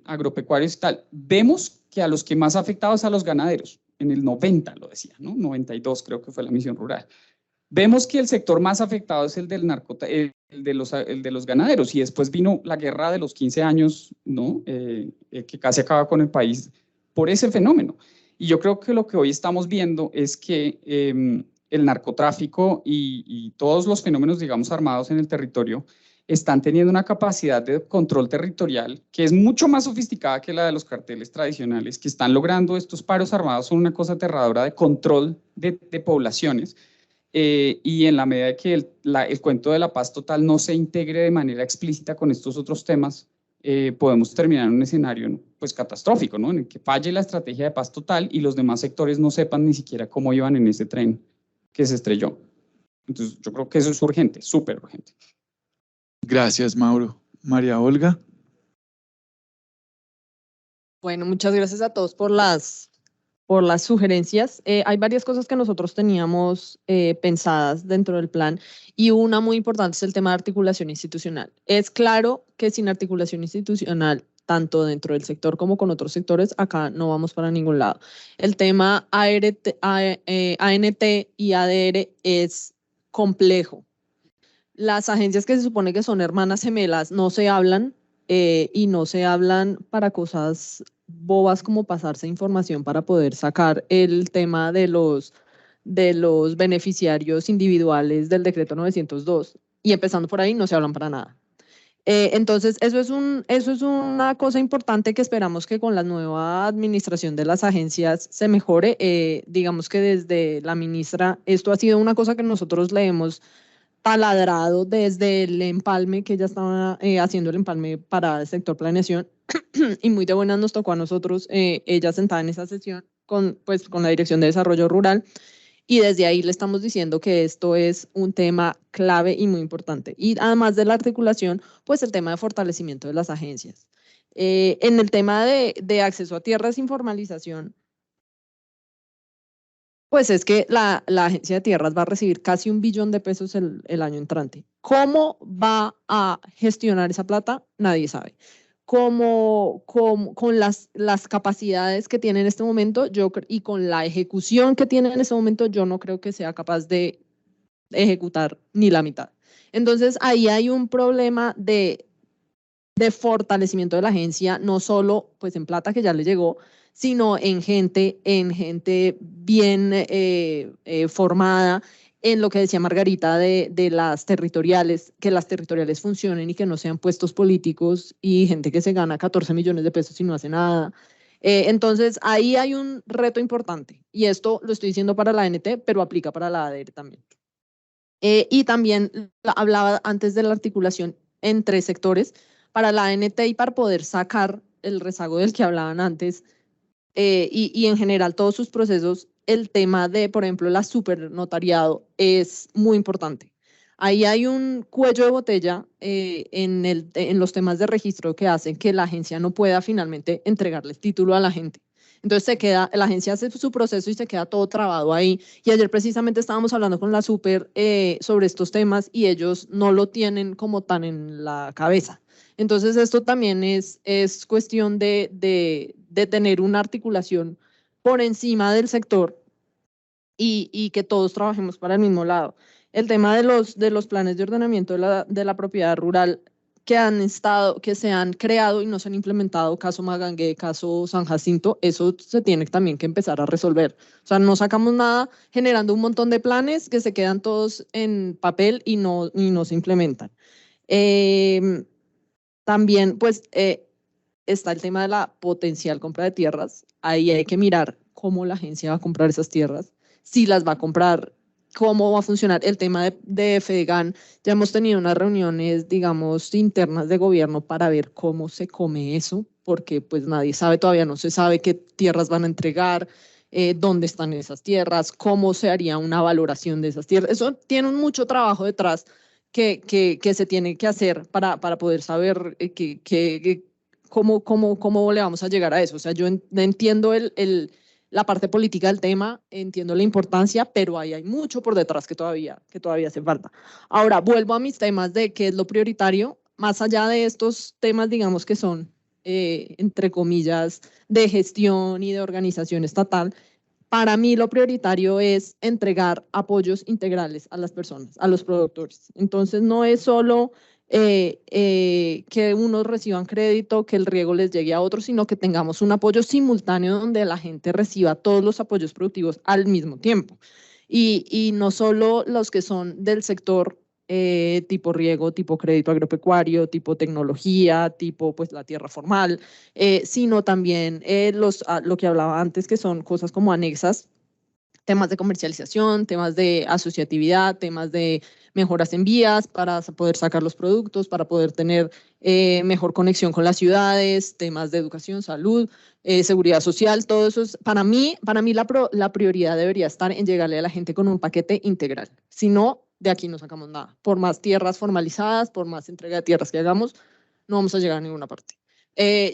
agropecuarios y tal. Vemos que a los que más ha afectado es a los ganaderos. En el 90 lo decía, ¿no? 92 creo que fue la misión rural. Vemos que el sector más afectado es el del el de los ganaderos, y después vino la guerra de los 15 años, ¿no? Que casi acaba con el país por ese fenómeno. Y yo creo que lo que hoy estamos viendo es que el narcotráfico y todos los fenómenos, digamos, armados en el territorio están teniendo una capacidad de control territorial que es mucho más sofisticada que la de los carteles tradicionales, que están logrando estos paros armados, son una cosa aterradora de control de poblaciones, y en la medida que el cuento de la paz total no se integre de manera explícita con estos otros temas, podemos terminar en un escenario pues catastrófico, ¿no? En el que falle la estrategia de paz total y los demás sectores no sepan ni siquiera cómo iban en ese tren que se estrelló. Entonces yo creo que eso es urgente, súper urgente.
Gracias, Mauro. María Olga.
Bueno, muchas gracias a todos por las sugerencias. Hay varias cosas que nosotros teníamos pensadas dentro del plan, y una muy importante es el tema de articulación institucional. Es claro que sin articulación institucional, tanto dentro del sector como con otros sectores, acá no vamos para ningún lado. El tema ANT y ADR es complejo. Las agencias que se supone que son hermanas gemelas no se hablan, y no se hablan para cosas bobas como pasarse información para poder sacar el tema de los beneficiarios individuales del decreto 902, y empezando por ahí no se hablan para nada. Entonces eso es una cosa importante que esperamos que con la nueva administración de las agencias se mejore. Digamos que desde la ministra esto ha sido una cosa que nosotros le hemos taladrado desde el empalme, que ella estaba haciendo el empalme para el sector planeación, y muy de buenas nos tocó a nosotros, ella sentada en esa sesión con la Dirección de Desarrollo Rural, y desde ahí le estamos diciendo que esto es un tema clave y muy importante. Y además de la articulación, pues el tema de fortalecimiento de las agencias. En el tema de acceso a tierras sin formalización, pues es que la Agencia de Tierras va a recibir casi $1 billón el año entrante. ¿Cómo va a gestionar esa plata? Nadie sabe. Con las capacidades que tiene en este momento y con la ejecución que tiene en este momento, yo no creo que sea capaz de ejecutar ni la mitad. Entonces, ahí hay un problema de fortalecimiento de la agencia, no solo pues en plata que ya le llegó, sino en gente bien formada, en lo que decía Margarita de las territoriales, que las territoriales funcionen y que no sean puestos políticos y gente que se gana 14 millones de pesos y no hace nada. Entonces, ahí hay un reto importante, y esto lo estoy diciendo para la ANT, pero aplica para la ADR también. Y también hablaba antes de la articulación entre sectores, para la ANT y para poder sacar el rezago del que hablaban antes, y en general todos sus procesos, el tema de, por ejemplo, la supernotariado es muy importante. Ahí hay un cuello de botella en los temas de registro que hacen que la agencia no pueda finalmente entregarle el título a la gente. Entonces la agencia hace su proceso y se queda todo trabado ahí. Y ayer precisamente estábamos hablando con la Super sobre estos temas, y ellos no lo tienen como tan en la cabeza. Entonces esto también es cuestión de tener una articulación por encima del sector y que todos trabajemos para el mismo lado. El tema de los planes de ordenamiento de la propiedad rural que se han creado y no se han implementado, caso Magangué, caso San Jacinto, eso se tiene también que empezar a resolver. O sea, no sacamos nada generando un montón de planes que se quedan todos en papel y no se implementan. También, pues, está el tema de la potencial compra de tierras. Ahí hay que mirar cómo la agencia va a comprar esas tierras, si las va a comprar, cómo va a funcionar el tema de FEDEGAN. Ya hemos tenido unas reuniones, digamos, internas de gobierno para ver cómo se come eso, porque pues nadie sabe, todavía no se sabe qué tierras van a entregar, dónde están esas tierras, cómo se haría una valoración de esas tierras. Eso tiene mucho trabajo detrás que se tiene que hacer para poder saber cómo le vamos a llegar a eso. O sea, yo entiendo la parte política del tema, entiendo la importancia, pero ahí hay mucho por detrás que todavía hace falta. Ahora, vuelvo a mis temas de qué es lo prioritario, más allá de estos temas, digamos, que son, entre comillas, de gestión y de organización estatal. Para mí lo prioritario es entregar apoyos integrales a las personas, a los productores. Entonces, no es solo que unos reciban crédito, que el riego les llegue a otros, sino que tengamos un apoyo simultáneo donde la gente reciba todos los apoyos productivos al mismo tiempo. Y no solo los que son del sector tipo riego, tipo crédito agropecuario, tipo tecnología, tipo pues la tierra formal, sino también lo que hablaba antes, que son cosas como anexas, temas de comercialización, temas de asociatividad, temas de mejoras en vías para poder sacar los productos, para poder tener mejor conexión con las ciudades, temas de educación, salud, seguridad social, todo eso es, para mí la prioridad debería estar en llegarle a la gente con un paquete integral. Si no, de aquí no sacamos nada. Por más tierras formalizadas, por más entrega de tierras que hagamos, no vamos a llegar a ninguna parte.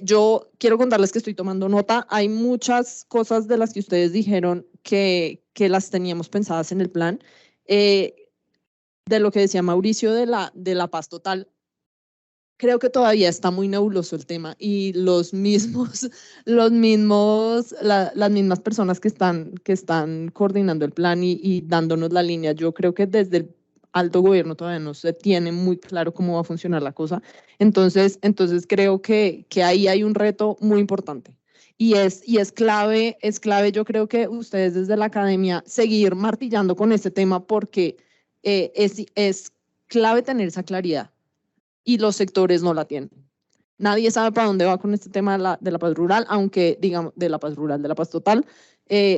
Yo quiero contarles que estoy tomando nota. Hay muchas cosas de las que ustedes dijeron que las teníamos pensadas en el plan. De lo que decía Mauricio de la paz total, creo que todavía está muy nebuloso el tema y las mismas personas que están coordinando el plan y dándonos la línea, yo creo que desde el alto gobierno todavía no se tiene muy claro cómo va a funcionar la cosa. Entonces creo que ahí hay un reto muy importante. Y es clave, yo creo que ustedes desde la academia seguir martillando con este tema porque es clave tener esa claridad y los sectores no la tienen. Nadie sabe para dónde va con este tema de la paz rural, aunque digamos de la paz total,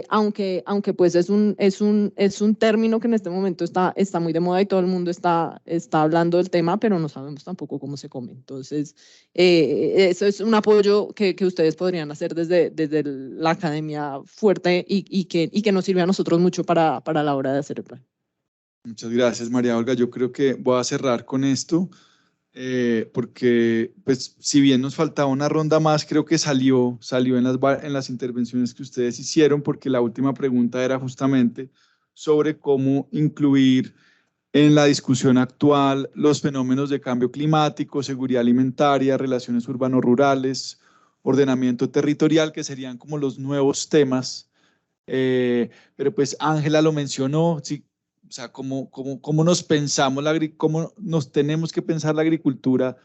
aunque pues es un término que en este momento está muy de moda y todo el mundo está hablando del tema, pero no sabemos tampoco cómo se come. Entonces, eso es un apoyo que ustedes podrían hacer desde la academia fuerte y que nos sirve a nosotros mucho para la hora de hacer el plan.
Muchas gracias, María Olga. Yo creo que voy a cerrar con esto. Porque pues si bien nos faltaba una ronda más, creo que salió en las intervenciones que ustedes hicieron, porque la última pregunta era justamente sobre cómo incluir en la discusión actual los fenómenos de cambio climático, seguridad alimentaria, relaciones urbano-rurales, ordenamiento territorial, que serían como los nuevos temas. Pero pues Ángela lo mencionó, sí. O sea, cómo nos pensamos, cómo nos tenemos que pensar la agricultura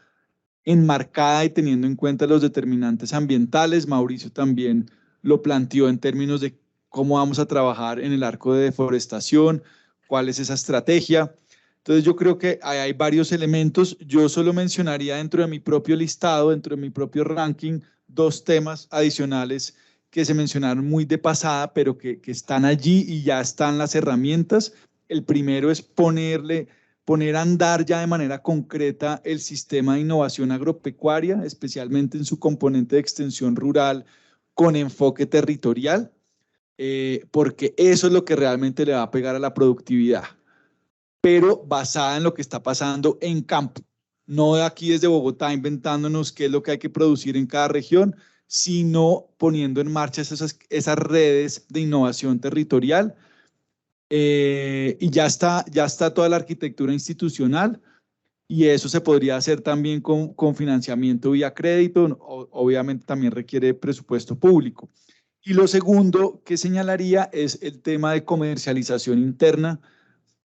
enmarcada y teniendo en cuenta los determinantes ambientales. Mauricio también lo planteó en términos de cómo vamos a trabajar en el arco de deforestación, cuál es esa estrategia. Entonces yo creo que hay varios elementos. Yo solo mencionaría dentro de mi propio listado, dentro de mi propio ranking, 2 temas adicionales que se mencionaron muy de pasada, pero que están allí y ya están las herramientas. El primero es poner a andar ya de manera concreta el sistema de innovación agropecuaria, especialmente en su componente de extensión rural con enfoque territorial, porque eso es lo que realmente le va a pegar a la productividad, pero basada en lo que está pasando en campo, no de aquí desde Bogotá inventándonos qué es lo que hay que producir en cada región, sino poniendo en marcha esas redes de innovación territorial. Y ya está toda la arquitectura institucional y eso se podría hacer también con financiamiento vía crédito, obviamente también requiere presupuesto público. Y lo segundo que señalaría es el tema de comercialización interna.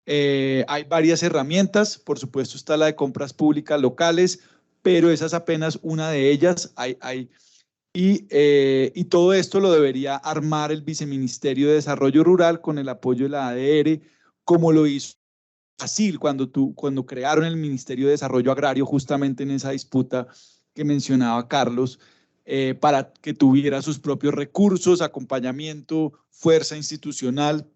Hay varias herramientas, por supuesto está la de compras públicas locales, pero esa es apenas una de ellas. Y todo esto lo debería armar el Viceministerio de Desarrollo Rural con el apoyo de la ADR, como lo hizo Brasil cuando crearon el Ministerio de Desarrollo Agrario, justamente en esa disputa que mencionaba Carlos, para que tuviera sus propios recursos, acompañamiento, fuerza institucional.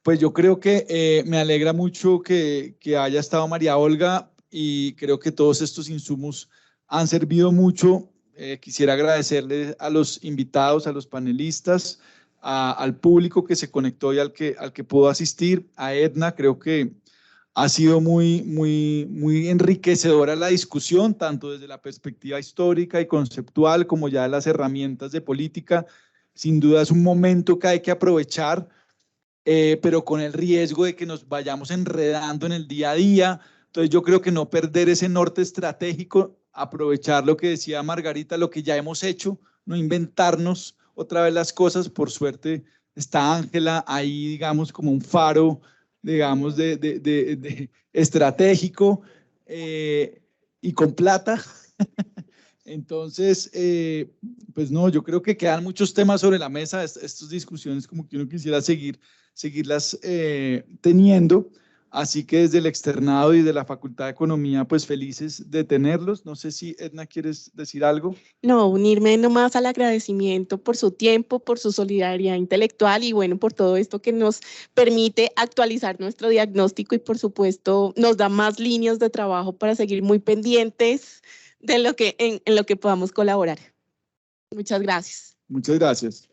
Pues yo creo que me alegra mucho que haya estado María Olga y creo que todos estos insumos han servido mucho. Quisiera agradecerle a los invitados, a los panelistas, al público que se conectó y al que pudo asistir, a Edna. Creo que ha sido muy enriquecedora la discusión, tanto desde la perspectiva histórica y conceptual como ya de las herramientas de política. Sin duda es un momento que hay que aprovechar, pero con el riesgo de que nos vayamos enredando en el día a día. Entonces yo creo que no perder ese norte estratégico, aprovechar lo que decía Margarita, lo que ya hemos hecho, no inventarnos otra vez las cosas. Por suerte está Ángela ahí, digamos, como un faro, digamos, de estratégico y con plata. Entonces, pues no, yo creo que quedan muchos temas sobre la mesa, estas discusiones como que uno quisiera seguirlas teniendo. Así que desde el externado y de la Facultad de Economía, pues felices de tenerlos. No sé si Edna quieres decir algo.
No, unirme nomás al agradecimiento por su tiempo, por su solidaridad intelectual y bueno, por todo esto que nos permite actualizar nuestro diagnóstico y por supuesto nos da más líneas de trabajo para seguir muy pendientes de lo que, en lo que podamos colaborar. Muchas gracias.
Muchas gracias.